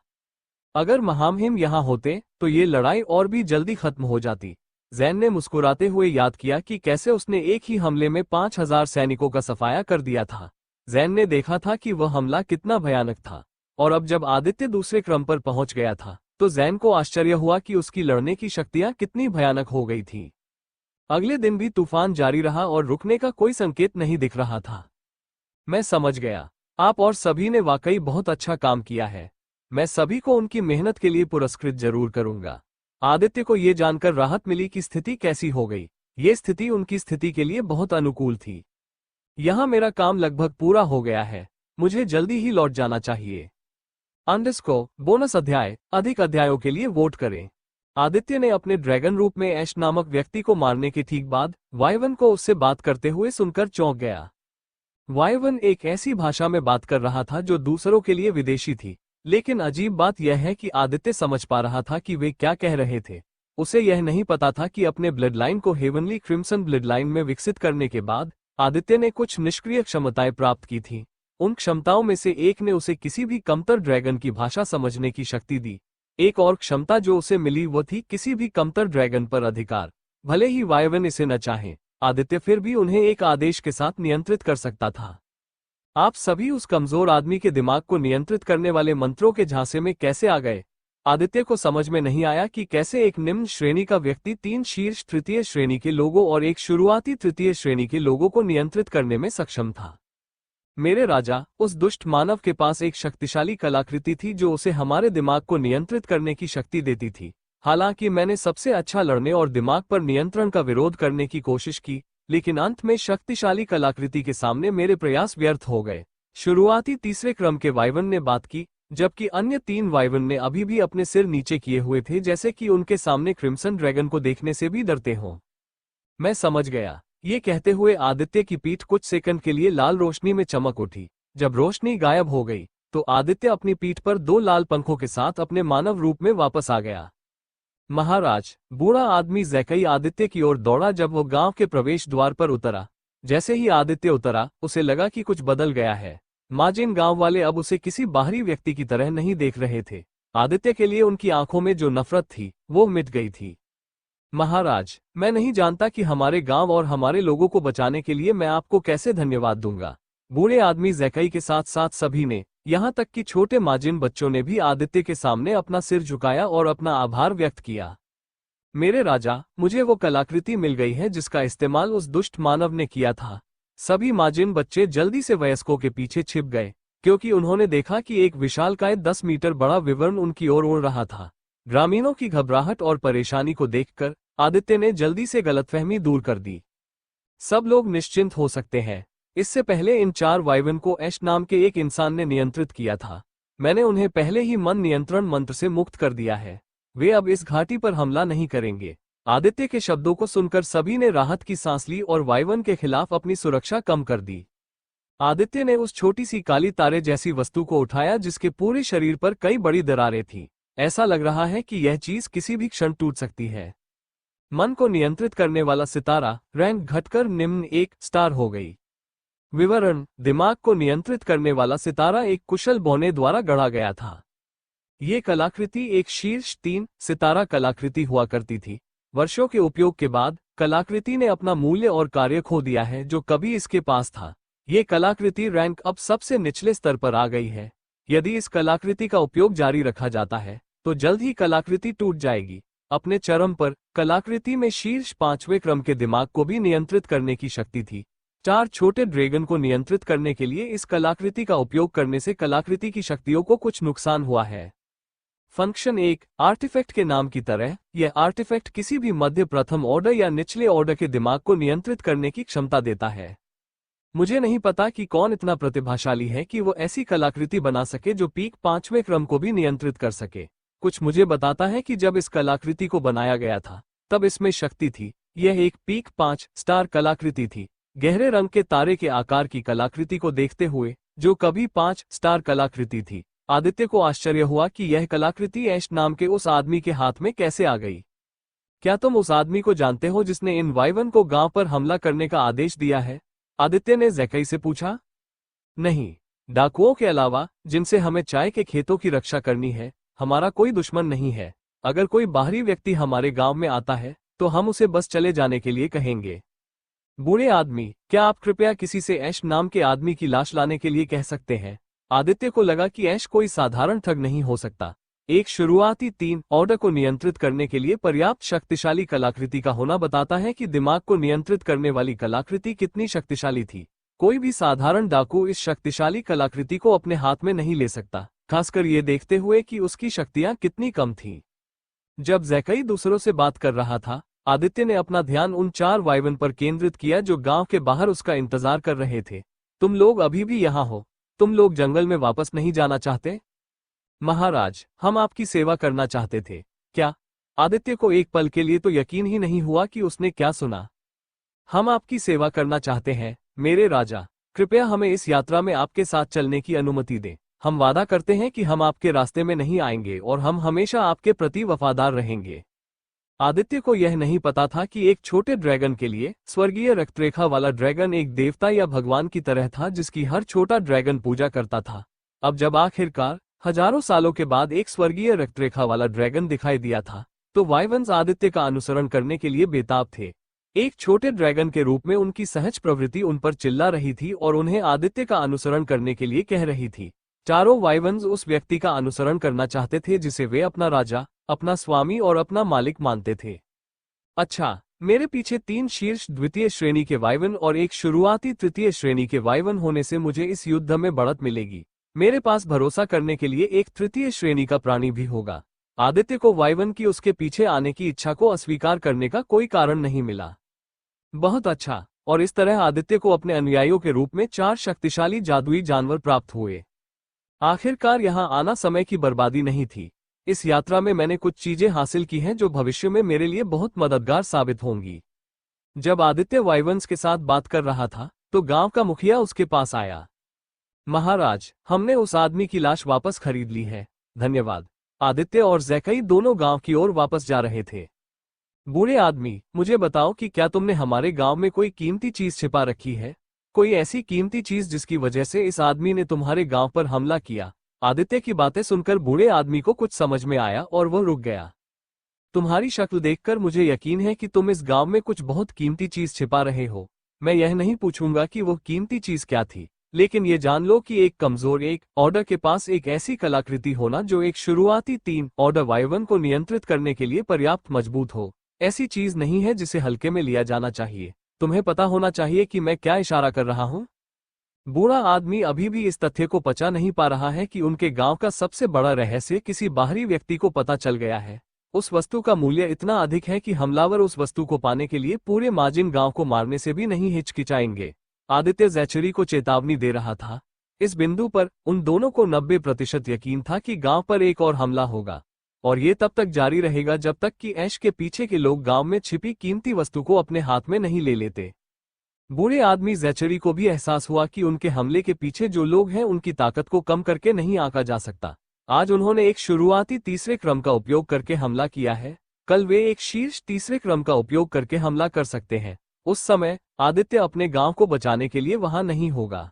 अगर महामहिम यहाँ होते तो ये लड़ाई और भी जल्दी खत्म हो जाती। ज़ैन ने मुस्कुराते हुए याद किया कि कैसे उसने एक ही हमले में 5,000 सैनिकों का सफाया कर दिया था। ज़ैन ने देखा था कि वह हमला कितना भयानक था, और अब जब आदित्य दूसरे क्रम पर पहुंच गया था तो ज़ैन को आश्चर्य हुआ कि उसकी लड़ने की शक्तियां कितनी भयानक हो गई थीं। अगले दिन भी तूफान जारी रहा और रुकने का कोई संकेत नहीं दिख रहा था। मैं समझ गया। आप और सभी ने वाकई बहुत अच्छा काम किया है। मैं सभी को उनकी मेहनत के लिए पुरस्कृत जरूर करूंगा। आदित्य को ये जानकर राहत मिली कि स्थिति कैसी हो गई। ये स्थिति उनकी स्थिति के लिए बहुत अनुकूल थी। यहाँ मेरा काम लगभग पूरा हो गया है, मुझे जल्दी ही लौट जाना चाहिए। अंडरस्को बोनस अध्याय, अधिक अध्यायों के लिए वोट करें। आदित्य ने अपने ड्रैगन रूप में ऐश नामक व्यक्ति को मारने के ठीक बाद वाइवन को उससे बात करते हुए सुनकर चौंक गया। वाइवन एक ऐसी भाषा में बात कर रहा था जो दूसरों के लिए विदेशी थी, लेकिन अजीब बात यह है कि आदित्य समझ पा रहा था कि वे क्या कह रहे थे। उसे यह नहीं पता था कि अपने ब्लड लाइन को हेवनली क्रिम्सन ब्लड लाइन में विकसित करने के बाद आदित्य ने कुछ निष्क्रिय क्षमताएं प्राप्त की थीं। उन क्षमताओं में से एक ने उसे किसी भी कमतर ड्रैगन की भाषा समझने की शक्ति दी। एक और क्षमता जो उसे मिली वो थी किसी भी कमतर ड्रैगन पर अधिकार। भले ही वाइवन इसे न चाहे, आदित्य फिर भी उन्हें एक आदेश के साथ नियंत्रित कर सकता था। आप सभी उस कमजोर आदमी के दिमाग को नियंत्रित करने वाले मंत्रों के झांसे में कैसे आ गए? आदित्य को समझ में नहीं आया कि कैसे एक निम्न श्रेणी का व्यक्ति 3 शीर्ष तृतीय श्रेणी के लोगों और एक शुरुआती तृतीय श्रेणी के लोगों को नियंत्रित करने में सक्षम था। मेरे राजा, उस दुष्ट मानव के पास एक शक्तिशाली कलाकृति थी जो उसे हमारे दिमाग को नियंत्रित करने की शक्ति देती थी। हालांकि मैंने सबसे अच्छा लड़ने और दिमाग पर नियंत्रण का विरोध करने की कोशिश की, लेकिन अंत में शक्तिशाली कलाकृति के सामने मेरे प्रयास व्यर्थ हो गए। शुरुआती तीसरे क्रम के वाइवन ने बात की, जबकि अन्य 3 वाइवन ने अभी भी अपने सिर नीचे किए हुए थे, जैसे कि उनके सामने क्रिम्सन ड्रैगन को देखने से भी डरते हों। मैं समझ गया। ये कहते हुए आदित्य की पीठ कुछ सेकंड के लिए लाल रोशनी में चमक उठी। जब रोशनी गायब हो गई तो आदित्य अपनी पीठ पर 2 लाल पंखों के साथ अपने मानव रूप में वापस आ गया। महाराज, बूढ़ा आदमी जैकई आदित्य की ओर दौड़ा जब वो गांव के प्रवेश द्वार पर उतरा। जैसे ही आदित्य उतरा, उसे लगा कि कुछ बदल गया है। माजिन गांव वाले अब उसे किसी बाहरी व्यक्ति की तरह नहीं देख रहे थे। आदित्य के लिए उनकी आंखों में जो नफरत थी वो मिट गई थी। महाराज, मैं नहीं जानता कि हमारे गांव और हमारे लोगों को बचाने के लिए मैं आपको कैसे धन्यवाद दूंगा। बूढ़े आदमी जैकई के साथ साथ सभी ने, यहाँ तक कि छोटे माजिन बच्चों ने भी आदित्य के सामने अपना सिर झुकाया और अपना आभार व्यक्त किया। मेरे राजा, मुझे वो कलाकृति मिल गई है जिसका इस्तेमाल उस दुष्ट मानव ने किया था। सभी माजिन बच्चे जल्दी से वयस्कों के पीछे छिप गए, क्योंकि उन्होंने देखा कि एक विशालकाय 10 मीटर बड़ा विवरण उनकी ओर उड़ रहा था। ग्रामीणों की घबराहट और परेशानी को देखकर आदित्य ने जल्दी से गलतफहमी दूर कर दी। सब लोग निश्चिंत हो सकते हैं। इससे पहले इन 4 वाइवन को ऐश नाम के एक इंसान ने नियंत्रित किया था। मैंने उन्हें पहले ही मन नियंत्रण मंत्र से मुक्त कर दिया है। वे अब इस घाटी पर हमला नहीं करेंगे। आदित्य के शब्दों को सुनकर सभी ने राहत की सांस ली और वाइवन के खिलाफ अपनी सुरक्षा कम कर दी। आदित्य ने उस छोटी सी काली तारे जैसी वस्तु को उठाया जिसके पूरे शरीर पर कई बड़ी दरारें थीं। ऐसा लग रहा है कि यह चीज किसी भी क्षण टूट सकती है। मन को नियंत्रित करने वाला सितारा रैंक घटकर निम्न 1 स्टार हो गई। विवरण: दिमाग को नियंत्रित करने वाला सितारा एक कुशल बौने द्वारा गढ़ा गया था। ये कलाकृति एक शीर्ष 3 सितारा कलाकृति हुआ करती थी। वर्षों के उपयोग के बाद कलाकृति ने अपना मूल्य और कार्य खो दिया है जो कभी इसके पास था। ये कलाकृति रैंक अब सबसे निचले स्तर पर आ गई है। यदि इस कलाकृति का उपयोग जारी रखा जाता है तो जल्द ही कलाकृति टूट जाएगी। अपने चरम पर कलाकृति में शीर्ष 5वें क्रम के दिमाग को भी नियंत्रित करने की शक्ति थी। 4 छोटे ड्रैगन को नियंत्रित करने के लिए इस कलाकृति का उपयोग करने से कलाकृति की शक्तियों को कुछ नुकसान हुआ है। फंक्शन 1 आर्टिफैक्ट के नाम की तरह यह आर्टिफैक्ट किसी भी मध्य प्रथम ऑर्डर या निचले ऑर्डर के दिमाग को नियंत्रित करने की क्षमता देता है। मुझे नहीं पता कि कौन इतना प्रतिभाशाली है कि वो ऐसी कलाकृति बना सके जो पीक 5वें क्रम को भी नियंत्रित कर सके। कुछ मुझे बताता है कि जब इस कलाकृति को बनाया गया था तब इसमें शक्ति थी। यह एक पीक 5 स्टार कलाकृति थी। गहरे रंग के तारे के आकार की कलाकृति को देखते हुए, जो कभी 5 स्टार कलाकृति थी, आदित्य को आश्चर्य हुआ कि यह कलाकृति ऐश नाम के उस आदमी के हाथ में कैसे आ गई। क्या तुम उस आदमी को जानते हो जिसने इन वाइवन को गांव पर हमला करने का आदेश दिया है? आदित्य ने जैकई से पूछा। नहीं, डाकुओं के अलावा जिनसे हमें चाय के खेतों की रक्षा करनी है, हमारा कोई दुश्मन नहीं है। अगर कोई बाहरी व्यक्ति हमारे गांव में आता है तो हम उसे बस चले जाने के लिए कहेंगे। बूढ़े आदमी, क्या आप कृपया किसी से ऐश नाम के आदमी की लाश लाने के लिए कह सकते हैं? आदित्य को लगा कि ऐश कोई साधारण ठग नहीं हो सकता। एक शुरुआती 3 ऑर्डर को नियंत्रित करने के लिए पर्याप्त शक्तिशाली कलाकृति का होना बताता है कि दिमाग को नियंत्रित करने वाली कलाकृति कितनी शक्तिशाली थी। कोई भी साधारण डाकू इस शक्तिशाली कलाकृति को अपने हाथ में नहीं ले सकता, खासकर ये देखते हुए कि उसकी शक्तियां कितनी कम थीं। जब ज़ैकई दूसरों से बात कर रहा था, आदित्य ने अपना ध्यान उन 4 वाइवन पर केंद्रित किया जो गांव के बाहर उसका इंतजार कर रहे थे। तुम लोग अभी भी यहाँ हो? तुम लोग जंगल में वापस नहीं जाना चाहते? महाराज, हम आपकी सेवा करना चाहते थे। क्या? आदित्य को एक पल के लिए तो यकीन ही नहीं हुआ कि उसने क्या सुना। हम आपकी सेवा करना चाहते हैं मेरे राजा। कृपया हमें इस यात्रा में आपके साथ चलने की अनुमति दें। हम वादा करते हैं कि हम आपके रास्ते में नहीं आएंगे और हम हमेशा आपके प्रति वफादार रहेंगे। आदित्य को यह नहीं पता था कि एक छोटे ड्रैगन के लिए स्वर्गीय रक्तरेखा वाला ड्रैगन एक देवता या भगवान की तरह था जिसकी हर छोटा ड्रैगन पूजा करता था। अब जब आखिरकार हजारों सालों के बाद एक स्वर्गीय रक्तरेखा वाला ड्रैगन दिखाई दिया था, तो वाइवन्स आदित्य का अनुसरण करने के लिए बेताब थे। एक छोटे ड्रैगन के रूप में उनकी सहज प्रवृत्ति उन पर चिल्ला रही थी और उन्हें आदित्य का अनुसरण करने के लिए कह रही थी। चारों वाइवन्स उस व्यक्ति का अनुसरण करना चाहते थे जिसे वे अपना राजा, अपना स्वामी और अपना मालिक मानते थे। अच्छा, मेरे पीछे 3 शीर्ष द्वितीय श्रेणी के वाइवन और एक शुरुआती तृतीय श्रेणी के वाइवन होने से मुझे इस युद्ध में बढ़त मिलेगी। मेरे पास भरोसा करने के लिए एक तृतीय श्रेणी का प्राणी भी होगा। आदित्य को वाइवन की उसके पीछे आने की इच्छा को अस्वीकार करने का कोई कारण नहीं मिला। बहुत अच्छा। और इस तरह आदित्य को अपने अनुयायियों के रूप में 4 शक्तिशाली जादुई जानवर प्राप्त हुए। आखिरकार यहाँ आना समय की बर्बादी नहीं थी। इस यात्रा में मैंने कुछ चीजें हासिल की हैं जो भविष्य में मेरे लिए बहुत मददगार साबित होंगी। जब आदित्य वाइवन्स के साथ बात कर रहा था, तो गांव का मुखिया उसके पास आया। महाराज, हमने उस आदमी की लाश वापस खरीद ली है। धन्यवाद। आदित्य और ज़ैकई दोनों गांव की ओर वापस जा रहे थे। बूढ़े आदमी, मुझे बताओ कि क्या तुमने हमारे गांव में कोई कीमती चीज छिपा रखी है? कोई ऐसी कीमती चीज जिसकी वजह से इस आदमी ने तुम्हारे गांव पर हमला किया? आदित्य की बातें सुनकर बूढ़े आदमी को कुछ समझ में आया और वह रुक गया। तुम्हारी शक्ल देखकर मुझे यकीन है कि तुम इस गांव में कुछ बहुत कीमती चीज छिपा रहे हो। मैं यह नहीं पूछूंगा कि वो कीमती चीज क्या थी, लेकिन ये जान लो कि एक कमजोर एक ऑर्डर के पास एक ऐसी कलाकृति होना जो एक शुरुआती 3 ऑर्डर वाइवन को नियंत्रित करने के लिए पर्याप्त मजबूत हो, ऐसी चीज नहीं है जिसे हल्के में लिया जाना चाहिए। तुम्हें पता होना चाहिए कि मैं क्या इशारा कर रहा हूं। बूढ़ा आदमी अभी भी इस तथ्य को पचा नहीं पा रहा है कि उनके गांव का सबसे बड़ा रहस्य किसी बाहरी व्यक्ति को पता चल गया है। उस वस्तु का मूल्य इतना अधिक है कि हमलावर उस वस्तु को पाने के लिए पूरे माजिन गांव को मारने से भी नहीं हिचकिचाएंगे। आदित्य ज़ैचरी को चेतावनी दे रहा था। इस बिंदु पर उन दोनों को 90% यकीन था कि गांव पर एक और हमला होगा, और ये तब तक जारी रहेगा जब तक कि ऐश के पीछे के लोग गांव में छिपी कीमती वस्तु को अपने हाथ में नहीं ले लेते। बूढ़े आदमी ज़ैचरी को भी एहसास हुआ कि उनके हमले के पीछे जो लोग हैं उनकी ताकत को कम करके नहीं आंका जा सकता। आज उन्होंने एक शुरुआती तीसरे क्रम का उपयोग करके हमला किया है, कल वे एक शीर्ष तीसरे क्रम का उपयोग करके हमला कर सकते हैं। उस समय आदित्य अपने गांव को बचाने के लिए वहां नहीं होगा।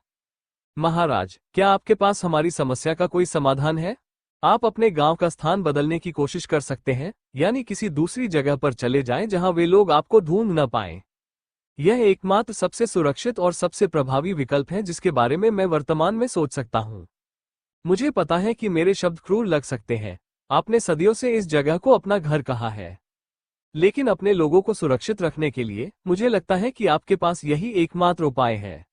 महाराज, क्या आपके पास हमारी समस्या का कोई समाधान है? आप अपने गांव का स्थान बदलने की कोशिश कर सकते हैं, यानी किसी दूसरी जगह पर चले जाएं जहां वे लोग आपको ढूंढ न पाएं। यह एकमात्र सबसे सुरक्षित और सबसे प्रभावी विकल्प है जिसके बारे में मैं वर्तमान में सोच सकता हूं। मुझे पता है कि मेरे शब्द क्रूर लग सकते हैं। आपने सदियों से इस जगह को अपना घर कहा है, लेकिन अपने लोगों को सुरक्षित रखने के लिए मुझे लगता है कि आपके पास यही एकमात्र उपाय है।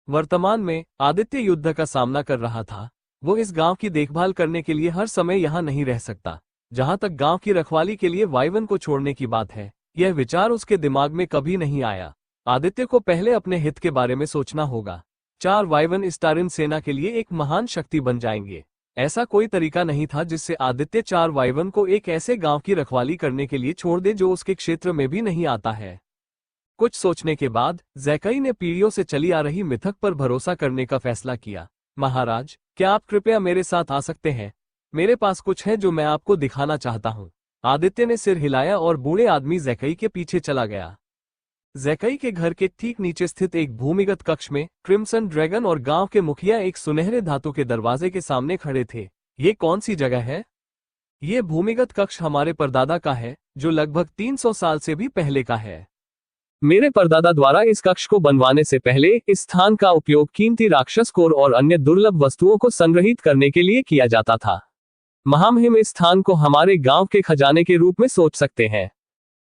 वर्तमान में आदित्य युद्ध का सामना कर रहा था। वो इस गांव की देखभाल करने के लिए हर समय यहां नहीं रह सकता। जहां तक गांव की रखवाली के लिए वाइवन को छोड़ने की बात है, यह विचार उसके दिमाग में कभी नहीं आया। आदित्य को पहले अपने हित के बारे में सोचना होगा। 4 वाइवन इस्टारिन सेना के लिए एक महान शक्ति बन जाएंगे। ऐसा कोई तरीका नहीं था जिससे आदित्य 4 वाइवन को एक ऐसे गांव की रखवाली करने के लिए छोड़ दे जो उसके क्षेत्र में भी नहीं आता है। कुछ सोचने के बाद ज़ैकई ने पीढ़ियों से चली आ रही मिथक पर भरोसा करने का फैसला किया। महाराज, क्या आप कृपया मेरे साथ आ सकते हैं? मेरे पास कुछ है जो मैं आपको दिखाना चाहता हूं। आदित्य ने सिर हिलाया और बूढ़े आदमी ज़ैकई के पीछे चला गया। ज़ैकई के घर के ठीक नीचे स्थित एक भूमिगत कक्ष में क्रिम्सन ड्रैगन और गांव के मुखिया एक सुनहरे धातु के दरवाजे के सामने खड़े थे। ये कौन सी जगह है? ये भूमिगत कक्ष हमारे परदादा का है, जो लगभग 300 साल से भी पहले का है। मेरे परदादा द्वारा इस कक्ष को बनवाने से पहले इस स्थान का उपयोग कीमती राक्षस कोर और अन्य दुर्लभ वस्तुओं को संग्रहित करने के लिए किया जाता था। हम इस स्थान को हमारे गांव के खजाने के रूप में सोच सकते हैं।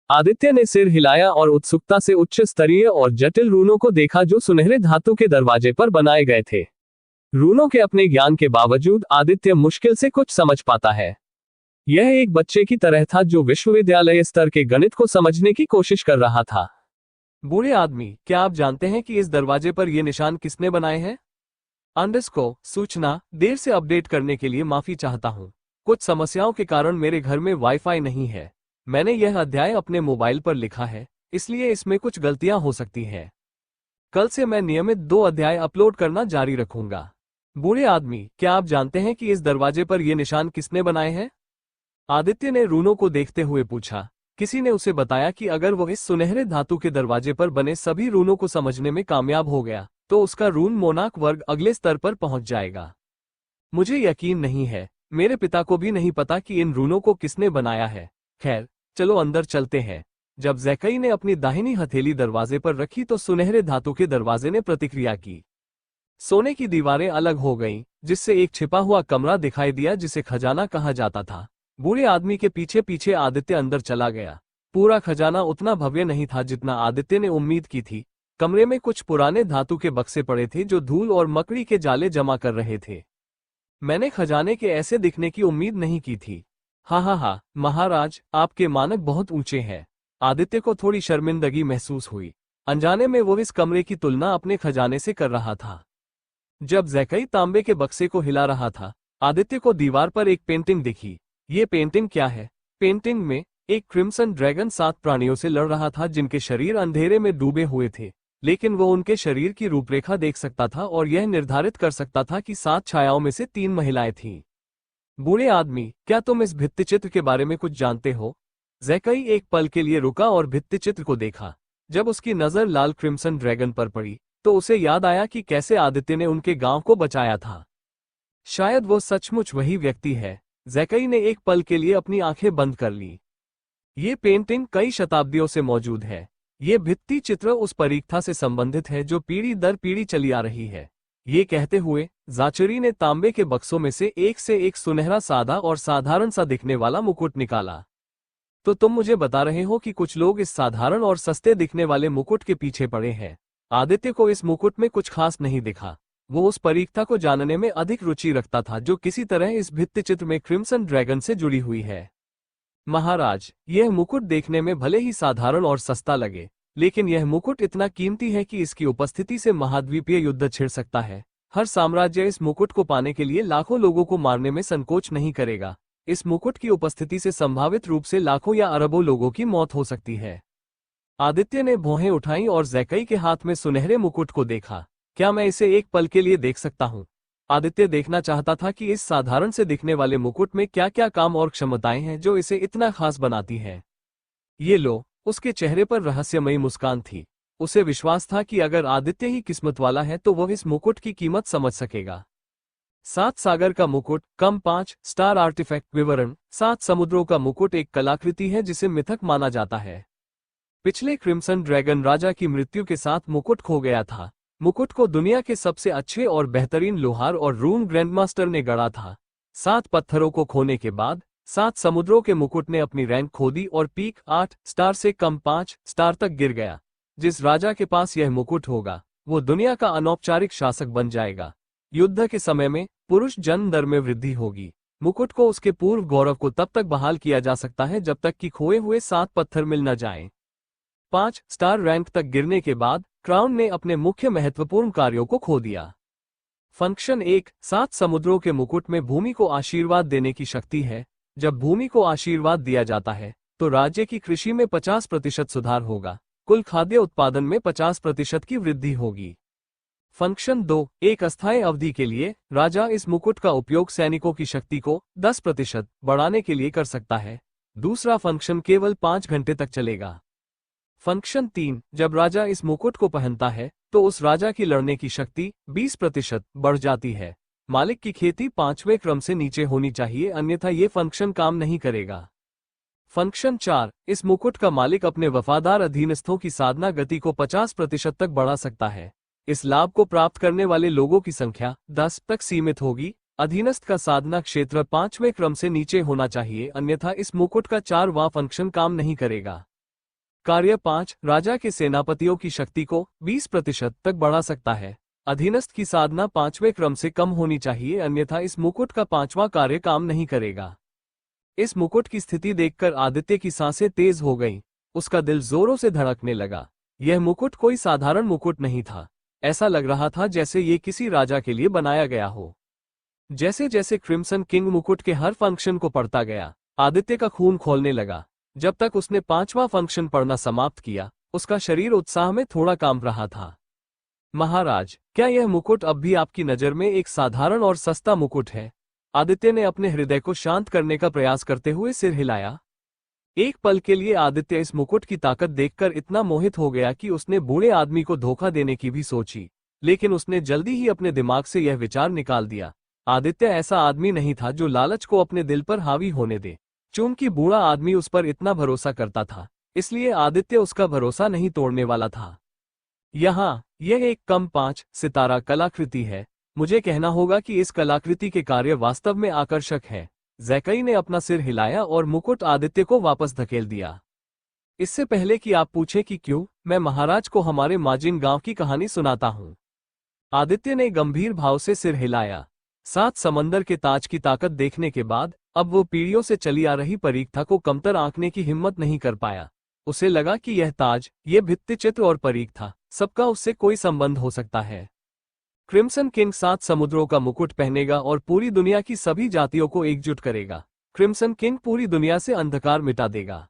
आदित्य ने सिर हिलाया और उत्सुकता से उच्च स्तरीय और जटिल रूनों को देखा जो सुनहरे धातु के दरवाजे पर बनाए गए थे। रूनों के अपने ज्ञान के बावजूद आदित्य मुश्किल से कुछ समझ पाता है। यह एक बच्चे की तरह था जो विश्वविद्यालय स्तर के गणित को समझने की कोशिश कर रहा था। बूढ़े आदमी, क्या आप जानते हैं कि इस दरवाजे पर ये निशान किसने बनाए हैं? सूचना देर से अपडेट करने के लिए माफी चाहता हूँ। कुछ समस्याओं के कारण मेरे घर में वाईफाई नहीं है। मैंने यह अध्याय अपने मोबाइल पर लिखा है, इसलिए इसमें कुछ गलतियां हो सकती हैं। कल से मैं नियमित 2 अध्याय अपलोड करना जारी रखूंगा। बूढ़े आदमी, क्या आप जानते हैं कि इस दरवाजे पर ये निशान किसने बनाए हैं? आदित्य ने रूनों को देखते हुए पूछा। किसी ने उसे बताया कि अगर वो इस सुनहरे धातु के दरवाजे पर बने सभी रूनों को समझने में कामयाब हो गया तो उसका रून मोनाक वर्ग अगले स्तर पर पहुंच जाएगा। मुझे यकीन नहीं है, मेरे पिता को भी नहीं पता कि इन रूनों को किसने बनाया है। खैर, चलो अंदर चलते हैं। जब ज़ैकई ने अपनी दाहिनी हथेली दरवाजे पर रखी तो सुनहरे धातु के दरवाजे ने प्रतिक्रिया की। सोने की दीवारें अलग हो गईं, जिससे एक छिपा हुआ कमरा दिखाई दिया जिसे खजाना कहा जाता था। बूढ़े आदमी के पीछे पीछे आदित्य अंदर चला गया। पूरा खजाना उतना भव्य नहीं था जितना आदित्य ने उम्मीद की थी। कमरे में कुछ पुराने धातु के बक्से पड़े थे जो धूल और मकड़ी के जाले जमा कर रहे थे। मैंने खजाने के ऐसे दिखने की उम्मीद नहीं की थी। हा, महाराज, आपके मानक बहुत ऊंचे हैं। आदित्य को थोड़ी शर्मिंदगी महसूस हुई। अनजाने में वो इस कमरे की तुलना अपने खजाने से कर रहा था। जब ज़ैकई तांबे के बक्से को हिला रहा था, आदित्य को दीवार पर एक पेंटिंग दिखी। ये पेंटिंग क्या है? पेंटिंग में एक क्रिम्सन ड्रैगन 7 प्राणियों से लड़ रहा था जिनके शरीर अंधेरे में डूबे हुए थे, लेकिन वो उनके शरीर की रूपरेखा देख सकता था और यह निर्धारित कर सकता था कि 7 छायाओं में से 3 महिलाएं थीं। बूढ़े आदमी, क्या तुम इस भित्तिचित्र के बारे में कुछ जानते हो? ज़ैकई एक पल के लिए रुका और भित्तिचित्र को देखा। जब उसकी नजर लाल क्रिम्सन ड्रैगन पर पड़ी तो उसे याद आया कि कैसे आदित्य ने उनके गांव को बचाया था। शायद वो सचमुच वही व्यक्ति है। ज़ैकई ने एक पल के लिए अपनी आंखें बंद कर ली। ये पेंटिंग कई शताब्दियों से मौजूद है। ये भित्ति चित्र उस परीक्षा से संबंधित है जो पीढ़ी दर पीढ़ी चली आ रही है। ये कहते हुए ज़ाचरी ने तांबे के बक्सों में से एक सुनहरा सादा और साधारण सा दिखने वाला मुकुट निकाला। तो तुम मुझे बता रहे हो कि कुछ लोग इस साधारण और सस्ते दिखने वाले मुकुट के पीछे पड़े हैं। आदित्य को इस मुकुट में कुछ खास नहीं दिखा। वो उस परीक्षा को जानने में अधिक रुचि रखता था जो किसी तरह इस भित्तिचित्र में क्रिम्सन ड्रैगन से जुड़ी हुई है। महाराज, यह मुकुट देखने में भले ही साधारण और सस्ता लगे, लेकिन यह मुकुट इतना कीमती है कि इसकी उपस्थिति से महाद्वीपीय युद्ध छिड़ सकता है। हर साम्राज्य इस मुकुट को पाने के लिए लाखों लोगों को मारने में संकोच नहीं करेगा। इस मुकुट की उपस्थिति से संभावित रूप से लाखों या अरबों लोगों की मौत हो सकती है। आदित्य ने भौहें उठाई और ज़ैकई के हाथ में सुनहरे मुकुट को देखा। क्या मैं इसे एक पल के लिए देख सकता हूँ? आदित्य देखना चाहता था कि इस साधारण से दिखने वाले मुकुट में क्या क्या काम और क्षमताएं हैं जो इसे इतना खास बनाती हैं। ये लो, उसके चेहरे पर रहस्यमयी मुस्कान थी। उसे विश्वास था कि अगर आदित्य ही किस्मत वाला है तो वह इस मुकुट की कीमत समझ सकेगा। 7 सागर का मुकुट, कम 5 स्टार आर्टिफैक्ट विवरण। 7 समुद्रों का मुकुट एक कलाकृति है जिसे मिथक माना जाता है। पिछले क्रिम्सन ड्रैगन राजा की मृत्यु के साथ मुकुट खो गया था। मुकुट को दुनिया के सबसे अच्छे और बेहतरीन लोहार और रून ग्रैंडमास्टर ने गढ़ा था। 7 पत्थरों को खोने के बाद 7 समुद्रों के मुकुट ने अपनी रैंक खो दी और पीक 8 स्टार से कम 5 स्टार तक गिर गया। जिस राजा के पास यह मुकुट होगा वो दुनिया का अनौपचारिक शासक बन जाएगा। युद्ध के समय में पुरुष जन्म दर में वृद्धि होगी। मुकुट को उसके पूर्व गौरव को तब तक बहाल किया जा सकता है जब तक कि खोए हुए 7 पत्थर मिल न जाएं। 5 स्टार रैंक तक गिरने के बाद क्राउन ने अपने मुख्य महत्वपूर्ण कार्यों को खो दिया। फंक्शन 1, 7 समुद्रों के मुकुट में भूमि को आशीर्वाद देने की शक्ति है। जब भूमि को आशीर्वाद दिया जाता है तो राज्य की कृषि में 50% सुधार होगा। कुल खाद्य उत्पादन में 50% की वृद्धि होगी। फंक्शन 2, एक अस्थायी अवधि के लिए राजा इस मुकुट का उपयोग सैनिकों की शक्ति को 10% बढ़ाने के लिए कर सकता है। दूसरा फंक्शन केवल 5 घंटे तक चलेगा। फंक्शन 3, जब राजा इस मुकुट को पहनता है तो उस राजा की लड़ने की शक्ति 20% बढ़ जाती है। मालिक की खेती 5वें क्रम से नीचे होनी चाहिए, अन्यथा ये फंक्शन काम नहीं करेगा। फंक्शन 4, इस मुकुट का मालिक अपने वफादार अधीनस्थों की साधना गति को 50% तक बढ़ा सकता है। इस लाभ को प्राप्त करने वाले लोगों की संख्या 10 तक सीमित होगी। अधीनस्थ का साधना क्षेत्र 5वें क्रम से नीचे होना चाहिए, अन्यथा इस मुकुट का 4वां फंक्शन काम नहीं करेगा। कार्य 5, राजा के सेनापतियों की शक्ति को 20% तक बढ़ा सकता है। अधीनस्थ की साधना 5वें क्रम से कम होनी चाहिए, अन्यथा इस मुकुट का 5वां कार्य काम नहीं करेगा। इस मुकुट की स्थिति देखकर आदित्य की सांसें तेज हो गईं। उसका दिल जोरों से धड़कने लगा। यह मुकुट कोई साधारण मुकुट नहीं था। ऐसा लग रहा था जैसे ये किसी राजा के लिए बनाया गया हो। जैसे जैसे क्रिम्सन किंग मुकुट के हर फंक्शन को पढ़ता गया, आदित्य का खून खौलने लगा। जब तक उसने 5वां फंक्शन पढ़ना समाप्त किया, उसका शरीर उत्साह में थोड़ा कांप रहा था। महाराज, क्या यह मुकुट अब भी आपकी नजर में एक साधारण और सस्ता मुकुट है? आदित्य ने अपने हृदय को शांत करने का प्रयास करते हुए सिर हिलाया। एक पल के लिए आदित्य इस मुकुट की ताकत देखकर इतना मोहित हो गया कि उसने बूढ़े आदमी को धोखा देने की भी सोची, लेकिन उसने जल्दी ही अपने दिमाग से यह विचार निकाल दिया। आदित्य ऐसा आदमी नहीं था जो लालच को अपने दिल पर हावी होने दे। चूंकि बूढ़ा आदमी उस पर इतना भरोसा करता था, इसलिए आदित्य उसका भरोसा नहीं तोड़ने वाला था। यहाँ यह एक कम 5 सितारा कलाकृति है। मुझे कहना होगा कि इस कलाकृति के कार्य वास्तव में आकर्षक हैं। ज़ैकई ने अपना सिर हिलाया और मुकुट आदित्य को वापस धकेल दिया। इससे पहले कि आप पूछें कि क्यों, मैं महाराज को हमारे माजिन गांव की कहानी सुनाता हूँ। आदित्य ने गंभीर भाव से सिर हिलाया। 7 समंदर के ताज की ताकत देखने के बाद अब वो पीढ़ियों से चली आ रही परीक्षा को कमतर आंकने की हिम्मत नहीं कर पाया। उसे लगा कि यह ताज, ये भित्तिचित्र और परीख था, सबका उससे कोई संबंध हो सकता है। क्रिम्सन किंग 7 समुद्रों का मुकुट पहनेगा और पूरी दुनिया की सभी जातियों को एकजुट करेगा। क्रिम्सन किंग पूरी दुनिया से अंधकार मिटा देगा।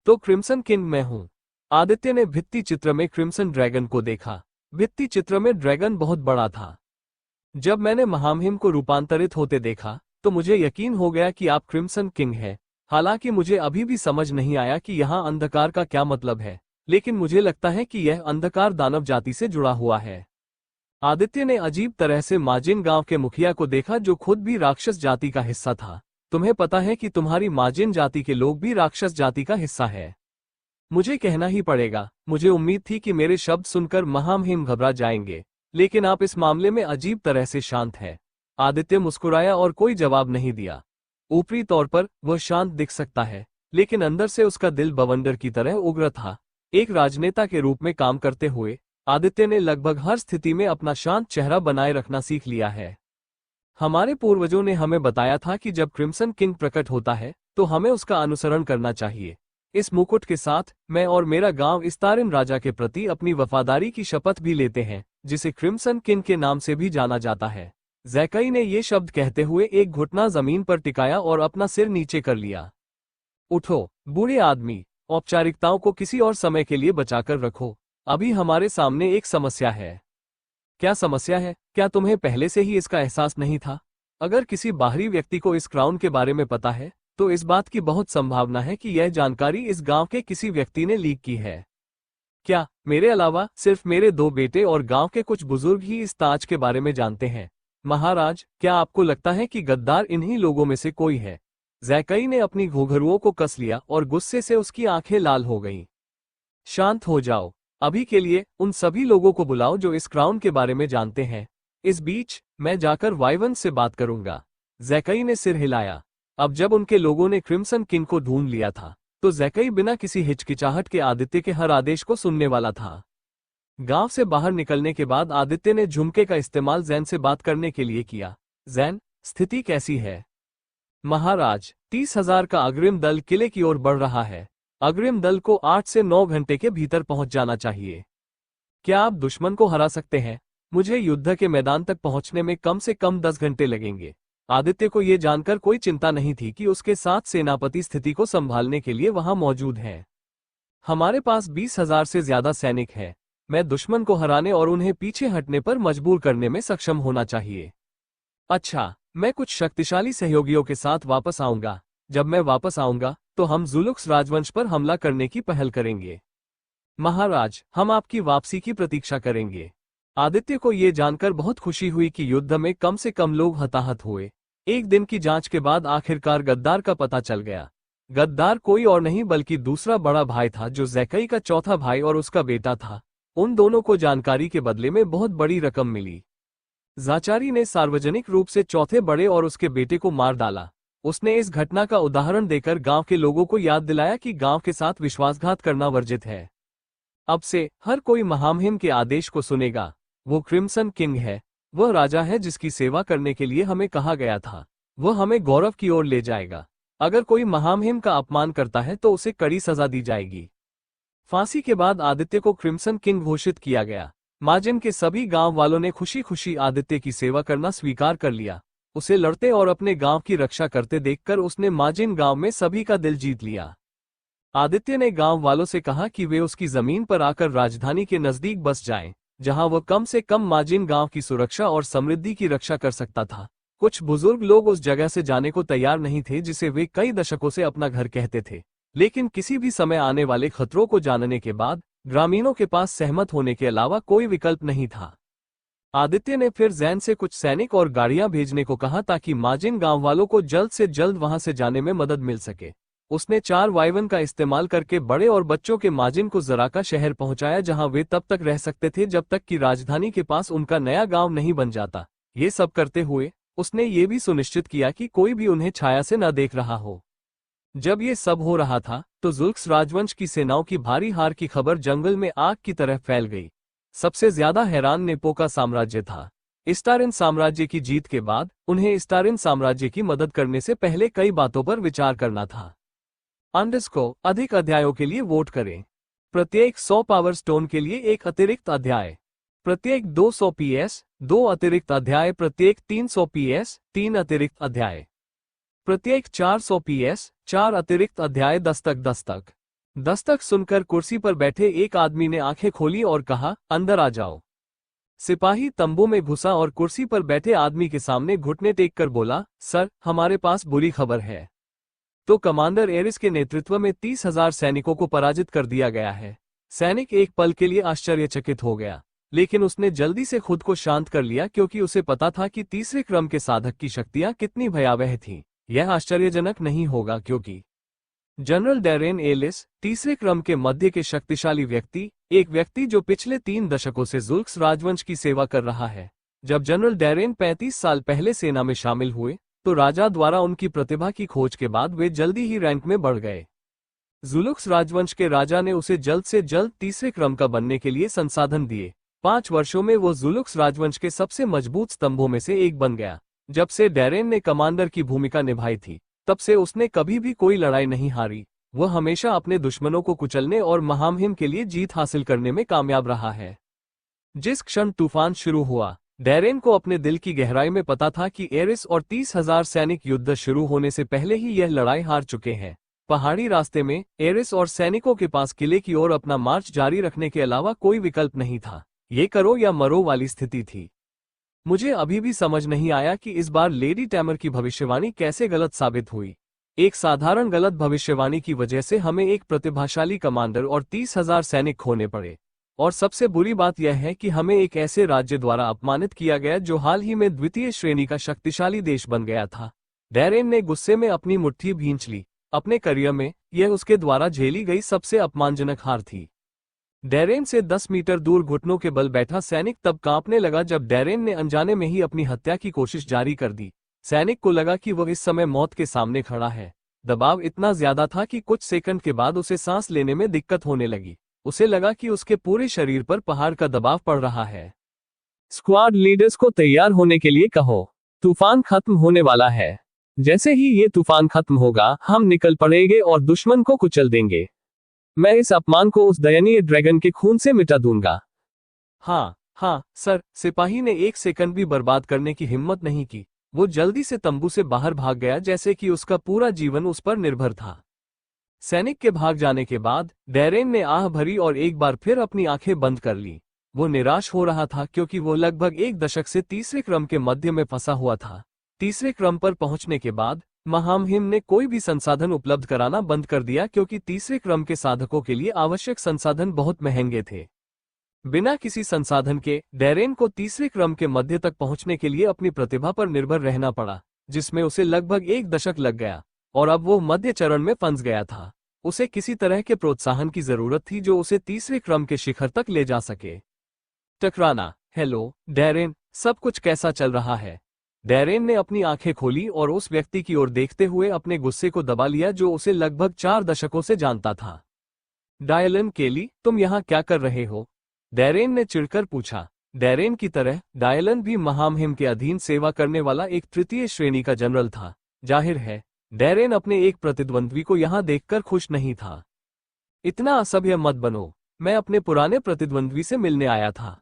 तो क्रिम्सन किंग मैं हूं। आदित्य ने भित्ति चित्र में क्रिम्सन ड्रैगन को देखा। भित्ति चित्र में ड्रैगन बहुत बड़ा था। जब मैंने महामहिम को रूपांतरित होते देखा, तो मुझे यकीन हो गया कि आप क्रिम्सन किंग हैं। हालांकि मुझे अभी भी समझ नहीं आया कि यहाँ अंधकार का क्या मतलब है, लेकिन मुझे लगता है कि यह अंधकार दानव जाति से जुड़ा हुआ है। आदित्य ने अजीब तरह से माजिन गांव के मुखिया को देखा, जो खुद भी राक्षस जाति का हिस्सा था। तुम्हें पता है कि तुम्हारी माजिन जाति के लोग भी राक्षस जाति का हिस्सा है। मुझे कहना ही पड़ेगा, मुझे उम्मीद थी कि मेरे शब्द सुनकर महामहिम घबरा जाएंगे, लेकिन आप इस मामले में अजीब तरह से शांत हैं। आदित्य मुस्कुराया और कोई जवाब नहीं दिया। ऊपरी तौर पर वह शांत दिख सकता है, लेकिन अंदर से उसका दिल बवंडर की तरह उग्र था। एक राजनेता के रूप में काम करते हुए आदित्य ने लगभग हर स्थिति में अपना शांत चेहरा बनाए रखना सीख लिया है। हमारे पूर्वजों ने हमें बताया था कि जब क्रिम्सन किंग प्रकट होता है, तो हमें उसका अनुसरण करना चाहिए। इस मुकुट के साथ मैं और मेरा गांव इस्तारिन राजा के प्रति अपनी वफादारी की शपथ भी लेते हैं, जिसे क्रिम्सन किंग के नाम से भी जाना जाता है। ज़ैकई ने ये शब्द कहते हुए एक घुटना जमीन पर टिकाया और अपना सिर नीचे कर लिया। उठो, बूढ़े आदमी, औपचारिकताओं को किसी और समय के लिए बचाकर रखो। अभी हमारे सामने एक समस्या है। क्या समस्या है? क्या तुम्हें पहले से ही इसका एहसास नहीं था? अगर किसी बाहरी व्यक्ति को इस क्राउन के बारे में पता है, तो इस बात की बहुत संभावना है कि यह जानकारी इस गांव के किसी व्यक्ति ने लीक की है। क्या मेरे अलावा सिर्फ मेरे 2 बेटे और गांव के कुछ बुजुर्ग ही इस ताज के बारे में जानते हैं? महाराज, क्या आपको लगता है कि गद्दार इन्हीं लोगों में से कोई है? ज़ैकई ने अपनी घुंघरुओं को कस लिया और गुस्से से उसकी आंखें लाल हो गईं। शांत हो जाओ। अभी के लिए उन सभी लोगों को बुलाओ जो इस क्राउन के बारे में जानते हैं। इस बीच मैं जाकर वाइवन से बात करूंगा। ज़ैकई ने सिर हिलाया। अब जब उनके लोगों ने क्रिम्सन किंग को ढूंढ लिया था, तो ज़ैकई बिना किसी हिचकिचाहट के आदित्य के हर आदेश को सुनने वाला था। गांव से बाहर निकलने के बाद आदित्य ने झुमके का इस्तेमाल ज़ैन से बात करने के लिए किया। ज़ैन, स्थिति कैसी है? महाराज, 30,000 का अग्रिम दल किले की ओर बढ़ रहा है। अग्रिम दल को 8 से 9 घंटे के भीतर पहुंच जाना चाहिए। क्या आप दुश्मन को हरा सकते हैं? मुझे युद्ध के मैदान तक पहुंचने में कम से कम 10 घंटे लगेंगे। आदित्य को यह जानकर कोई चिंता नहीं थी कि उसके 7 सेनापति स्थिति को संभालने के लिए वहां मौजूद हैं। हमारे पास 20,000 से ज्यादा सैनिक हैं। मैं दुश्मन को हराने और उन्हें पीछे हटने पर मजबूर करने में सक्षम होना चाहिए। अच्छा, मैं कुछ शक्तिशाली सहयोगियों के साथ वापस आऊंगा। जब मैं वापस आऊंगा, तो हम जुलुक्स राजवंश पर हमला करने की पहल करेंगे। महाराज, हम आपकी वापसी की प्रतीक्षा करेंगे। आदित्य को यह जानकर बहुत खुशी हुई कि युद्ध में कम से कम लोग हताहत हुए। एक दिन की जांच के बाद आखिरकार गद्दार का पता चल गया। गद्दार कोई और नहीं बल्कि दूसरा बड़ा भाई था, जो ज़ैकई का चौथा भाई और उसका बेटा था। उन दोनों को जानकारी के बदले में बहुत बड़ी रकम मिली। ज़ाचारी ने सार्वजनिक रूप से चौथे बड़े और उसके बेटे को मार डाला। उसने इस घटना का उदाहरण देकर गांव के लोगों को याद दिलाया कि गांव के साथ विश्वासघात करना वर्जित है। अब से हर कोई महामहिम के आदेश को सुनेगा। वो क्रिम्सन किंग है, वह राजा है जिसकी सेवा करने के लिए हमें कहा गया था। वह हमें गौरव की ओर ले जाएगा। अगर कोई महामहिम का अपमान करता है तो उसे कड़ी सजा दी जाएगी। फांसी के बाद आदित्य को क्रिम्सन किंग घोषित किया गया। माजिन के सभी गांव वालों ने खुशी खुशी आदित्य की सेवा करना स्वीकार कर लिया। उसे लड़ते और अपने गांव की रक्षा करते देखकर उसने माजिन गांव में सभी का दिल जीत लिया। आदित्य ने गांव वालों से कहा कि वे उसकी जमीन पर आकर राजधानी के नजदीक बस जाएं, जहां वह कम से कम माजिन गांव की सुरक्षा और समृद्धि की रक्षा कर सकता था। कुछ बुजुर्ग लोग उस जगह से जाने को तैयार नहीं थे जिसे वे कई दशकों से अपना घर कहते थे, लेकिन किसी भी समय आने वाले खतरों को जानने के बाद ग्रामीणों के पास सहमत होने के अलावा कोई विकल्प नहीं था। आदित्य ने फिर जैन से कुछ सैनिक और गाड़ियां भेजने को कहा ताकि माजिन गांव वालों को जल्द से जल्द वहां से जाने में मदद मिल सके। उसने 4 वाइवन का इस्तेमाल करके बड़े और बच्चों के माजिन को जराका शहर पहुंचाया, जहां वे तब तक रह सकते थे जब तक कि राजधानी के पास उनका नया गांव नहीं बन जाता। ये सब करते हुए उसने ये भी सुनिश्चित किया कि कोई भी उन्हें छाया से न देख रहा हो। जब ये सब हो रहा था तो जुल्क्स राजवंश की सेनाओं की भारी हार की खबर जंगल में आग की तरह फैल गई। सबसे ज्यादा हैरान नेपो का साम्राज्य था। इस्टारिन साम्राज्य की जीत के बाद उन्हें इस्टारिन साम्राज्य की मदद करने से पहले कई बातों पर विचार करना था। अंडस को अधिक अध्यायों के लिए वोट करें। प्रत्येक 100 पावर स्टोन के लिए एक अतिरिक्त अध्याय, प्रत्येक 200 पीएस 2 अतिरिक्त अध्याय, प्रत्येक 300 पीएस 3 अतिरिक्त अध्याय, प्रत्येक 400 पीएस 4 अतिरिक्त अध्याय। दस्तक दस्तक दस्तक सुनकर कुर्सी पर बैठे एक आदमी ने आंखें खोली और कहा, अंदर आ जाओ। सिपाही तंबू में घुसा और कुर्सी पर बैठे आदमी के सामने घुटने टेक कर बोला, सर, हमारे पास बुरी खबर है। तो कमांडर एरिस के नेतृत्व में 30,000 सैनिकों को पराजित कर दिया गया है। सैनिक एक पल के लिए आश्चर्यचकित हो गया, लेकिन उसने जल्दी से खुद को शांत कर लिया क्योंकि उसे पता था कि तीसरे क्रम के साधक की शक्तियां कितनी भयावह थीं। यह आश्चर्यजनक नहीं होगा क्योंकि जनरल डैरेन एलिस, तीसरे क्रम के मध्य के शक्तिशाली व्यक्ति, एक व्यक्ति जो पिछले 3 दशकों से जुल्क्स राजवंश की सेवा कर रहा है। जब जनरल डैरेन 35 साल पहले सेना में शामिल हुए तो राजा द्वारा उनकी प्रतिभा की खोज के बाद वे जल्दी ही रैंक में बढ़ गए। जुलुक्स राजवंश के राजा ने उसे जल्द से जल्द तीसरे क्रम का बनने के लिए संसाधन दिए। 5 वर्षों में वो जुलुक्स राजवंश के सबसे मजबूत स्तंभों में से एक बन गया। जब से डैरेन ने कमांडर की भूमिका निभाई थी, तब से उसने कभी भी कोई लड़ाई नहीं हारी। वह हमेशा अपने दुश्मनों को कुचलने और महामहिम के लिए जीत हासिल करने में कामयाब रहा है। जिस क्षण तूफान शुरू हुआ, डैरेन को अपने दिल की गहराई में पता था कि एरिस और 30,000 सैनिक युद्ध शुरू होने से पहले ही यह लड़ाई हार चुके हैं। पहाड़ी रास्ते में एरिस और सैनिकों के पास किले की ओर अपना मार्च जारी रखने के अलावा कोई विकल्प नहीं था। ये करो या मरो वाली स्थिति थी। मुझे अभी भी समझ नहीं आया कि इस बार लेडी टैमर की भविष्यवाणी कैसे गलत साबित हुई। एक साधारण गलत भविष्यवाणी की वजह से हमें एक प्रतिभाशाली कमांडर और 30,000 सैनिक खोने पड़े। और सबसे बुरी बात यह है कि हमें एक ऐसे राज्य द्वारा अपमानित किया गया जो हाल ही में द्वितीय श्रेणी का शक्तिशाली देश बन गया था। डैरेन ने गुस्से में अपनी मुट्ठी भींच ली। अपने करियर में यह उसके द्वारा झेली गई सबसे अपमानजनक हार थी। डैरेन से 10 मीटर दूर घुटनों के बल बैठा सैनिक तब कांपने लगा जब डैरेन ने अनजाने में ही अपनी हत्या की कोशिश जारी कर दी। सैनिक को लगा कि वह इस समय मौत के सामने खड़ा है। दबाव इतना ज्यादा था कि कुछ सेकंड के बाद उसे सांस लेने में दिक्कत होने लगी। उसे लगा कि उसके पूरे शरीर पर पहाड़ का दबाव पड़ रहा है। स्क्वाड लीडर्स को तैयार होने के लिए कहो, तूफान खत्म होने वाला है। जैसे ही ये तूफान खत्म होगा, हम निकल पड़ेंगे और दुश्मन को कुचल देंगे। मैं इस अपमान को उस दयनीय ड्रैगन के खून से मिटा दूंगा। हाँ सर। सिपाही ने 1 सेकंड भी बर्बाद करने की हिम्मत नहीं की। वो जल्दी से तंबू से बाहर भाग गया जैसे कि उसका पूरा जीवन उस पर निर्भर था। सैनिक के भाग जाने के बाद डैरेन ने आह भरी और एक बार फिर अपनी आंखें बंद कर ली। वो निराश हो रहा था क्योंकि वो लगभग 1 दशक से तीसरे क्रम के मध्य में फंसा हुआ था। तीसरे क्रम पर पहुंचने के बाद महामहिम ने कोई भी संसाधन उपलब्ध कराना बंद कर दिया क्योंकि तीसरे क्रम के साधकों के लिए आवश्यक संसाधन बहुत महंगे थे। बिना किसी संसाधन के डैरेन को तीसरे क्रम के मध्य तक पहुंचने के लिए अपनी प्रतिभा पर निर्भर रहना पड़ा, जिसमें उसे लगभग 1 दशक लग गया और अब वो मध्य चरण में फंस गया था। उसे किसी तरह के प्रोत्साहन की जरूरत थी जो उसे तीसरे क्रम के शिखर तक ले जा सके। टकराना। हेलो डैरेन, सब कुछ कैसा चल रहा है? डैरेन ने अपनी आंखें खोली और उस व्यक्ति की ओर देखते हुए अपने गुस्से को दबा लिया जो उसे लगभग 4 दशकों से जानता था। डायलन केली, तुम यहाँ क्या कर रहे हो? डैरेन ने चिढ़कर पूछा। डैरेन की तरह डायलन भी महामहिम के अधीन सेवा करने वाला एक तृतीय श्रेणी का जनरल था। जाहिर है डैरेन अपने एक प्रतिद्वंद्वी को यहाँ देखकर खुश नहीं था। इतना असभ्य मत बनो, मैं अपने पुराने प्रतिद्वंद्वी से मिलने आया था।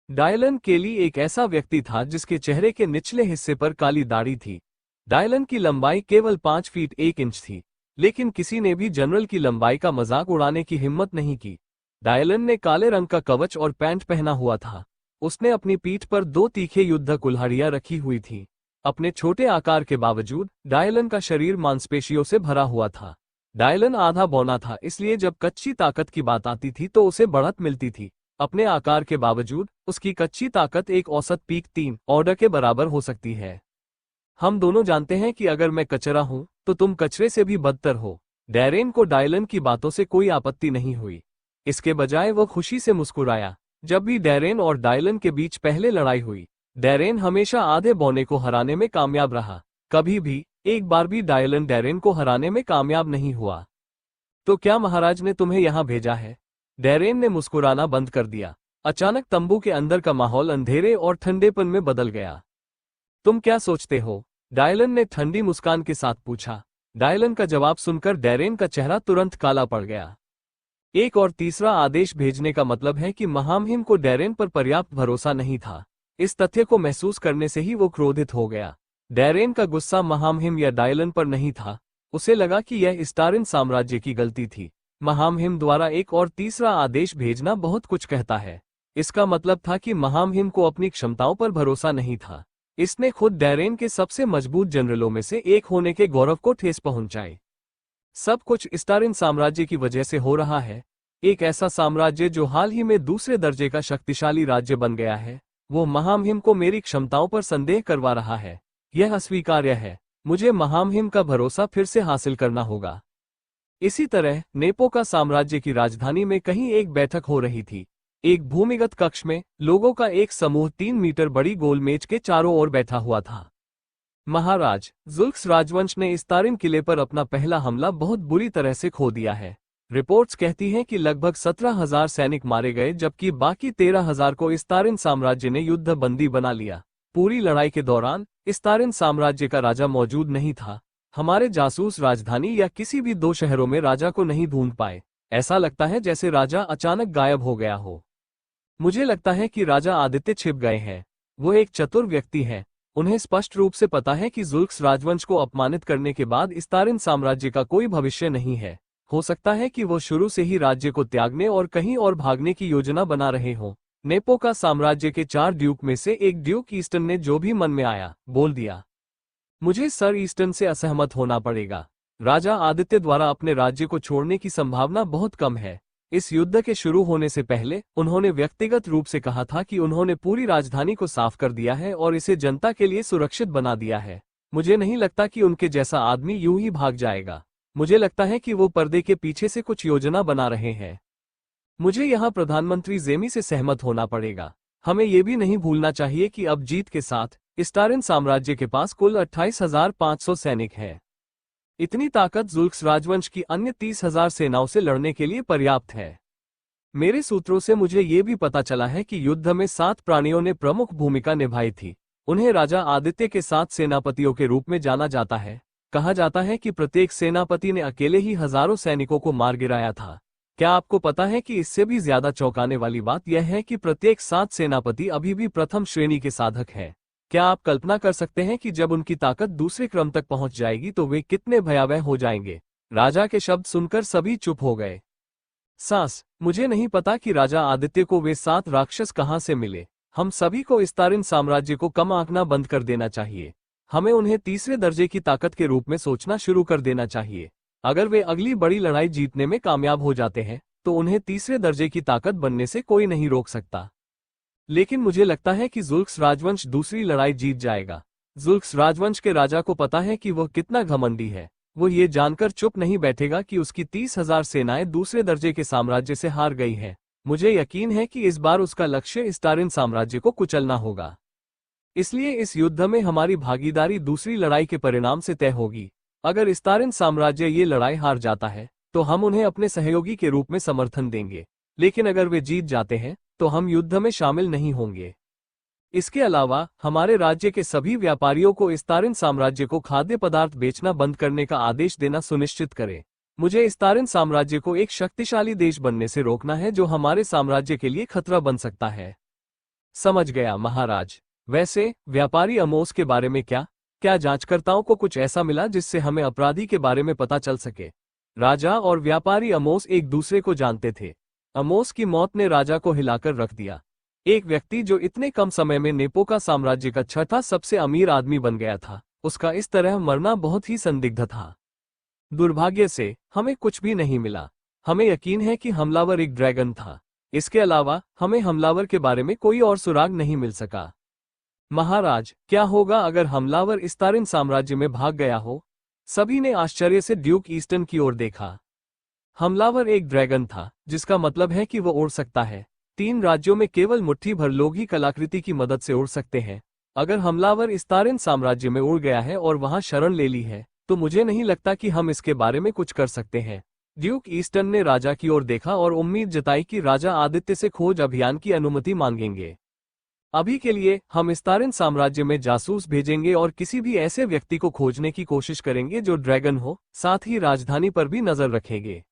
डायलन केली एक ऐसा व्यक्ति था जिसके चेहरे के निचले हिस्से पर काली दाढ़ी थी। डायलन की लंबाई केवल 5 फीट 1 इंच थी, लेकिन किसी ने भी जनरल की लंबाई का मजाक उड़ाने की हिम्मत नहीं की। डायलन ने काले रंग का कवच और पैंट पहना हुआ था। उसने अपनी पीठ पर 2 तीखे युद्ध कुल्हाड़ियां रखी हुई थीं। अपने छोटे आकार के बावजूद डायलन का शरीर मांसपेशियों से भरा हुआ था। डायलन आधा बौना था, इसलिए जब कच्ची ताकत की बात आती थी तो उसे बढ़त मिलती थी। अपने आकार के बावजूद उसकी कच्ची ताकत एक औसत पीक 3 ऑर्डर के बराबर हो सकती है। हम दोनों जानते हैं कि अगर मैं कचरा हूं तो तुम कचरे से भी बदतर हो। डैरेन को डायलन की बातों से कोई आपत्ति नहीं हुई। इसके बजाय वो खुशी से मुस्कुराया। जब भी डैरेन और डायलन के बीच पहले लड़ाई हुई, डैरेन हमेशा आधे बौने को हराने में कामयाब रहा। कभी भी एक बार भी डायलन डैरेन को हराने में कामयाब नहीं हुआ। तो क्या महाराज ने तुम्हें यहां भेजा है? डैरेन ने मुस्कुराना बंद कर दिया। अचानक तंबू के अंदर का माहौल अंधेरे और ठंडेपन में बदल गया। तुम क्या सोचते हो? डायलन ने ठंडी मुस्कान के साथ पूछा। डायलन का जवाब सुनकर डैरेन का चेहरा तुरंत काला पड़ गया। एक और तीसरा आदेश भेजने का मतलब है कि महामहिम को डैरेन पर पर्याप्त भरोसा नहीं था। इस तथ्य को महसूस करने से ही वो क्रोधित हो गया। डैरेन का गुस्सा महामहिम या डायलन पर नहीं था। उसे लगा कि यह इस्टारिन साम्राज्य की गलती थी। महामहिम द्वारा एक और तीसरा आदेश भेजना बहुत कुछ कहता है। इसका मतलब था कि महामहिम को अपनी क्षमताओं पर भरोसा नहीं था। इसने खुद डैरेन के सबसे मजबूत जनरलों में से एक होने के गौरव को ठेस पहुंचाई। सब कुछ इस्टारिन साम्राज्य की वजह से हो रहा है। एक ऐसा साम्राज्य जो हाल ही में दूसरे दर्जे का शक्तिशाली राज्य बन गया है, वो महामहिम को मेरी क्षमताओं पर संदेह करवा रहा है। यह अस्वीकार्य है। मुझे महामहिम का भरोसा फिर से हासिल करना होगा। इसी तरह नेपो का साम्राज्य की राजधानी में कहीं एक बैठक हो रही थी। एक भूमिगत कक्ष में लोगों का एक समूह 3 मीटर बड़ी गोल मेज के चारों ओर बैठा हुआ था। महाराज, जुल्क्स राजवंश ने इस्तारिन किले पर अपना पहला हमला बहुत बुरी तरह से खो दिया है। रिपोर्ट्स कहती हैं कि लगभग 17,000 सैनिक मारे गए, जबकि बाकी 13,000 को इस्तारिन साम्राज्य ने युद्ध बंदी बना लिया। पूरी लड़ाई के दौरान इस्तारिन साम्राज्य का राजा मौजूद नहीं था। हमारे जासूस राजधानी या किसी भी 2 शहरों में राजा को नहीं ढूंढ पाए। ऐसा लगता है जैसे राजा अचानक गायब हो गया हो। मुझे लगता है कि राजा आदित्य छिप गए हैं। वो एक चतुर व्यक्ति है। उन्हें स्पष्ट रूप से पता है कि जुल्क्स राजवंश को अपमानित करने के बाद इस्तारिन साम्राज्य का कोई भविष्य नहीं है। हो सकता है कि वो शुरू से ही राज्य को त्यागने और कहीं और भागने की योजना बना रहे हों। नेपो का साम्राज्य के 4 ड्यूक में से एक ड्यूक ईस्टर्न ने जो भी मन में आया बोल दिया। मुझे सर ईस्टर्न से असहमत होना पड़ेगा। राजा आदित्य द्वारा अपने राज्य को छोड़ने की संभावना बहुत कम है। इस युद्ध के शुरू होने से पहले उन्होंने व्यक्तिगत रूप से कहा था कि उन्होंने पूरी राजधानी को साफ कर दिया है और इसे जनता के लिए सुरक्षित बना दिया है। मुझे नहीं लगता कि उनके जैसा आदमी यूं ही भाग जाएगा। मुझे लगता है कि वो पर्दे के पीछे से कुछ योजना बना रहे हैं। मुझे यहाँ प्रधानमंत्री जेमी से सहमत होना पड़ेगा। हमें ये भी नहीं भूलना चाहिए कि अब जीत के साथ इस्टारिन साम्राज्य के पास कुल 28,500 सैनिक हैं। इतनी ताकत जुल्क्स राजवंश की अन्य 30,000 सेनाओं से लड़ने के लिए पर्याप्त है। मेरे सूत्रों से मुझे ये भी पता चला है कि युद्ध में 7 प्राणियों ने प्रमुख भूमिका निभाई थी। उन्हें राजा आदित्य के 7 सेनापतियों के रूप में जाना जाता है। कहा जाता है कि प्रत्येक सेनापति ने अकेले ही हजारों सैनिकों को मार गिराया था। क्या आपको पता है कि इससे भी ज्यादा चौंकाने वाली बात यह है कि प्रत्येक 7 सेनापति अभी भी प्रथम श्रेणी के साधक हैं। क्या आप कल्पना कर सकते हैं कि जब उनकी ताकत दूसरे क्रम तक पहुंच जाएगी तो वे कितने भयावह हो जाएंगे? राजा के शब्द सुनकर सभी चुप हो गए। सास, मुझे नहीं पता कि राजा आदित्य को वे 7 राक्षस कहां से मिले। हम सभी को इस्तारिन साम्राज्य को कम आंकना बंद कर देना चाहिए। हमें उन्हें तीसरे दर्जे की ताकत के रूप में सोचना शुरू कर देना चाहिए। अगर वे अगली बड़ी लड़ाई जीतने में कामयाब हो जाते हैं तो उन्हें तीसरे दर्जे की ताकत बनने से कोई नहीं रोक सकता। लेकिन मुझे लगता है कि जुल्क्स राजवंश दूसरी लड़ाई जीत जाएगा। जुल्क्स राजवंश के राजा को पता है कि वह कितना घमंडी है। वो ये जानकर चुप नहीं बैठेगा कि उसकी 30,000 सेनाएं दूसरे दर्जे के साम्राज्य से हार गई हैं। मुझे यकीन है कि इस बार उसका लक्ष्य इस्टारिन साम्राज्य को कुचलना होगा। इसलिए इस युद्ध में हमारी भागीदारी दूसरी लड़ाई के परिणाम से तय होगी। अगर इस्तारिन साम्राज्य ये लड़ाई हार जाता है तो हम उन्हें अपने सहयोगी के रूप में समर्थन देंगे, लेकिन अगर वे जीत जाते हैं तो हम युद्ध में शामिल नहीं होंगे। इसके अलावा हमारे राज्य के सभी व्यापारियों को इस्तारिन साम्राज्य को खाद्य पदार्थ बेचना बंद करने का आदेश देना सुनिश्चित करें। मुझे इस्तारिन साम्राज्य को एक शक्तिशाली देश बनने से रोकना है जो हमारे साम्राज्य के लिए खतरा बन सकता है। समझ गया महाराज। वैसे व्यापारी अमोस के बारे में क्या जांचकर्ताओं को कुछ ऐसा मिला जिससे हमें अपराधी के बारे में पता चल सके? राजा और व्यापारी अमोस एक दूसरे को जानते थे। अमोस की मौत ने राजा को हिलाकर रख दिया। एक व्यक्ति जो इतने कम समय में नेपो का साम्राज्य का छठा सबसे अमीर आदमी बन गया था, उसका इस तरह मरना बहुत ही संदिग्ध था। दुर्भाग्य से हमें कुछ भी नहीं मिला। हमें यकीन है कि हमलावर एक ड्रैगन था। इसके अलावा हमें हमलावर के बारे में कोई और सुराग नहीं मिल सका। महाराज, क्या होगा अगर हमलावर इस्तारिन साम्राज्य में भाग गया हो? सभी ने आश्चर्य से ड्यूक ईस्टन की ओर देखा। हमलावर एक ड्रैगन था, जिसका मतलब है कि वो उड़ सकता है। 3 राज्यों में केवल मुट्ठी भर लोग ही कलाकृति की मदद से उड़ सकते हैं। अगर हमलावर इस्तारिन साम्राज्य में उड़ गया है और वहां शरण ले ली है, तो मुझे नहीं लगता कि हम इसके बारे में कुछ कर सकते हैं। ड्यूक ईस्टन ने राजा की ओर देखा और उम्मीद जताई कि राजा आदित्य से खोज अभियान की अनुमति मांगेंगे। अभी के लिए हम इस्तारिन साम्राज्य में जासूस भेजेंगे और किसी भी ऐसे व्यक्ति को खोजने की कोशिश करेंगे जो ड्रैगन हो, साथ ही राजधानी पर भी नजर रखेंगे।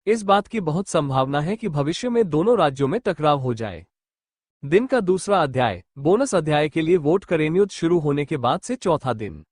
इस बात की बहुत संभावना है कि भविष्य में दोनों राज्यों में टकराव हो जाए। दिन का दूसरा अध्याय, बोनस अध्याय के लिए वोट करें। युद्ध शुरू होने के बाद से चौथा दिन।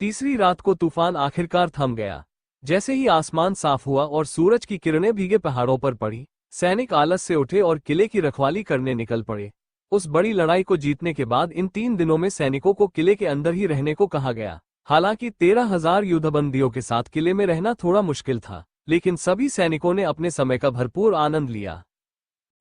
तीसरी रात को तूफान आखिरकार थम गया। जैसे ही आसमान साफ हुआ और सूरज की किरणें भीगे पहाड़ों पर पड़ी, सैनिक आलस से उठे और किले की रखवाली करने निकल पड़े। उस बड़ी लड़ाई को जीतने के बाद इन 3 दिनों में सैनिकों को किले के अंदर ही रहने को कहा गया। हालांकि 13,000 युद्धबंदियों के साथ किले में रहना थोड़ा मुश्किल था, लेकिन सभी सैनिकों ने अपने समय का भरपूर आनंद लिया।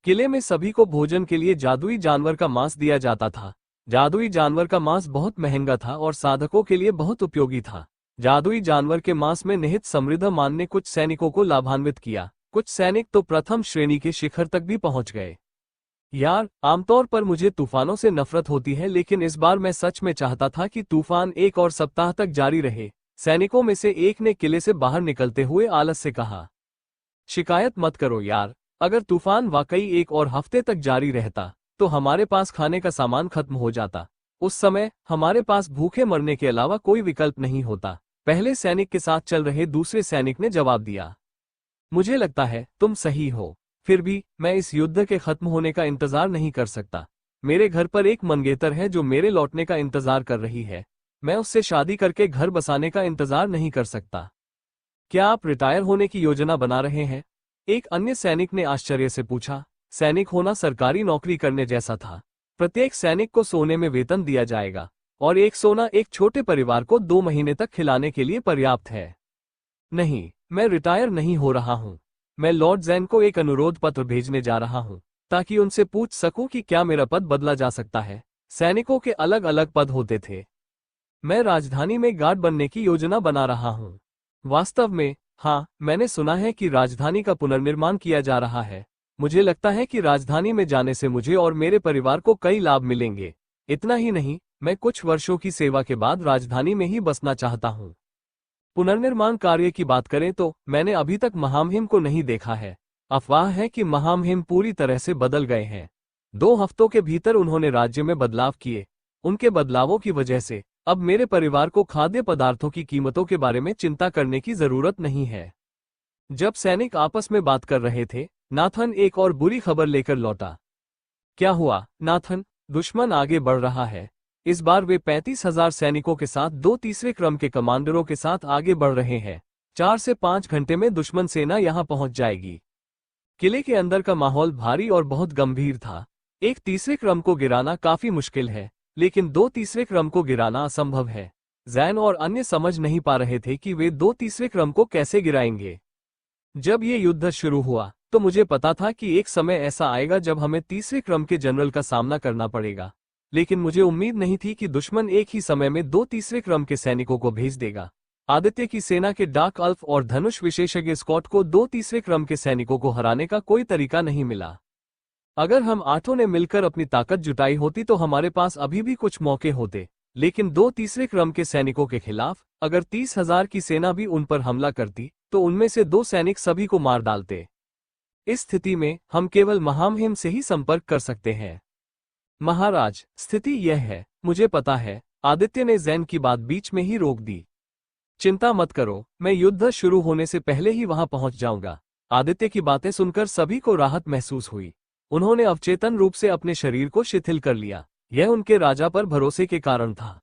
किले में सभी को भोजन के लिए जादुई जानवर का मांस दिया जाता था। जादुई जानवर का मांस बहुत महंगा था और साधकों के लिए बहुत उपयोगी था। जादुई जानवर के मांस में निहित समृद्ध मान ने कुछ सैनिकों को लाभान्वित किया। कुछ सैनिक तो प्रथम श्रेणी के शिखर तक भी पहुंच गए। यार, आमतौर पर मुझे तूफानों से नफरत होती है, लेकिन इस बार मैं सच में चाहता था कि तूफान एक और सप्ताह तक जारी रहे। सैनिकों में से एक ने किले से बाहर निकलते हुए आलस से कहा। शिकायत मत करो यार, अगर तूफान वाकई एक और हफ्ते तक जारी रहता तो हमारे पास खाने का सामान खत्म हो जाता। उस समय हमारे पास भूखे मरने के अलावा कोई विकल्प नहीं होता। पहले सैनिक के साथ चल रहे दूसरे सैनिक ने जवाब दिया। मुझे लगता है तुम सही हो, फिर भी मैं इस युद्ध के खत्म होने का इंतजार नहीं कर सकता। मेरे घर पर एक मंगेतर है जो मेरे लौटने का इंतजार कर रही है। मैं उससे शादी करके घर बसाने का इंतजार नहीं कर सकता। क्या आप रिटायर होने की योजना बना रहे हैं? एक अन्य सैनिक ने आश्चर्य से पूछा। सैनिक होना सरकारी नौकरी करने जैसा था। प्रत्येक सैनिक को सोने में वेतन दिया जाएगा और एक सोना एक छोटे परिवार को 2 महीने तक खिलाने के लिए पर्याप्त है। नहीं, मैं रिटायर नहीं हो रहा हूं। मैं लॉर्ड जैन को एक अनुरोध पत्र भेजने जा रहा हूं ताकि उनसे पूछ सकूं कि क्या मेरा पद बदला जा सकता है। सैनिकों के अलग अलग पद होते थे। मैं राजधानी में गार्ड बनने की योजना बना रहा हूं। वास्तव में, हाँ, मैंने सुना है कि राजधानी का पुनर्निर्माण किया जा रहा है। मुझे लगता है कि राजधानी में जाने से मुझे और मेरे परिवार को कई लाभ मिलेंगे। इतना ही नहीं, मैं कुछ वर्षों की सेवा के बाद राजधानी में ही बसना चाहता हूं। पुनर्निर्माण कार्य की बात करें तो मैंने अभी तक महामहिम को नहीं देखा है। अफवाह है कि महामहिम पूरी तरह से बदल गए हैं। 2 हफ्तों के भीतर उन्होंने राज्य में बदलाव किए। उनके बदलावों की वजह से अब मेरे परिवार को खाद्य पदार्थों की कीमतों के बारे में चिंता करने की जरूरत नहीं है। जब सैनिक आपस में बात कर रहे थे, नाथन एक और बुरी खबर लेकर लौटा। क्या हुआ नाथन? दुश्मन आगे बढ़ रहा है। इस बार वे 35,000 सैनिकों के साथ 2 तीसरे क्रम के कमांडरों के साथ आगे बढ़ रहे हैं। 4 से 5 घंटे में दुश्मन सेना यहां पहुंच जाएगी। किले के अंदर का माहौल भारी और बहुत गंभीर था। एक तीसरे क्रम को गिराना काफी मुश्किल है, लेकिन 2 तीसरे क्रम को गिराना असंभव है। जैन और अन्य समझ नहीं पा रहे थे कि वे 2 तीसरे क्रम को कैसे गिराएंगे। जब ये युद्ध शुरू हुआ तो मुझे पता था कि एक समय ऐसा आएगा जब हमें तीसरे क्रम के जनरल का सामना करना पड़ेगा, लेकिन मुझे उम्मीद नहीं थी कि दुश्मन एक ही समय में 2 तीसरे क्रम के सैनिकों को भेज देगा। आदित्य की सेना के डार्क अल्फ और धनुष विशेषज्ञ स्कॉट को 2 तीसरे क्रम के सैनिकों को हराने का कोई तरीका नहीं मिला। अगर हम आठों ने मिलकर अपनी ताकत जुटाई होती तो हमारे पास अभी भी कुछ मौके होते, लेकिन दो तीसरे क्रम के सैनिकों के खिलाफ अगर 30,000 की सेना भी उन पर हमला करती तो उनमें से 2 सैनिक सभी को मार डालते। इस स्थिति में हम केवल महामहिम से ही संपर्क कर सकते हैं। महाराज, स्थिति यह है, मुझे पता है। आदित्य ने जैन की बात बीच में ही रोक दी। चिंता मत करो, मैं युद्ध शुरू होने से पहले ही वहां पहुंच जाऊंगा। आदित्य की बातें सुनकर सभी को राहत महसूस हुई। उन्होंने अवचेतन रूप से अपने शरीर को शिथिल कर लिया। यह उनके राजा पर भरोसे के कारण था।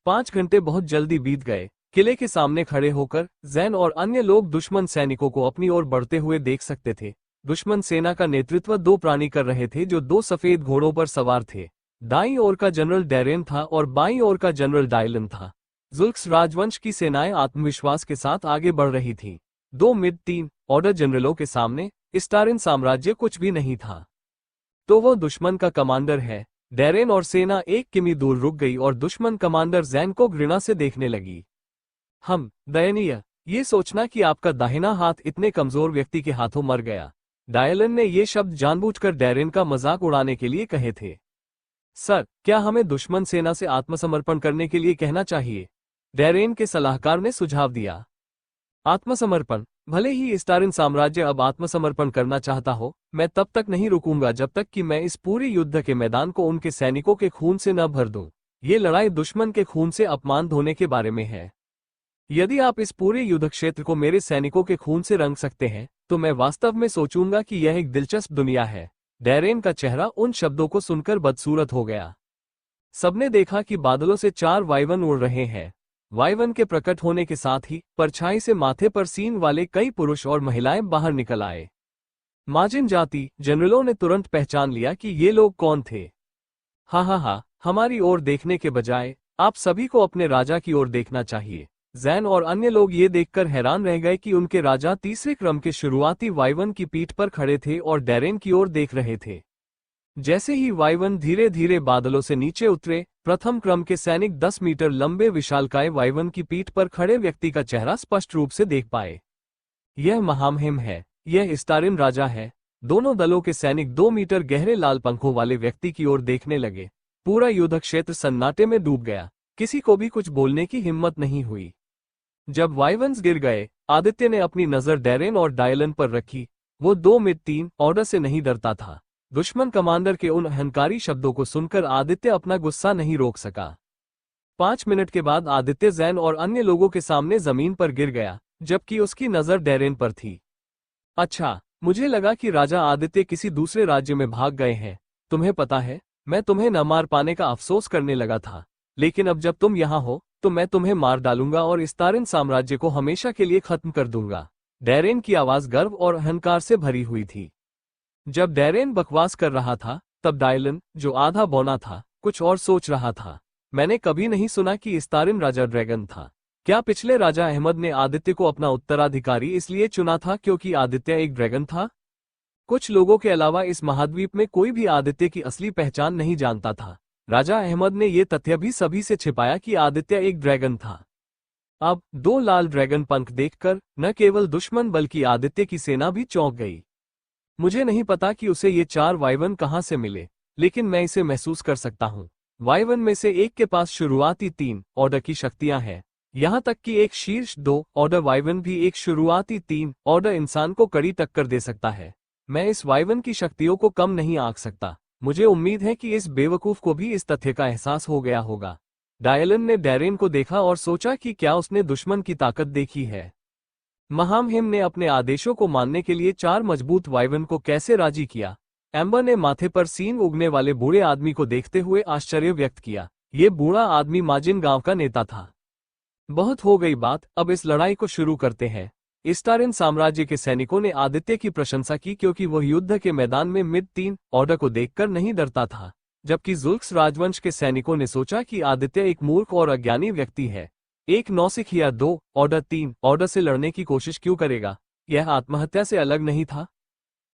5 घंटे बहुत जल्दी बीत गए। किले के सामने खड़े होकर जैन और अन्य लोग दुश्मन सैनिकों को अपनी ओर बढ़ते हुए देख सकते थे। दुश्मन सेना का नेतृत्व 2 प्राणी कर रहे थे जो 2 सफेद घोड़ों पर सवार थे। दाईं ओर का जनरल डैरेन था और बाईं ओर का जनरल डायलन था। जुल्क्स राजवंश की सेनाएं आत्मविश्वास के साथ आगे बढ़ रही थीं। 2 मिड 3 ऑर्डर जनरलों के सामने इस्टारिन साम्राज्य कुछ भी नहीं था। तो वो दुश्मन का कमांडर है। डैरेन और सेना 1 किमी दूर रुक गई और दुश्मन कमांडर जैन को घृणा से देखने लगी। दयनीय, ये सोचना कि आपका दाहिना हाथ इतने कमजोर व्यक्ति के हाथों मर गया। डायलन ने ये शब्द जानबूझकर डैरेन का मजाक उड़ाने के लिए कहे थे। सर, क्या हमें दुश्मन सेना से आत्मसमर्पण करने के लिए कहना चाहिए? डैरेन के सलाहकार ने सुझाव दिया। आत्मसमर्पण? भले ही इस्टारिन साम्राज्य अब आत्मसमर्पण करना चाहता हो, मैं तब तक नहीं रुकूंगा जब तक कि मैं इस पूरे युद्ध के मैदान को उनके सैनिकों के खून से न भर दूं। ये लड़ाई दुश्मन के खून से अपमान धोने के बारे में है। यदि आप इस पूरे युद्ध क्षेत्र को मेरे सैनिकों के खून से रंग सकते हैं तो मैं वास्तव में सोचूंगा कि यह एक दिलचस्प दुनिया है। डैरेन का चेहरा उन शब्दों को सुनकर बदसूरत हो गया। सबने देखा कि बादलों से 4 वाइवन उड़ रहे हैं। वाइवन के प्रकट होने के साथ ही परछाई से माथे पर सींग वाले कई पुरुष और महिलाएं बाहर निकल आए। माजिन जाति जनरलों ने तुरंत पहचान लिया कि ये लोग कौन थे। हा, हमारी ओर देखने के बजाय आप सभी को अपने राजा की ओर देखना चाहिए। जैन और अन्य लोग ये देखकर हैरान रह गए कि उनके राजा तीसरे क्रम के शुरुआती वाइवन की पीठ पर खड़े थे और डैरेन की ओर देख रहे थे। जैसे ही वाइवन धीरे धीरे बादलों से नीचे उतरे, प्रथम क्रम के सैनिक 10 मीटर लंबे विशालकाय वाइवन की पीठ पर खड़े व्यक्ति का चेहरा स्पष्ट रूप से देख पाए। यह महामहिम है, यह इस्टारिन राजा है। दोनों दलों के सैनिक 2 मीटर गहरे लाल पंखों वाले व्यक्ति की ओर देखने लगे। पूरा युद्ध क्षेत्र सन्नाटे में डूब गया। किसी को भी कुछ बोलने की हिम्मत नहीं हुई। जब वाइवन्स गिर गए, आदित्य ने अपनी नजर डैरेन और डायलन पर रखी। वो 2 मिड 3 ऑर्डर से नहीं डरता था। दुश्मन कमांडर के उन अहंकारी शब्दों को सुनकर आदित्य अपना गुस्सा नहीं रोक सका। 5 मिनट के बाद आदित्य जैन और अन्य लोगों के सामने जमीन पर गिर गया, जबकि उसकी नजर डैरेन पर थी। अच्छा, मुझे लगा कि राजा आदित्य किसी दूसरे राज्य में भाग गए हैं। तुम्हें पता है, मैं तुम्हें न मार पाने का अफसोस करने लगा था, लेकिन अब जब तुम यहाँ हो तो मैं तुम्हें मार डालूंगा और इस्टारिन साम्राज्य को हमेशा के लिए खत्म कर दूंगा। डैरेन की आवाज गर्व और अहंकार से भरी हुई थी। जब डैरेन बकवास कर रहा था, तब डायलन, जो आधा बौना था, कुछ और सोच रहा था। मैंने कभी नहीं सुना कि इस्टारिन राजा ड्रैगन था। क्या पिछले राजा अहमद ने आदित्य को अपना उत्तराधिकारी इसलिए चुना था क्योंकि आदित्य एक ड्रैगन था? कुछ लोगों के अलावा इस महाद्वीप में कोई भी आदित्य की असली पहचान नहीं जानता था। राजा अहमद ने यह तथ्य भी सभी से छिपाया कि आदित्य एक ड्रैगन था। अब 2 लाल ड्रैगन पंख देखकर न केवल दुश्मन बल्कि आदित्य की सेना भी चौंक गई। मुझे नहीं पता कि उसे ये 4 वाइवन कहां से मिले, लेकिन मैं इसे महसूस कर सकता हूं। वाइवन में से एक के पास शुरुआती 3 ऑर्डर की शक्तियां हैं। यहां तक कि एक शीर्ष 2 ऑर्डर वाइवन भी एक शुरुआती 3 ऑर्डर इंसान को कड़ी टक्कर दे सकता है। मैं इस वाइवन की शक्तियों को कम नहीं आंक सकता। मुझे उम्मीद है कि इस बेवकूफ को भी इस तथ्य का एहसास हो गया होगा। डायलन ने डैरेन को देखा और सोचा कि क्या उसने दुश्मन की ताकत देखी है। महामहिम ने अपने आदेशों को मानने के लिए 4 मजबूत वाइवन को कैसे राजी किया? एम्बर ने माथे पर सींग उगने वाले बूढ़े आदमी को देखते हुए आश्चर्य व्यक्त किया। ये बूढ़ा आदमी माजिन गांव का नेता था। बहुत हो गई बात, अब इस लड़ाई को शुरू करते हैं। इस्टारिन साम्राज्य के सैनिकों ने आदित्य की प्रशंसा की क्योंकि वह युद्ध के मैदान में मिड 3 ऑर्डर को देखकर नहीं डरता था, जबकि जुल्क्स राजवंश के सैनिकों ने सोचा कि आदित्य एक मूर्ख और अज्ञानी व्यक्ति है। एक नौसिख या 2 ऑर्डर 3 ऑर्डर से लड़ने की कोशिश क्यों करेगा? यह आत्महत्या से अलग नहीं था।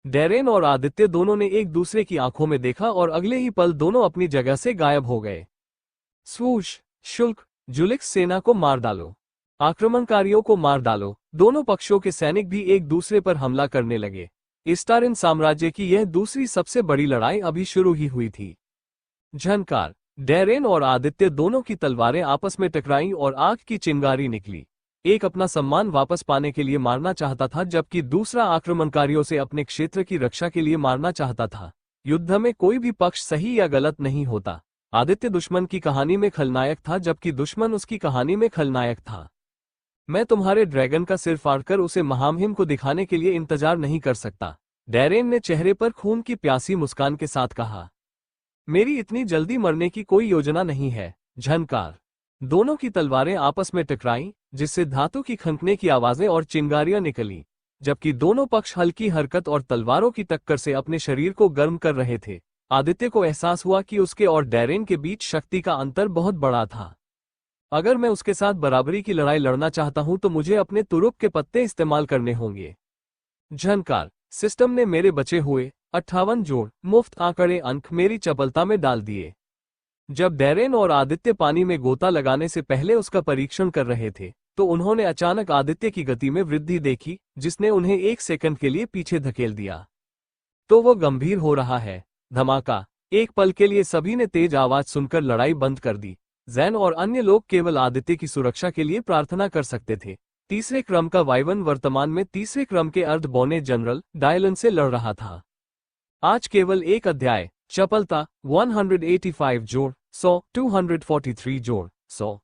डैरेन और आदित्य दोनों ने एक दूसरे की आंखों में देखा और अगले ही पल दोनों अपनी जगह से गायब हो गए। स्वूश! शुल्क! जुलिक्स सेना को मार डालो, आक्रमणकारियों को मार डालो। दोनों पक्षों के सैनिक भी एक दूसरे पर हमला करने लगे। इस्टारिन साम्राज्य की यह दूसरी सबसे बड़ी लड़ाई अभी शुरू ही हुई थी। झनकार, डैरेन और आदित्य दोनों की तलवारें आपस में टकराईं और आग की चिंगारी निकली। एक अपना सम्मान वापस पाने के लिए मारना चाहता था, जबकि दूसरा आक्रमणकारियों से अपने क्षेत्र की रक्षा के लिए मारना चाहता था। युद्ध में कोई भी पक्ष सही या गलत नहीं होता। आदित्य दुश्मन की कहानी में खलनायक था, जबकि दुश्मन उसकी कहानी में खलनायक था। मैं तुम्हारे ड्रैगन का सिर फाड़कर उसे महामहिम को दिखाने के लिए इंतजार नहीं कर सकता, डैरेन ने चेहरे पर खून की प्यासी मुस्कान के साथ कहा। मेरी इतनी जल्दी मरने की कोई योजना नहीं है। झनकार, दोनों की तलवारें आपस में टकराईं, जिससे धातु की खनकने की आवाजें और चिंगारियां निकलीं, जबकि दोनों पक्ष हल्की हरकत और तलवारों की टक्कर से अपने शरीर को गर्म कर रहे थे। आदित्य को एहसास हुआ कि उसके और डैरेन के बीच शक्ति का अंतर बहुत बड़ा था। अगर मैं उसके साथ बराबरी की लड़ाई लड़ना चाहता हूं तो मुझे अपने तुरुप के पत्ते इस्तेमाल करने होंगे। झनकार, सिस्टम ने मेरे बचे हुए 58 जोड़ मुफ्त आंकड़े अंक मेरी चपलता में डाल दिए। जब डैरेन और आदित्य पानी में गोता लगाने से पहले उसका परीक्षण कर रहे थे, तो उन्होंने अचानक आदित्य की गति में वृद्धि देखी, जिसने उन्हें 1 सेकंड के लिए पीछे धकेल दिया। तो वो गंभीर हो रहा है। धमाका, एक पल के लिए सभी ने तेज आवाज सुनकर लड़ाई बंद कर दी। जैन और अन्य लोग केवल आदित्य की सुरक्षा के लिए प्रार्थना कर सकते थे। तीसरे क्रम का वाइवन वर्तमान में तीसरे क्रम के अर्ध बौने जनरल डायलन से लड़ रहा था। आज केवल एक अध्याय, चपलता 185 जोड़ 100, 243 जोड़ 100।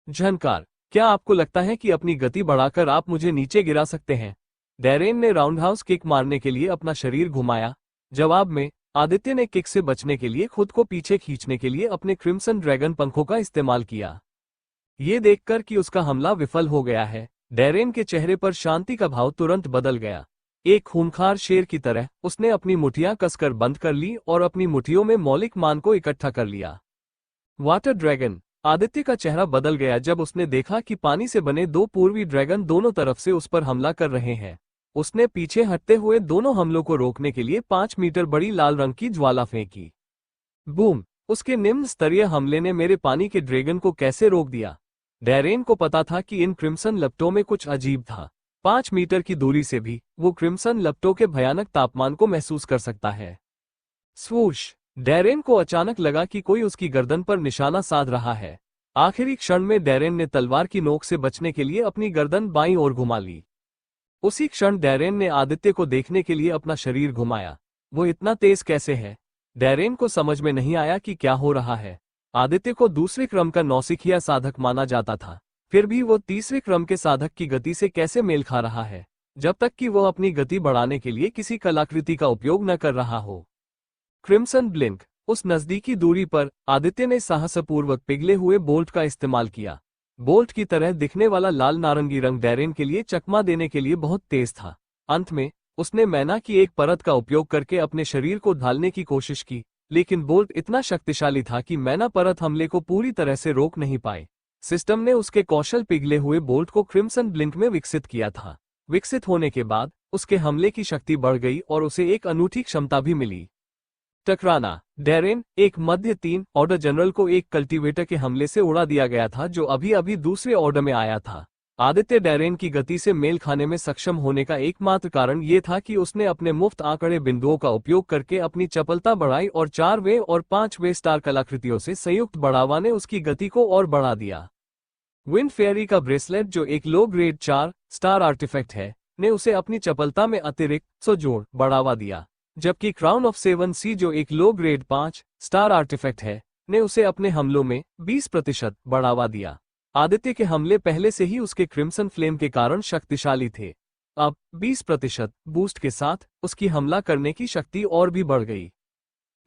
झनकार, क्या आपको लगता है कि अपनी गति बढ़ाकर आप मुझे नीचे गिरा सकते हैं? डैरेन ने राउंडहाउस किक मारने के लिए अपना शरीर घुमाया। जवाब में आदित्य ने किक से बचने के लिए खुद को पीछे खींचने के लिए अपने क्रिम्सन ड्रैगन पंखों का इस्तेमाल किया। ये देखकर कि उसका हमला विफल हो गया है, डैरेन के चेहरे पर शांति का भाव तुरंत बदल गया। एक खूंखार शेर की तरह उसने अपनी मुठियां कसकर बंद कर ली और अपनी मुठियों में मौलिक मान को इकट्ठा कर लिया। वाटर ड्रैगन, आदित्य का चेहरा बदल गया जब उसने देखा कि पानी से बने 2 पूर्वी ड्रैगन दोनों तरफ से उस पर हमला कर रहे हैं। उसने पीछे हटते हुए दोनों हमलों को रोकने के लिए 5 मीटर बड़ी लाल रंग की ज्वाला फेंकी। बूम! उसके निम्न स्तरीय हमले ने मेरे पानी के ड्रैगन को कैसे रोक दिया? डैरेन को पता था कि इन क्रिम्सन लपटों में कुछ अजीब था। 5 मीटर की दूरी से भी वो क्रिम्सन लपटों के भयानक तापमान को महसूस कर सकता है। स्वूश! डैरेन को अचानक लगा कि कोई उसकी गर्दन पर निशाना साध रहा है। आखिरी क्षण में डैरेन ने तलवार की नोक से बचने के लिए अपनी गर्दन बाईं ओर घुमा ली। उसी क्षण डैरेन ने आदित्य को देखने के लिए अपना शरीर घुमाया। वो इतना तेज कैसे है? डैरेन को समझ में नहीं आया कि क्या हो रहा है। आदित्य को दूसरे क्रम का नौसिखिया साधक माना जाता था, फिर भी वो तीसरे क्रम के साधक की गति से कैसे मेल खा रहा है, जब तक कि वो अपनी गति बढ़ाने के लिए किसी कलाकृति का उपयोग न कर रहा हो। क्रिम्सन ब्लिंक, उस नजदीकी दूरी पर आदित्य ने साहसपूर्वक पिघले हुए बोल्ट का इस्तेमाल किया। बोल्ट की तरह दिखने वाला लाल नारंगी रंग डैरेन के लिए चकमा देने के लिए बहुत तेज था। अंत में उसने मैना की एक परत का उपयोग करके अपने शरीर को ढालने की कोशिश की, लेकिन बोल्ट इतना शक्तिशाली था कि मैना परत हमले को पूरी तरह से रोक नहीं पाए। सिस्टम ने उसके कौशल पिघले हुए बोल्ट को क्रिम्सन ब्लिंक में विकसित किया था। विकसित होने के बाद उसके हमले की शक्ति बढ़ गई और उसे एक अनूठी क्षमता भी मिली। टकराना, डैरेन, एक मध्य 3 ऑर्डर जनरल को एक कल्टीवेटर के हमले से उड़ा दिया गया था जो अभी अभी दूसरे ऑर्डर में आया था। आदित्य डैरेन की गति से मेल खाने में सक्षम होने का एकमात्र कारण ये था कि उसने अपने मुफ्त आंकड़े बिंदुओं का उपयोग करके अपनी चपलता बढ़ाई और 4वें और 5वें स्टार कलाकृतियों से संयुक्त बढ़ावा ने उसकी गति को और बढ़ा दिया। विंड फेयरी का ब्रेसलेट, जो एक लो ग्रेड 4 स्टार आर्टिफैक्ट है, ने उसे अपनी चपलता में अतिरिक्त 100 जोड़ बढ़ावा दिया, जबकि क्राउन ऑफ 7 सी, जो एक लो ग्रेड 5 स्टार आर्टिफैक्ट है, ने उसे अपने हमलों में 20% बढ़ावा दिया। आदित्य के हमले पहले से ही उसके क्रिम्सन फ्लेम के कारण शक्तिशाली थे। अब 20% बूस्ट के साथ उसकी हमला करने की शक्ति और भी बढ़ गई।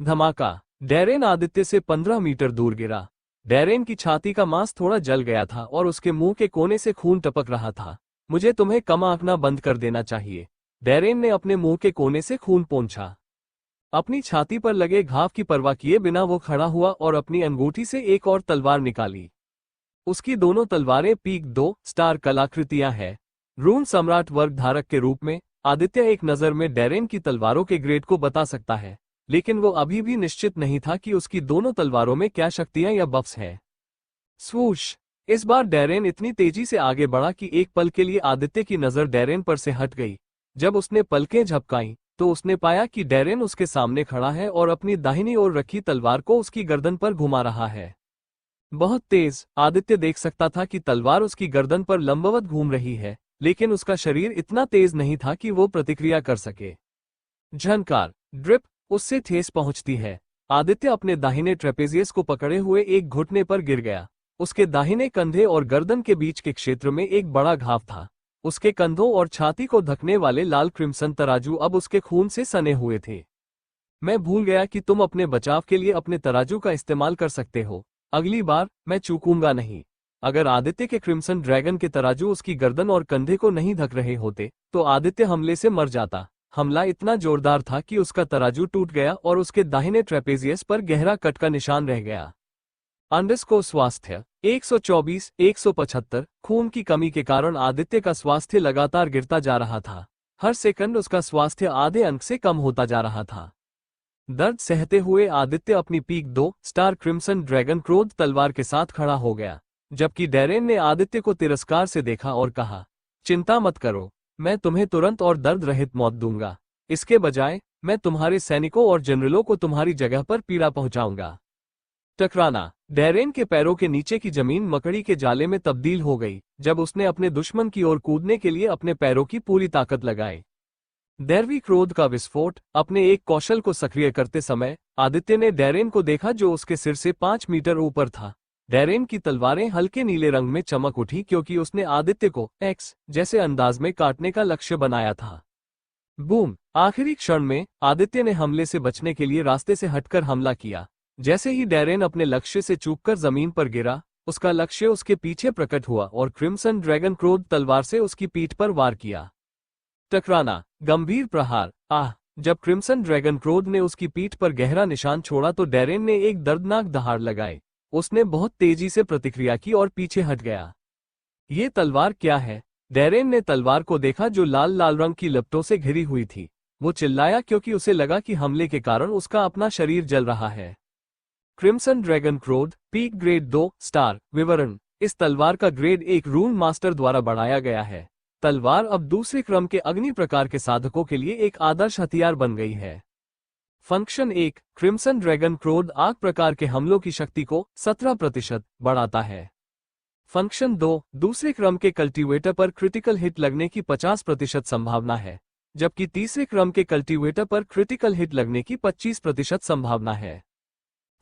धमाका, डैरेन आदित्य से 15 मीटर दूर गिरा। डैरेन की छाती का मांस थोड़ा जल गया था और उसके मुंह के कोने से खून टपक रहा था। मुझे तुम्हें कम आंकना बंद कर देना चाहिए। डैरेन ने अपने मुंह के कोने से खून पोंछा। अपनी छाती पर लगे घाव की परवाह किए बिना वो खड़ा हुआ और अपनी अंगूठी से एक और तलवार निकाली। उसकी दोनों तलवारें पीक 2 स्टार कलाकृतियां हैं। रून सम्राट वर्ग धारक के रूप में आदित्य एक नज़र में डैरेन की तलवारों के ग्रेड को बता सकता है, लेकिन वो अभी भी निश्चित नहीं था कि उसकी दोनों तलवारों में क्या शक्तियां या बफ्स हैं। स्वूश! इस बार डैरेन इतनी तेजी से आगे बढ़ा कि एक पल के लिए आदित्य की नजर डैरेन पर से हट गई। जब उसने पलकें झपकाईं, तो उसने पाया कि डैरेन उसके सामने खड़ा है और अपनी दाहिनी ओर रखी तलवार को उसकी गर्दन पर घुमा रहा है। बहुत तेज, आदित्य देख सकता था कि तलवार उसकी गर्दन पर लंबवत घूम रही है, लेकिन उसका शरीर इतना तेज नहीं था कि वो प्रतिक्रिया कर सके। झनकार, ड्रिप, उससे ठेस पहुंचती है। आदित्य अपने दाहिने ट्रेपेजियस को पकड़े हुए एक घुटने पर गिर गया। उसके दाहिने कंधे और गर्दन के बीच के क्षेत्र में एक बड़ा घाव था। उसके कंधों और छाती को ढकने वाले लाल क्रिम्सन तराजू अब उसके खून से सने हुए थे। मैं भूल गया कि तुम अपने बचाव के लिए अपने तराजू का इस्तेमाल कर सकते हो। अगली बार मैं चूकूंगा नहीं। अगर आदित्य के क्रिम्सन ड्रैगन के तराजू उसकी गर्दन और कंधे को नहीं ढक रहे होते, तो आदित्य हमले से मर जाता। हमला इतना जोरदार था कि उसका तराजू टूट गया और उसके दाहिने ट्रेपेजियस पर गहरा कट का निशान रह गया। अंडरस्कोर स्वास्थ्य 124, 175। खून की कमी के कारण आदित्य का स्वास्थ्य लगातार गिरता जा रहा था। हर सेकंड उसका स्वास्थ्य आधे अंक से कम होता जा रहा था। दर्द सहते हुए आदित्य अपनी पीक 2 स्टार क्रिम्सन ड्रैगन क्रोध तलवार के साथ खड़ा हो गया, जबकि डैरेन ने आदित्य को तिरस्कार से देखा और कहा, चिंता मत करो, मैं तुम्हें तुरंत और दर्द रहित मौत दूंगा। इसके बजाय मैं तुम्हारे सैनिकों और जनरलों को तुम्हारी जगह पर पीड़ा पहुंचाऊंगा। टकराना, डैरेन के पैरों के नीचे की जमीन मकड़ी के जाले में तब्दील हो गई जब उसने अपने दुश्मन की ओर कूदने के लिए अपने पैरों की पूरी ताकत लगाई। दैवी क्रोध का विस्फोट। अपने एक कौशल को सक्रिय करते समय आदित्य ने डैरेन को देखा जो उसके सिर से 5 मीटर ऊपर था। डैरेन की तलवारें हल्के नीले रंग में चमक उठी क्योंकि उसने आदित्य को एक्स जैसे अंदाज में काटने का लक्ष्य बनाया था। बूम! आखिरी क्षण में आदित्य ने हमले से बचने के लिए रास्ते से हटकर हमला किया। जैसे ही डैरेन अपने लक्ष्य से चूककर जमीन पर गिरा, उसका लक्ष्य उसके पीछे प्रकट हुआ और क्रिम्सन ड्रैगन क्रोध तलवार से उसकी पीठ पर वार किया। टकराना, गंभीर प्रहार। जब क्रिम्सन ड्रैगन क्रोध ने उसकी पीठ पर गहरा निशान छोड़ा तो डैरेन ने एक दर्दनाक दहाड़ लगाई। उसने बहुत तेजी से प्रतिक्रिया की और पीछे हट गया। ये तलवार क्या है? डैरेन ने तलवार को देखा जो लाल लाल रंग की लपटों से घिरी हुई थी। वो चिल्लाया क्योंकि उसे लगा कि हमले के कारण उसका अपना शरीर जल रहा है। क्रिम्सन ड्रैगन क्रोध पीक ग्रेड 2 स्टार। विवरण: इस तलवार का ग्रेड 1 रून मास्टर द्वारा बढ़ाया गया है। तलवार अब दूसरे क्रम के अग्नि प्रकार के साधकों के लिए एक आदर्श हथियार बन गई है। फंक्शन 1, क्रिम्सन ड्रैगन क्रोध आग प्रकार के हमलों की शक्ति को 17% बढ़ाता है। फंक्शन 2, दूसरे क्रम के कल्टीवेटर पर क्रिटिकल हिट लगने की 50% संभावना है, जबकि तीसरे क्रम के कल्टीवेटर पर क्रिटिकल हिट लगने की 25% संभावना है।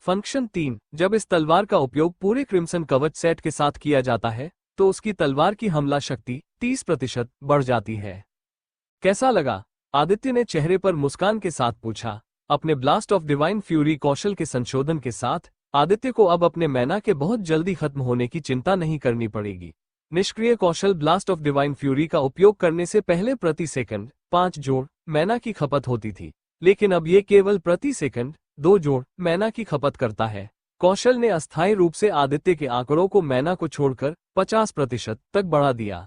फंक्शन 3, जब इस तलवार का उपयोग पूरे क्रिम्सन कवच सेट के साथ किया जाता है, तो उसकी तलवार की हमला शक्ति 30% बढ़ जाती है। कैसा लगा? आदित्य ने चेहरे पर मुस्कान के साथ पूछा। अपने ब्लास्ट ऑफ डिवाइन फ्यूरी कौशल के संशोधन के साथ आदित्य को अब अपने मैना के बहुत जल्दी खत्म होने की चिंता नहीं करनी पड़ेगी। निष्क्रिय कौशल ब्लास्ट ऑफ डिवाइन फ्यूरी का उपयोग करने से पहले प्रति सेकंड 5 जोड़ मैना की खपत होती थी, लेकिन अब ये केवल प्रति सेकंड 2 जोड़ मैना की खपत करता है। कौशल ने अस्थायी रूप से आदित्य के आंकड़ों को मैना को छोड़कर 50% तक बढ़ा दिया।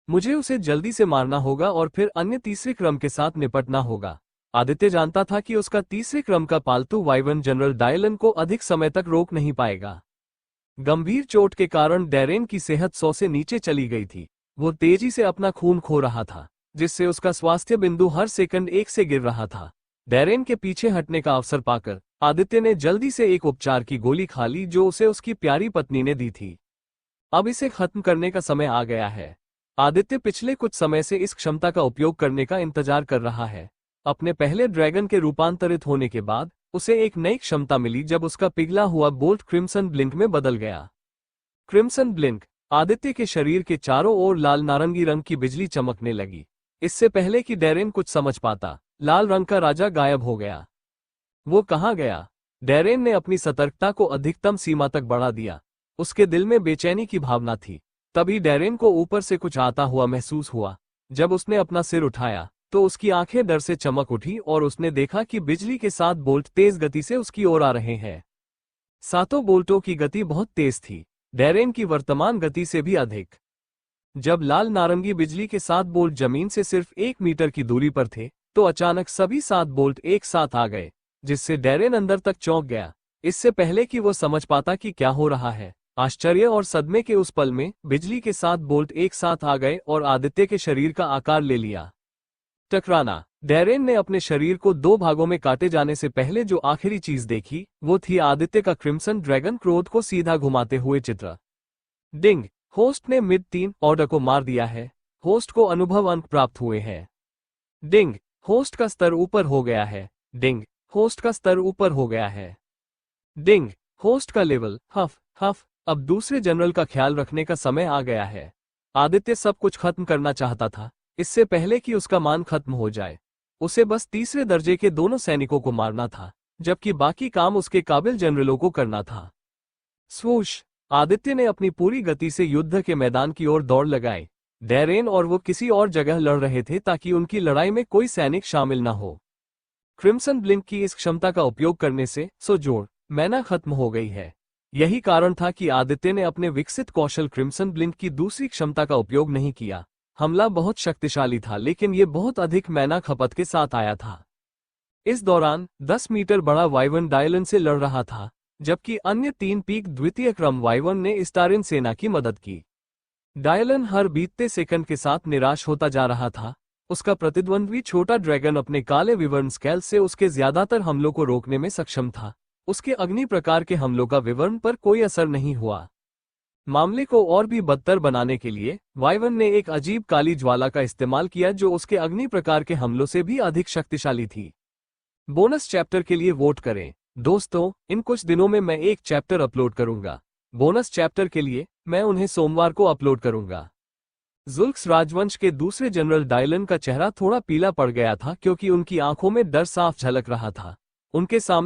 मुझे उसे जल्दी से मारना होगा और फिर अन्य तीसरे क्रम के साथ निपटना होगा। आदित्य जानता था कि उसका तीसरे क्रम का पालतू वाइवन जनरल डायलन को अधिक समय तक रोक नहीं पाएगा। गंभीर चोट के कारण डैरेन की सेहत 100 से नीचे चली गई थी। वो तेजी से अपना खून खो रहा था, जिससे उसका स्वास्थ्य बिंदु हर सेकंड 1 से गिर रहा था। डैरेन के पीछे हटने का अवसर पाकर आदित्य ने जल्दी से एक उपचार की गोली खा ली जो उसे उसकी प्यारी पत्नी ने दी थी। अब इसे खत्म करने का समय आ गया है। आदित्य पिछले कुछ समय से इस क्षमता का उपयोग करने का इंतजार कर रहा है। अपने पहले ड्रैगन के रूपांतरित होने के बाद उसे एक नई क्षमता मिली जब उसका पिघला हुआ बोल्ट क्रिम्सन ब्लिंक में बदल गया। Crimson blink. आदित्य के शरीर के चारों ओर लाल नारंगी रंग की बिजली चमकने लगी। इससे पहले कि डैरेन कुछ समझ पाता, लाल रंग का राजा गायब हो गया। वो कहाँ गया? डैरेन ने अपनी सतर्कता को अधिकतम सीमा तक बढ़ा दिया। उसके दिल में बेचैनी की भावना थी। तभी डैरेन को ऊपर से कुछ आता हुआ महसूस हुआ। जब उसने अपना सिर उठाया तो उसकी आंखें डर से चमक उठी और उसने देखा कि बिजली के 7 बोल्ट तेज गति से उसकी ओर आ रहे हैं। 7 बोल्टों की गति बहुत तेज थी, डैरेन की वर्तमान गति से भी अधिक। जब लाल नारंगी बिजली के 7 बोल्ट जमीन से सिर्फ 1 मीटर की दूरी पर थे, तो अचानक सभी 7 बोल्ट एक साथ आ गए, जिससे डैरेन अंदर तक चौंक गया। इससे पहले कि वो समझ पाता कि क्या हो रहा है, आश्चर्य और सदमे के उस पल में बिजली के 7 बोल्ट एक साथ आ गए और आदित्य के शरीर का आकार ले लिया। टकराना। डैरेन ने अपने शरीर को 2 भागों में काटे जाने से पहले जो आखिरी चीज देखी वो थी आदित्य का क्रिम्सन ड्रैगन क्रोध को सीधा घुमाते हुए चित्र। डिंग। होस्ट ने मिड 3 ऑर्डर को मार दिया है। होस्ट को अनुभव अंक प्राप्त हुए हैं। डिंग। होस्ट का स्तर ऊपर हो गया है। डिंग। होस्ट का स्तर ऊपर हो गया है। डिंग। होस्ट का लेवल हफ हफ। अब दूसरे जनरल का ख्याल रखने का समय आ गया है। आदित्य सब कुछ खत्म करना चाहता था इससे पहले कि उसका मान खत्म हो जाए। उसे बस तीसरे दर्जे के दोनों सैनिकों को मारना था जबकि बाकी काम उसके काबिल जनरलों को करना था। स्वूश। आदित्य ने अपनी पूरी गति से युद्ध के मैदान की ओर दौड़ लगाई। डैरेन और वो किसी और जगह लड़ रहे थे ताकि उनकी लड़ाई में कोई सैनिक शामिल न हो। क्रिम्सन ब्लिंक की इस क्षमता का उपयोग करने से जोड़ मैना खत्म हो गई है। यही कारण था कि आदित्य ने अपने विकसित कौशल क्रिम्सन ब्लिंक की दूसरी क्षमता का उपयोग नहीं किया। हमला बहुत शक्तिशाली था लेकिन ये बहुत अधिक मैना खपत के साथ आया था। इस दौरान 10 मीटर बड़ा वाइवन डायलन से लड़ रहा था जबकि अन्य 3 पीक द्वितीय क्रम वाइवन ने इस्टारिन सेना की मदद की। डायलन हर बीतते सेकंड के साथ निराश होता जा रहा था। उसका प्रतिद्वंद्वी छोटा ड्रैगन अपने काले विवर्ण स्केल से उसके ज्यादातर हमलों को रोकने में सक्षम था। उसके अग्नि प्रकार के हमलों का विवर्ण पर कोई असर नहीं हुआ। मामले को और भी बदतर बनाने के लिए वाइवन ने एक अजीब काली ज्वाला का इस्तेमाल किया जो उसके अग्नि प्रकार के हमलों से भी अधिक शक्तिशाली थी। बोनस चैप्टर के लिए वोट करें। दोस्तों, इन कुछ दिनों में मैं एक चैप्टर अपलोड करूंगा। बोनस चैप्टर के लिए मैं उन्हें सोमवार को अपलोड करूंगा। जुल्क्स राजवंश के दूसरे जनरल डायलन का चेहरा थोड़ा पीला पड़ गया था क्योंकि उनकी आंखों में डर साफ झलक रहा था। उनके सामने